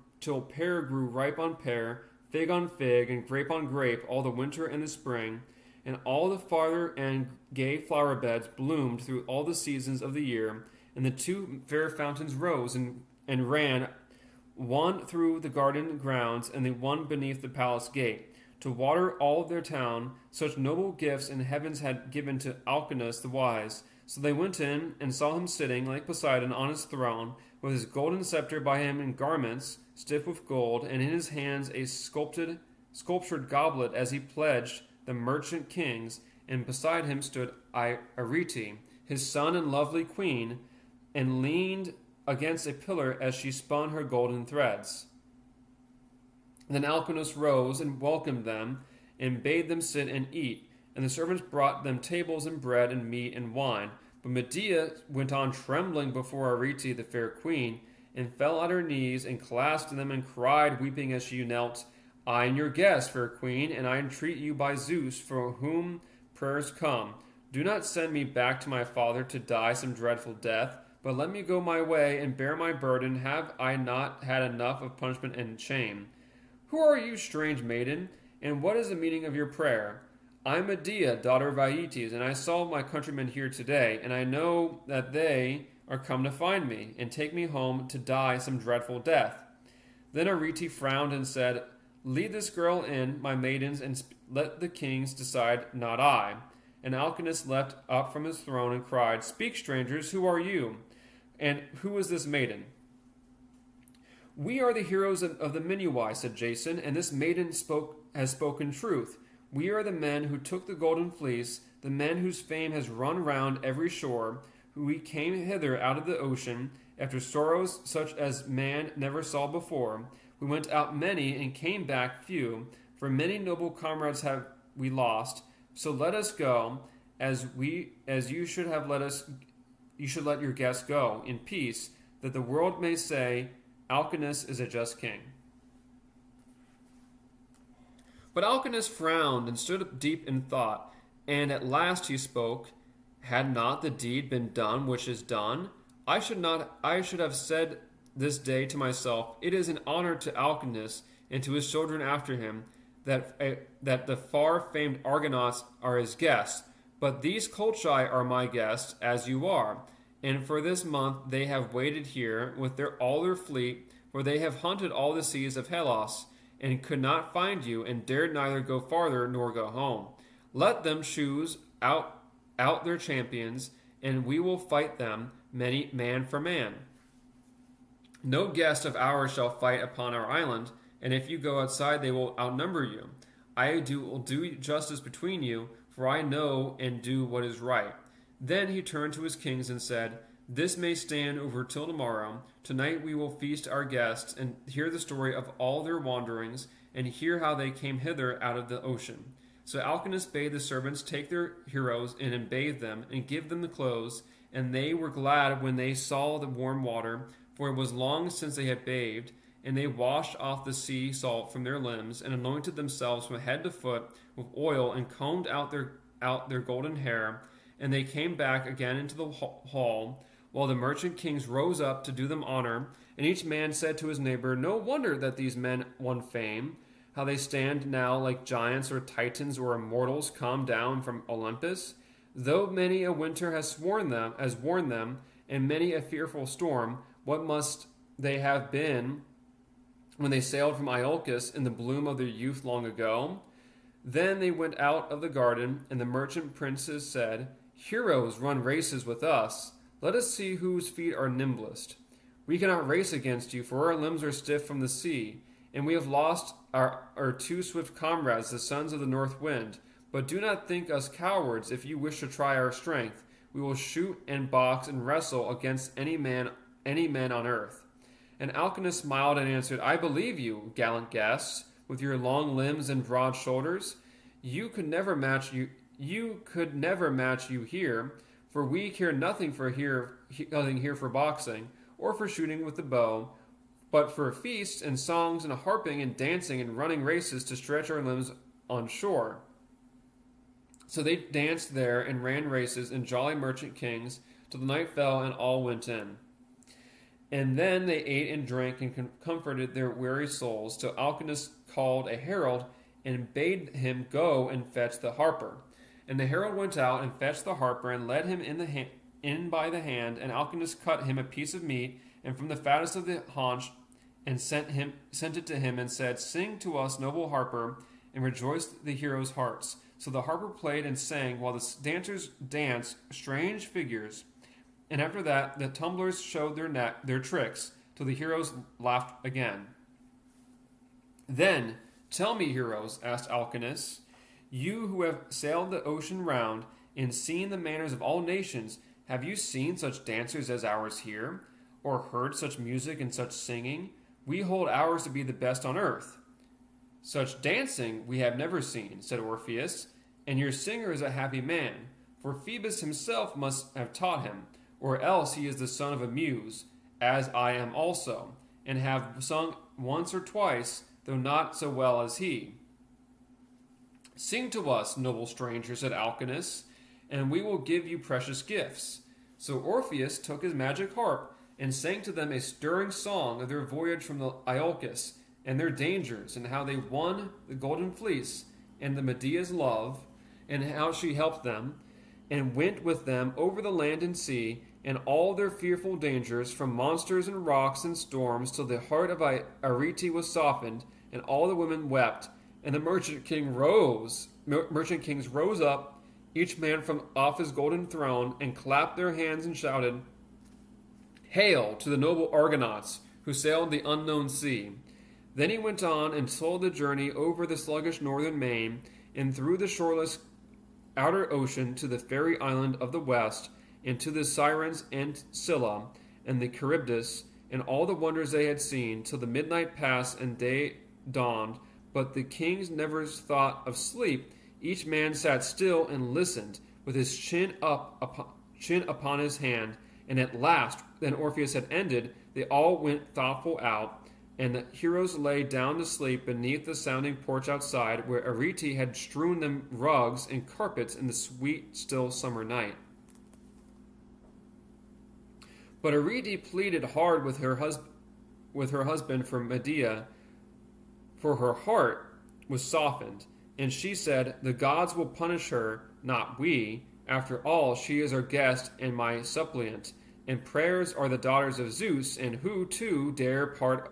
ripe on pear, fig on fig, and grape on grape, all the winter and the spring, and all the farther and gay flower beds bloomed through all the seasons of the year, and the two fair fountains rose and ran, one through the garden grounds, and the one beneath the palace gate, to water all their town. Such noble gifts in heavens had given to Alcinous the wise. So they went in, and saw him sitting, like Poseidon, on his throne, with his golden scepter by him in garments, stiff with gold, and in his hands a sculptured goblet, as he pledged the merchant kings, and beside him stood Arete, his son and lovely queen, and leaned against a pillar as she spun her golden threads. Then Alcinous rose and welcomed them, and bade them sit and eat, and the servants brought them tables and bread and meat and wine. But Medea went on trembling before Arete, the fair queen, and fell on her knees, and clasped them, and cried, weeping as she knelt, I am your guest, fair queen, and I entreat you by Zeus, for whom prayers come. Do not send me back to my father to die some dreadful death, But let me go my way and bear my burden. Have I not had enough of punishment and shame? Who are you, strange maiden, and what is the meaning of your prayer? I am Medea, daughter of Aeetes, and I saw my countrymen here today, and I know that they are come to find me, and take me home to die some dreadful death. Then Arete frowned and said, Lead this girl in, my maidens, and let the kings decide, not I. And Alcinous leapt up from his throne and cried, Speak, strangers, who are you? And who is this maiden? We are the heroes of the Minuai, said Jason, and this maiden has spoken truth. We are the men who took the golden fleece, the men whose fame has run round every shore, who we came hither out of the ocean, after sorrows such as man never saw before. We went out many and came back few, for many noble comrades have we lost. So let us go, as you should have let us. You should let your guests go in peace, that the world may say, Alcinous is a just king. But Alcinous frowned and stood deep in thought, and at last he spoke, Had not the deed been done which is done? I should have said this day to myself, It is an honor to Alcinous and to his children after him, that the far-famed Argonauts are his guests, but these Colchi are my guests, as you are. And for this month they have waited here with all their fleet, for they have hunted all the seas of Hellas, and could not find you, and dared neither go farther nor go home. Let them choose out their champions, and we will fight them, man for man. No guest of ours shall fight upon our island, and if you go outside they will outnumber you. Will do justice between you, for I know and do what is right. Then he turned to his kings and said, This may stand over till tomorrow. Tonight we will feast our guests, and hear the story of all their wanderings, and hear how they came hither out of the ocean. So Alcinous bade the servants take their heroes in and bathe them, and give them the clothes, and they were glad when they saw the warm water, for it was long since they had bathed, and they washed off the sea salt from their limbs, and anointed themselves from head to foot with oil, and combed out their golden hair. And they came back again into the hall, while the merchant kings rose up to do them honor, and each man said to his neighbor, No wonder that these men won fame, how they stand now like giants or titans or immortals come down from Olympus. Though many a winter has worn them, and many a fearful storm, what must they have been when they sailed from Iolcus in the bloom of their youth long ago? Then they went out of the garden, and the merchant princes said, Heroes run races with us. Let us see whose feet are nimblest. We cannot race against you, for our limbs are stiff from the sea, and we have lost our two swift comrades, the sons of the north wind. But do not think us cowards if you wish to try our strength. We will shoot and box and wrestle against any men on earth. And Alcinous smiled and answered, I believe you, gallant guests, with your long limbs and broad shoulders. You could never match you here, for we care nothing here for boxing, or for shooting with the bow, but for feasts and songs and harping and dancing and running races to stretch our limbs on shore. So they danced there and ran races in jolly merchant kings till the night fell and all went in. And then they ate and drank and comforted their weary souls, till Alcinous called a herald and bade him go and fetch the harper. And the herald went out and fetched the harper and led him in by the hand, and Alcinous cut him a piece of meat, and from the fattest of the haunch, and sent it to him, and said, Sing to us, noble harper, and rejoice the heroes' hearts. So the harper played and sang, while the dancers danced strange figures. And after that, the tumblers showed their tricks, till the heroes laughed again. Then, tell me, heroes, asked Alcinous, you who have sailed the ocean round, and seen the manners of all nations, have you seen such dancers as ours here, or heard such music and such singing? We hold ours to be the best on earth. Such dancing we have never seen, said Orpheus, and your singer is a happy man, for Phoebus himself must have taught him, or else he is the son of a muse, as I am also, and have sung once or twice, though not so well as he. Sing to us, noble stranger, said Alcinous, and we will give you precious gifts. So Orpheus took his magic harp and sang to them a stirring song of their voyage from the Iolcus and their dangers, and how they won the golden fleece and the Medea's love, and how she helped them, and went with them over the land and sea, and all their fearful dangers, from monsters and rocks and storms, till the heart of Arete was softened, and all the women wept. And the merchant kings rose up, each man from off his golden throne, and clapped their hands and shouted, "Hail to the noble Argonauts, who sailed the unknown sea." Then he went on and told the journey over the sluggish northern main, and through the shoreless outer ocean to the fairy island of the west, and to the Sirens and Scylla, and the Charybdis, and all the wonders they had seen, till the midnight passed and day dawned. But the kings never thought of sleep. Each man sat still and listened, with his chin upon his hand. And at last, when Orpheus had ended, they all went thoughtful out, and the heroes lay down to sleep beneath the sounding porch outside, where Arete had strewn them rugs and carpets in the sweet, still summer night. But Arete pleaded hard with her husband for Medea, for her heart was softened, and she said, "The gods will punish her, not we. After all, she is our guest and my suppliant, and prayers are the daughters of Zeus, and who, too, dare part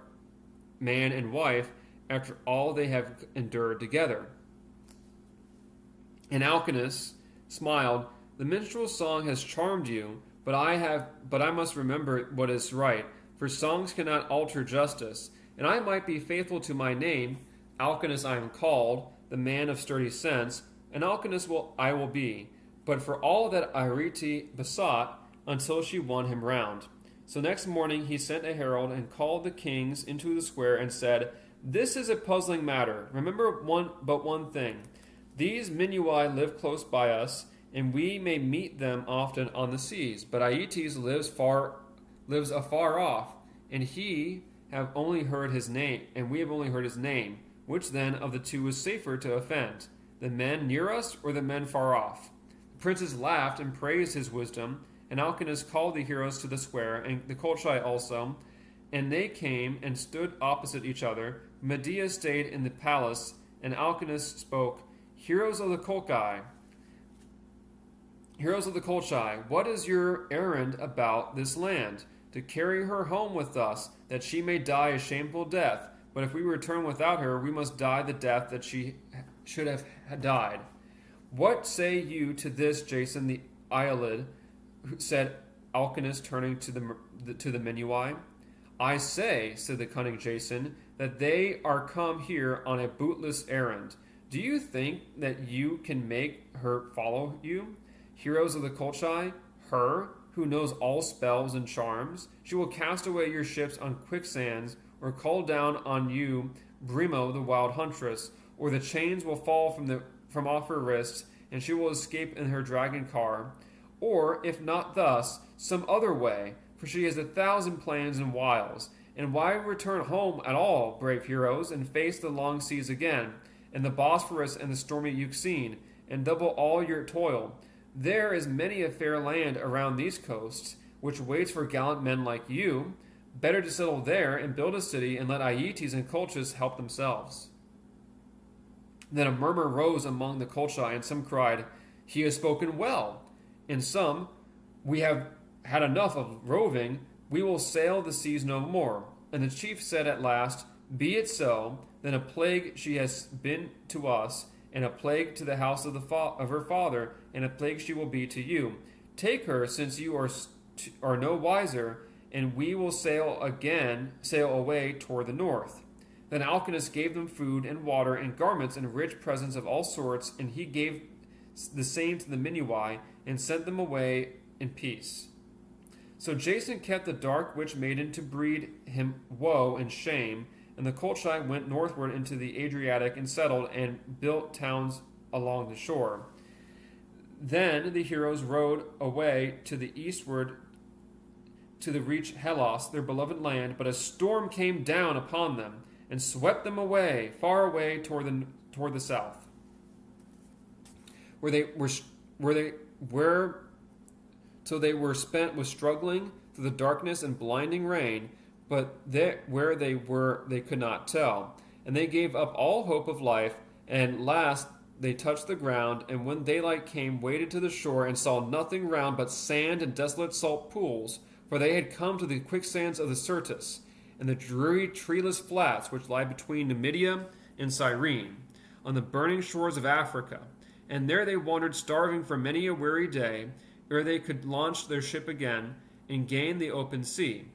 man and wife after all they have endured together?" And Alcinous smiled. "The minstrel's song has charmed you, but I must remember what is right, for songs cannot alter justice. And I might be faithful to my name. Alcinous I am called, the man of sturdy sense, and Alcinous I will be. But for all that Arete besought, until she won him round." So next morning he sent a herald and called the kings into the square and said, "This is a puzzling matter. Remember but one thing. These Minui live close by us, and we may meet them often on the seas. But Aeetes lives afar off, and we have only heard his name. Which then of the two is safer to offend, the men near us or the men far off?" The princes laughed and praised his wisdom. And Alcinous called the heroes to the square, and the Colchi also, and they came and stood opposite each other. Medea stayed in the palace, and Alcinous spoke, Heroes of the Colchi, what is your errand about this land? To carry her home with us, that she may die a shameful death. But if we return without her, we must die the death that she should have died. What say you to this, Jason the Iolid?" said Alcinous, turning to the Minui. "I say," said the cunning Jason, "that they are come here on a bootless errand. Do you think that you can make her follow you? Heroes of the Colchi, her, who knows all spells and charms? She will cast away your ships on quicksands, or call down on you Brimo the wild huntress, or the chains will fall from off her wrists, and she will escape in her dragon car. Or, if not thus, some other way, for she has 1,000 plans and wiles. And why return home at all, brave heroes, and face the long seas again, and the Bosphorus and the stormy Euxine, and double all your toil? There is many a fair land around these coasts, which waits for gallant men like you. Better to settle there and build a city, and let Aeetes and Colchis help themselves." Then a murmur rose among the Colchi, and some cried, "He has spoken well." And some, "We have had enough of roving, we will sail the seas no more." And the chief said at last, "Be it so, then a plague she has been to us, and a plague to the house of her father, and a plague she will be to you. Take her, since you are no wiser, and we will sail away toward the north." Then Alcinous gave them food and water and garments and rich presents of all sorts, and he gave the same to the Minui, and sent them away in peace. So Jason kept the dark witch maiden to breed him woe and shame, and the Colchi went northward into the Adriatic and settled and built towns along the shore. Then the heroes rowed away to the eastward to reach Hellas, their beloved land, but a storm came down upon them and swept them away, far away toward the south, where till they were spent with struggling through the darkness and blinding rain, but where they were they could not tell. And they gave up all hope of life, and last they touched the ground, and when daylight came, waded to the shore, and saw nothing round but sand and desolate salt pools, for they had come to the quicksands of the Syrtis, and the dreary treeless flats which lie between Medea and Cyrene, on the burning shores of Africa. And there they wandered starving for many a weary day, ere they could launch their ship again, and gain the open sea.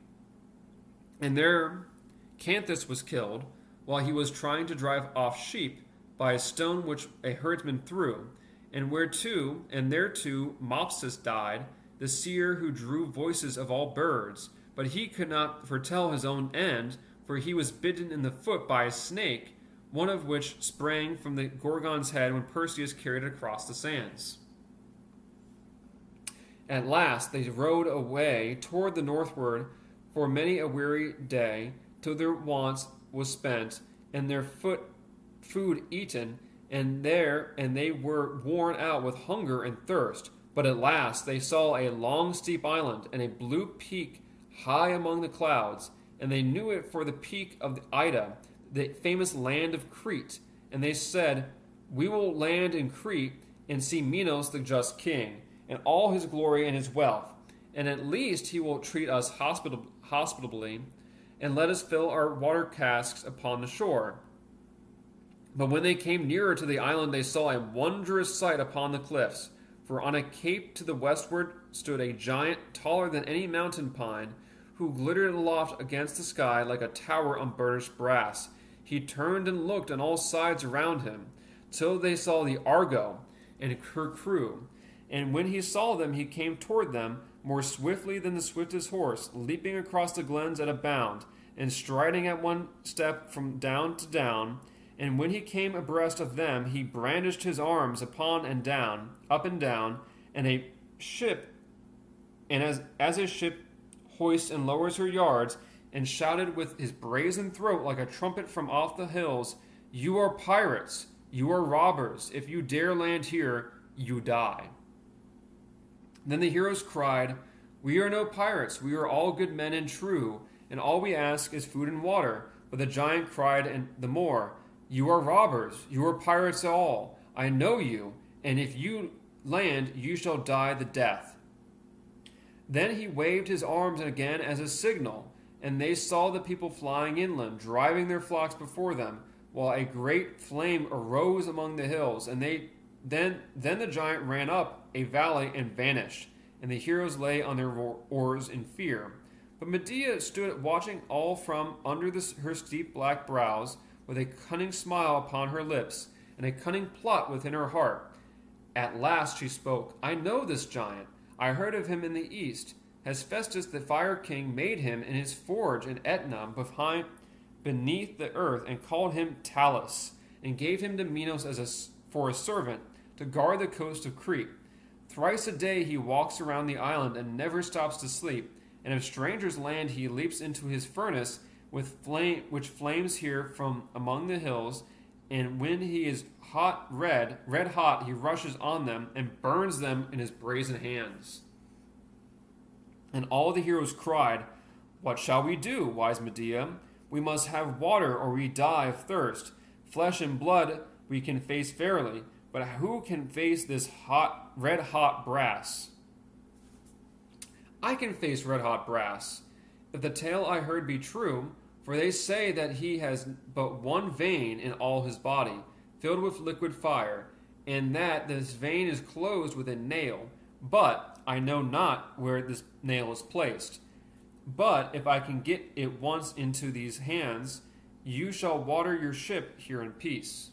And there Canthus was killed, while he was trying to drive off sheep, by a stone which a herdsman threw, and there too Mopsus died, the seer who drew voices of all birds, but he could not foretell his own end, for he was bitten in the foot by a snake, one of which sprang from the Gorgon's head when Perseus carried it across the sands. At last they rowed away toward the northward for many a weary day, till their wants was spent, and their food eaten, and they were worn out with hunger and thirst. But at last they saw a long steep island, and a blue peak high among the clouds, and they knew it for the peak of the Ida, the famous land of Crete. And they said, "We will land in Crete, and see Minos the just king, and all his glory and his wealth, and at least he will treat us hospitably, and let us fill our water casks upon the shore." But when they came nearer to the island, they saw a wondrous sight upon the cliffs. For on a cape to the westward stood a giant, taller than any mountain pine, who glittered aloft against the sky like a tower on burnished brass. He turned and looked on all sides around him, till they saw the Argo and her crew. And when he saw them, he came toward them, more swiftly than the swiftest horse, leaping across the glens at a bound, and striding at one step from down to down. And when he came abreast of them, he brandished his arms up and down, and as a ship hoists and lowers her yards, and shouted with his brazen throat like a trumpet from off the hills, "You are pirates, you are robbers. If you dare land here, you die." Then the heroes cried, "We are no pirates, we are all good men and true, and all we ask is food and water." But the giant cried and the more, "You are robbers, you are pirates all. I know you, and if you land, you shall die the death." Then he waved his arms again as a signal, and they saw the people flying inland, driving their flocks before them, while a great flame arose among the hills. And then the giant ran up a valley and vanished, and the heroes lay on their oars in fear. But Medea stood watching all from under her steep black brows, with a cunning smile upon her lips, and a cunning plot within her heart. At last she spoke, "I know this giant. I heard of him in the east. Hephaestus the fire king made him in his forge in Etna beneath the earth, and called him Talus, and gave him to Minos for a servant, to guard the coast of Crete. Thrice a day he walks around the island, and never stops to sleep, and if strangers land he leaps into his furnace, which flames here from among the hills, and when he is red hot, he rushes on them and burns them in his brazen hands." And all the heroes cried, "What shall we do, wise Medea? We must have water, or we die of thirst. Flesh and blood we can face fairly, but who can face this red hot brass?" "I can face red hot brass, if the tale I heard be true, for they say that he has but one vein in all his body, filled with liquid fire, and that this vein is closed with a nail, but I know not where this nail is placed. But if I can get it once into these hands, you shall water your ship here in peace."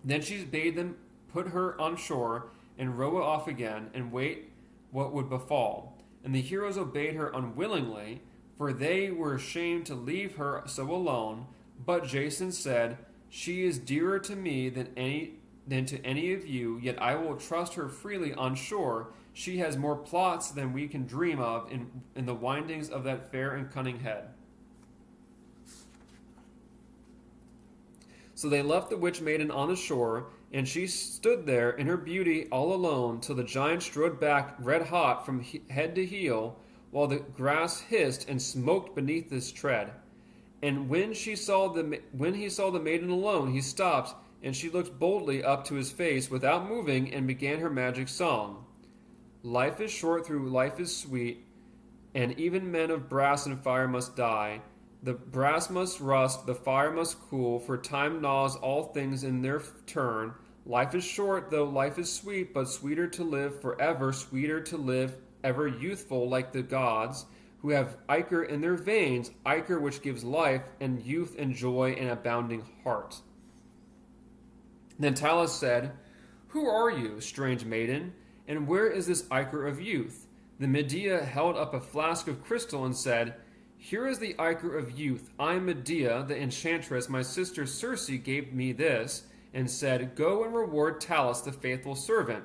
Then she bade them put her on shore, and row off again, and wait what would befall. And the heroes obeyed her unwillingly, for they were ashamed to leave her so alone. But Jason said, "She is dearer to me than to any of you, yet I will trust her freely on shore. She has more plots than we can dream of in the windings of that fair and cunning head." So they left the witch maiden on the shore, and she stood there in her beauty all alone, till the giant strode back red hot from head to heel, while the grass hissed and smoked beneath his tread. And when he saw the maiden alone, he stopped, and she looked boldly up to his face without moving, and began her magic song. Life is short, through life is sweet, and even men of brass and fire must die. The brass must rust, the fire must cool, for time gnaws all things in their turn. Life is short, though life is sweet, but sweeter to live forever, sweeter to live ever youthful like the gods, who have ichor in their veins, ichor which gives life and youth and joy and abounding heart. Then Talus said, Who are you, strange maiden, and where is this ichor of youth? The Medea held up a flask of crystal and said, Here is the ichor of youth. I am Medea, the enchantress. My sister Circe gave me this, and said, Go and reward Talus, the faithful servant,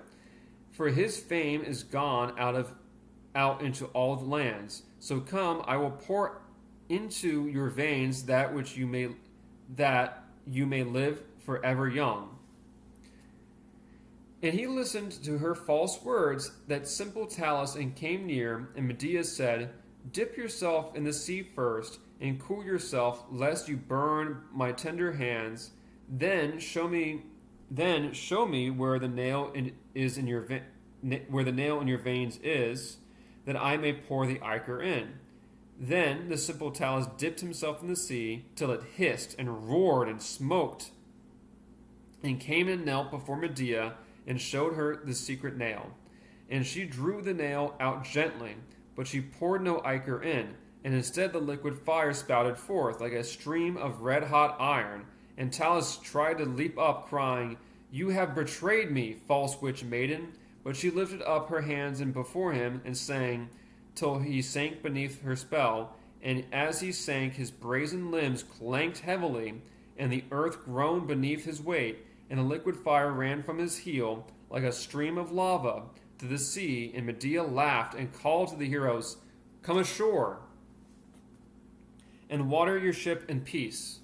for his fame is gone out into all the lands. So come, I will pour into your veins that you may live forever young. And he listened to her false words, that simple Talus, and came near, and Medea said, Dip yourself in the sea first, and cool yourself, lest you burn my tender hands. Then show me where the nail in your veins is, that I may pour the ichor in. Then the simple Talus dipped himself in the sea, till it hissed and roared and smoked, and came and knelt before Medea, and showed her the secret nail. And she drew the nail out gently, but she poured no ichor in, and instead the liquid fire spouted forth like a stream of red-hot iron. And Talus tried to leap up, crying, You have betrayed me, false witch maiden. But she lifted up her hands and before him, and sang, till he sank beneath her spell. And as he sank, his brazen limbs clanked heavily, and the earth groaned beneath his weight, and the liquid fire ran from his heel like a stream of lava to the sea. And Medea laughed and called to the heroes, Come ashore, and water your ship in peace.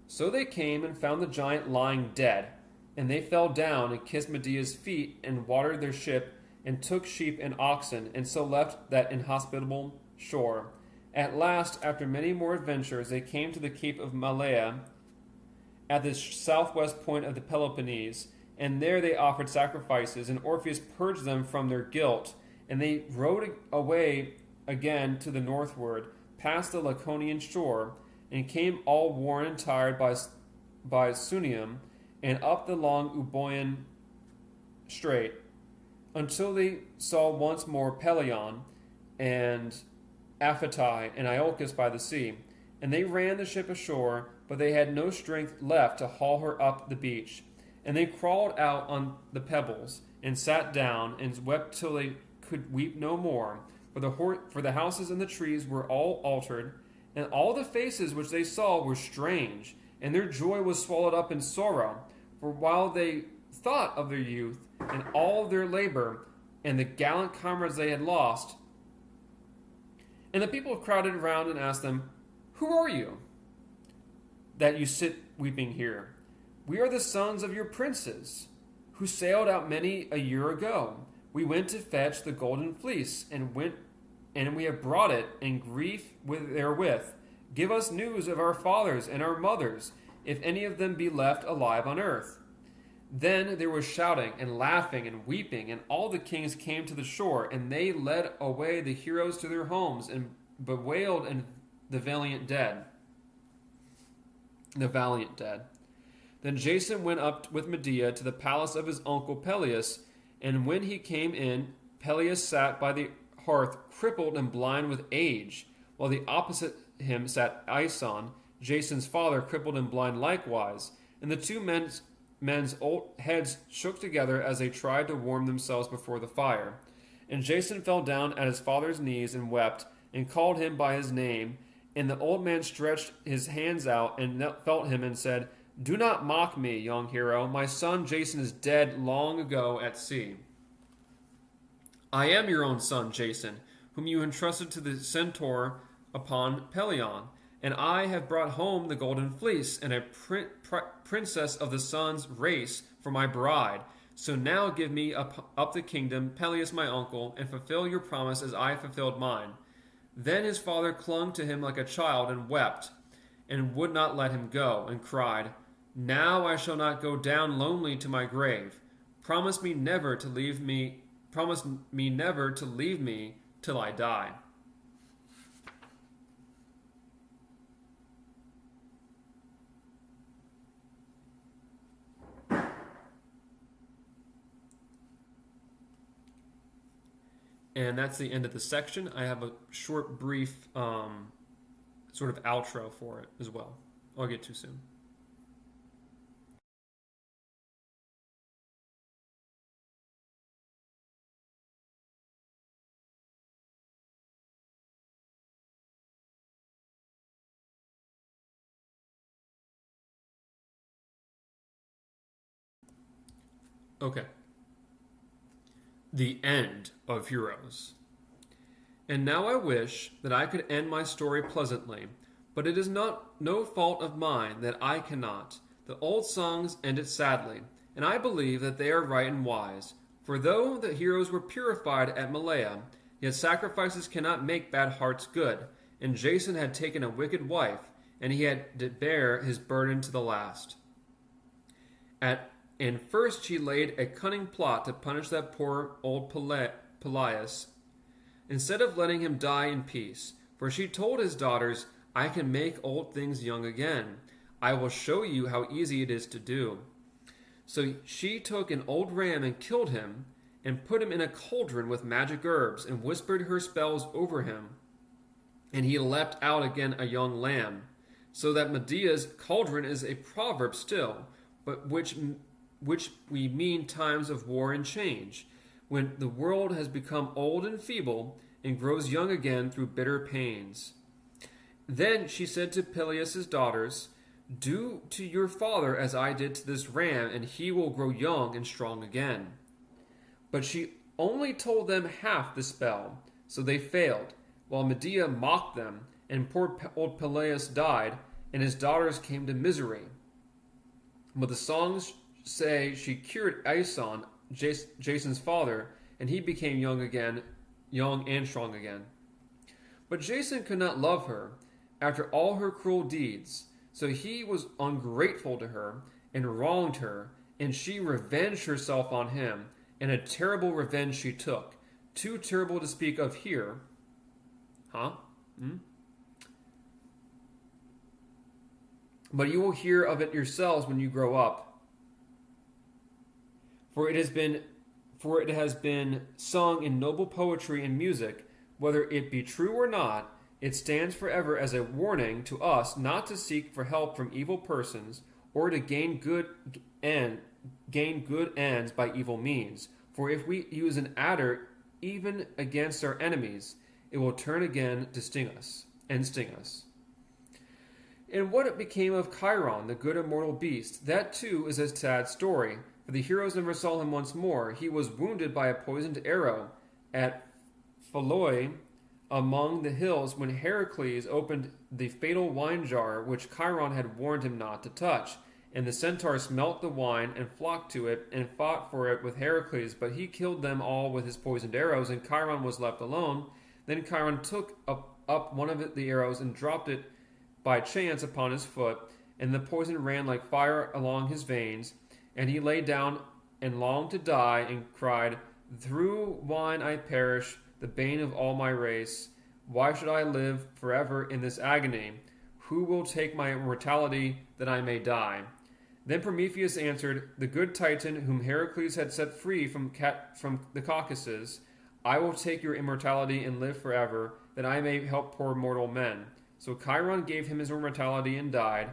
So they came and found the giant lying dead, and they fell down and kissed Medea's feet, and watered their ship, and took sheep and oxen, and so left that inhospitable shore. At last, after many more adventures, they came to the Cape of Malea, at the southwest point of the Peloponnese, and there they offered sacrifices, and Orpheus purged them from their guilt. And they rowed away again to the northward, past the Laconian shore, and came all worn and tired by Sunium, and up the long Euboean strait, until they saw once more Pelion, and Aphetai, and Iolcus by the sea. And they ran the ship ashore, but they had no strength left to haul her up the beach. And they crawled out on the pebbles, and sat down, and wept till they could weep no more. For the houses and the trees were all altered, and all the faces which they saw were strange, and their joy was swallowed up in sorrow. For while they thought of their youth, and all their labor, and the gallant comrades they had lost, and the people crowded around and asked them, Who are you, that you sit weeping here? We are the sons of your princes, who sailed out many a year ago. We went to fetch the golden fleece, and we have brought it, and grief therewith. Give us news of our fathers and our mothers, if any of them be left alive on earth. Then there was shouting and laughing and weeping, and all the kings came to the shore, and they led away the heroes to their homes, and bewailed the valiant dead. Then Jason went up with Medea to the palace of his uncle Peleus, and when he came in, Peleus sat by the hearth, crippled and blind with age, while the opposite him sat Aeson, Jason's father, crippled and blind likewise. And the two men's old heads shook together as they tried to warm themselves before the fire. And Jason fell down at his father's knees and wept, and called him by his name. And the old man stretched his hands out and felt him and said, Do not mock me, young hero. My son Jason is dead long ago at sea. I am your own son, Jason, whom you entrusted to the centaur upon Pelion. And I have brought home the golden fleece and a princess of the sun's race for my bride. So now give me up the kingdom, Peleus my uncle, and fulfill your promise as I fulfilled mine. Then his father clung to him like a child and wept, and would not let him go, and cried, Now I shall not go down lonely to my grave. Promise me never to leave me till I die. And that's the end of the section. I have a short, brief sort of outro for it as well. I'll get too soon. Okay. The end of Heroes. And now I wish that I could end my story pleasantly, but it is no fault of mine that I cannot. The old songs end it sadly, and I believe that they are right and wise. For though the heroes were purified at Medea, yet sacrifices cannot make bad hearts good, and Jason had taken a wicked wife, and he had to bear his burden to the last. And first she laid a cunning plot to punish that poor old Pelias, instead of letting him die in peace. For she told his daughters, I can make old things young again. I will show you how easy it is to do. So she took an old ram and killed him, and put him in a cauldron with magic herbs, and whispered her spells over him. And he leapt out again a young lamb. So that Medea's cauldron is a proverb still, but which we mean times of war and change, when the world has become old and feeble, and grows young again through bitter pains. Then she said to Peleus' daughters, Do to your father as I did to this ram, and he will grow young and strong again. But she only told them half the spell, so they failed, while Medea mocked them, and poor old Peleus died, and his daughters came to misery. But the songs say she cured Aeson, Jason's father, and he became young and strong again. But Jason could not love her after all her cruel deeds, so he was ungrateful to her and wronged her, and she revenged herself on him, and a terrible revenge she took, too terrible to speak of here. But you will hear of it yourselves when you grow up. For it has been sung in noble poetry and music, whether it be true or not. It stands forever as a warning to us not to seek for help from evil persons, or to gain good ends by evil means. For if we use an adder even against our enemies, it will turn again to sting us. And what it became of Chiron, the good immortal beast, that too is a sad story. For the heroes never saw him once more. He was wounded by a poisoned arrow at Pholoe among the hills when Heracles opened the fatal wine jar which Chiron had warned him not to touch. And the centaurs smelt the wine and flocked to it and fought for it with Heracles, but he killed them all with his poisoned arrows, and Chiron was left alone. Then Chiron took up one of the arrows and dropped it by chance upon his foot, and the poison ran like fire along his veins. And he lay down and longed to die, and cried, Through wine I perish, the bane of all my race. Why should I live forever in this agony? Who will take my immortality that I may die? Then Prometheus answered, The good Titan, whom Heracles had set free from the Caucasus, I will take your immortality and live forever, that I may help poor mortal men. So Chiron gave him his immortality and died,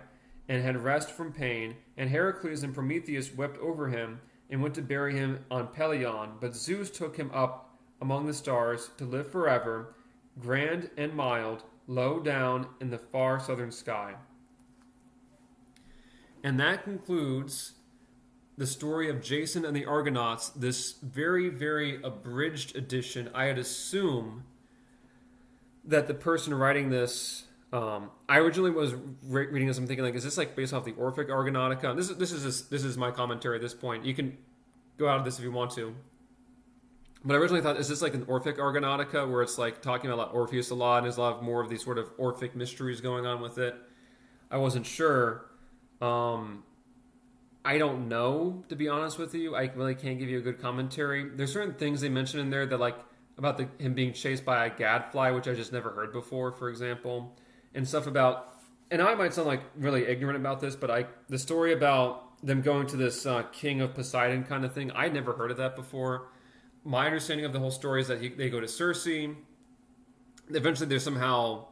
and had rest from pain, and Heracles and Prometheus wept over him, and went to bury him on Pelion. But Zeus took him up among the stars to live forever, grand and mild, low down in the far southern sky. And that concludes the story of Jason and the Argonauts, this very, very abridged edition. I'd assume that the person writing this I originally was reading this. I'm thinking like, is this like based off the Orphic Argonautica? This is my commentary at this point. You can go out of this if you want to. But I originally thought, is this like an Orphic Argonautica where it's like talking about Orpheus a lot and there's a lot of more of these sort of Orphic mysteries going on with it? I wasn't sure. I don't know, to be honest with you. I really can't give you a good commentary. There's certain things they mention in there that like about him being chased by a gadfly, which I just never heard before, for example, and stuff about. And I might sound like really ignorant about this, but the story about them going to this king of Poseidon kind of thing, I'd never heard of that before. My understanding of the whole story is that they go to Circe. Eventually, they're somehow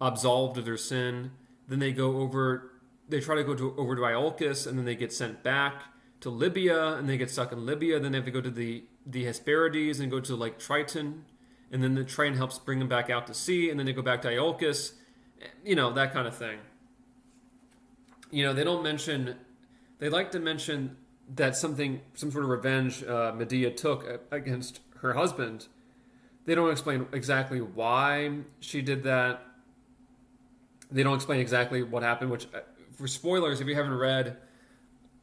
absolved of their sin. Then they go over. They try to go over to Iolcus, and then they get sent back to Libya, and they get stuck in Libya. Then they have to go to the Hesperides and go to like Triton, and then the Triton helps bring them back out to sea, and then they go back to Iolcus. That kind of thing. They don't mention. They like to mention that some sort of revenge Medea took against her husband. They don't explain exactly why she did that. They don't explain exactly what happened, which, for spoilers, if you haven't read,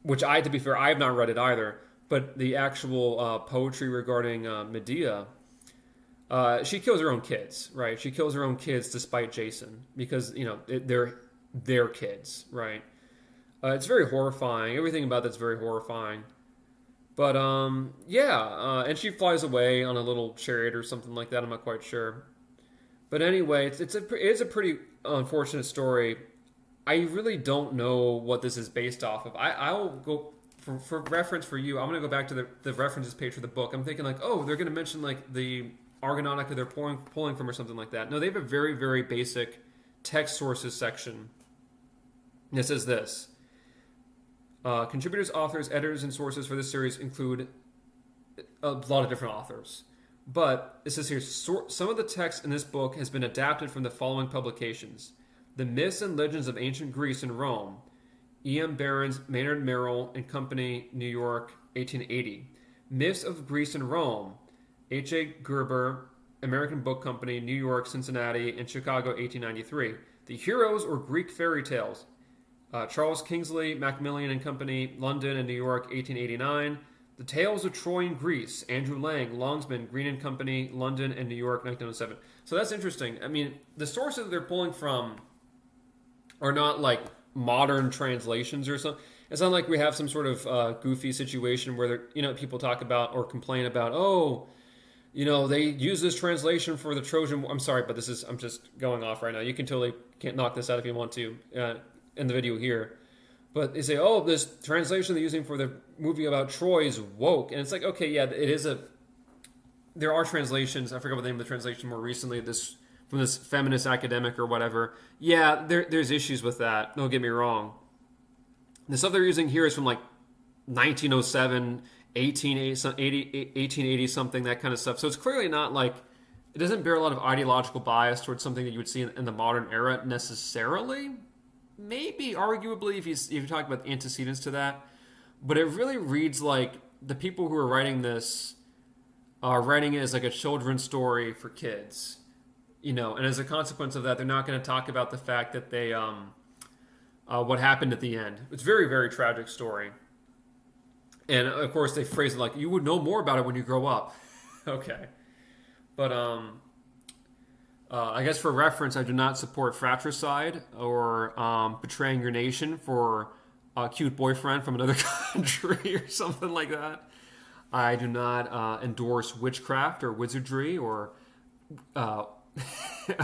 which to be fair, I have not read it either, but the actual poetry regarding Medea, she kills her own kids, right? She kills her own kids despite Jason, because, they're their kids, right? It's very horrifying. Everything about that's very horrifying. But, and she flies away on a little chariot or something like that. I'm not quite sure. But anyway, it's a pretty unfortunate story. I really don't know what this is based off of. I'll go, for reference for you, I'm going to go back to the references page for the book. I'm thinking like, oh, they're going to mention like the Argonautica they're pulling from or something like that. No, they have a very, very basic text sources section. And it says this. Contributors, authors, editors, and sources for this series include a lot of different authors. But it says here, some of the text in this book has been adapted from the following publications. The Myths and Legends of Ancient Greece and Rome, E.M. Barron's, Maynard Merrill and Company, New York, 1880. Myths of Greece and Rome, H.A. Gerber, American Book Company, New York, Cincinnati, and Chicago, 1893. The Heroes or Greek Fairy Tales, Charles Kingsley, Macmillan and Company, London and New York, 1889. The Tales of Troy and Greece, Andrew Lang, Longsman, Green and Company, London and New York, 1907. So that's interesting. I mean, the sources they're pulling from are not like modern translations or something. It's not like we have some sort of goofy situation where people talk about or complain about, they use this translation for the Trojan. I'm sorry, but I'm just going off right now. You can totally can't knock this out if you want to in the video here. But they say, this translation they're using for the movie about Troy is woke. And it's like, okay, yeah, it is there are translations. I forgot what the name of the translation more recently, from this feminist academic or whatever. Yeah, there's issues with that. Don't get me wrong. The stuff they're using here is from like 1907, 1880 something, that kind of stuff. So it's clearly not like, it doesn't bear a lot of ideological bias towards something that you would see in the modern era necessarily. Maybe, arguably, if you talk about the antecedents to that. But it really reads like the people who are writing this are writing it as like a children's story for kids. And as a consequence of that, they're not going to talk about the fact that they, what happened at the end. It's a very, very tragic story. And, of course, they phrase it like, you would know more about it when you grow up. Okay. But, I guess for reference, I do not support fratricide or betraying your nation for a cute boyfriend from another country or something like that. I do not endorse witchcraft or wizardry or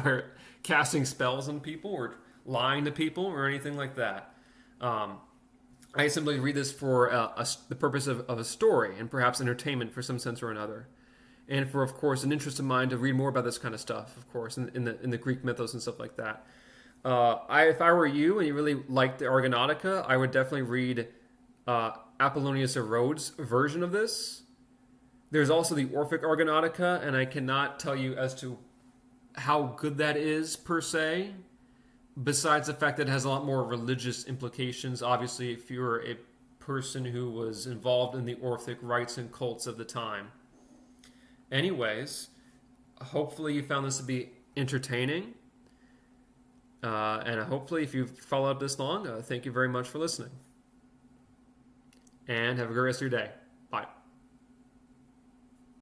or casting spells on people or lying to people or anything like that. I simply read this for the purpose of a story and perhaps entertainment for some sense or another. And for, of course, an interest of mine to read more about this kind of stuff, of course, in the Greek mythos and stuff like that. If I were you and you really liked the Argonautica, I would definitely read Apollonius of Rhodes' version of this. There's also the Orphic Argonautica, and I cannot tell you as to how good that is, per se, besides the fact that it has a lot more religious implications. Obviously, if you're a person who was involved in the Orphic rites and cults of the time. Anyways, hopefully you found this to be entertaining. And hopefully, if you've followed this long, thank you very much for listening. And have a great rest of your day.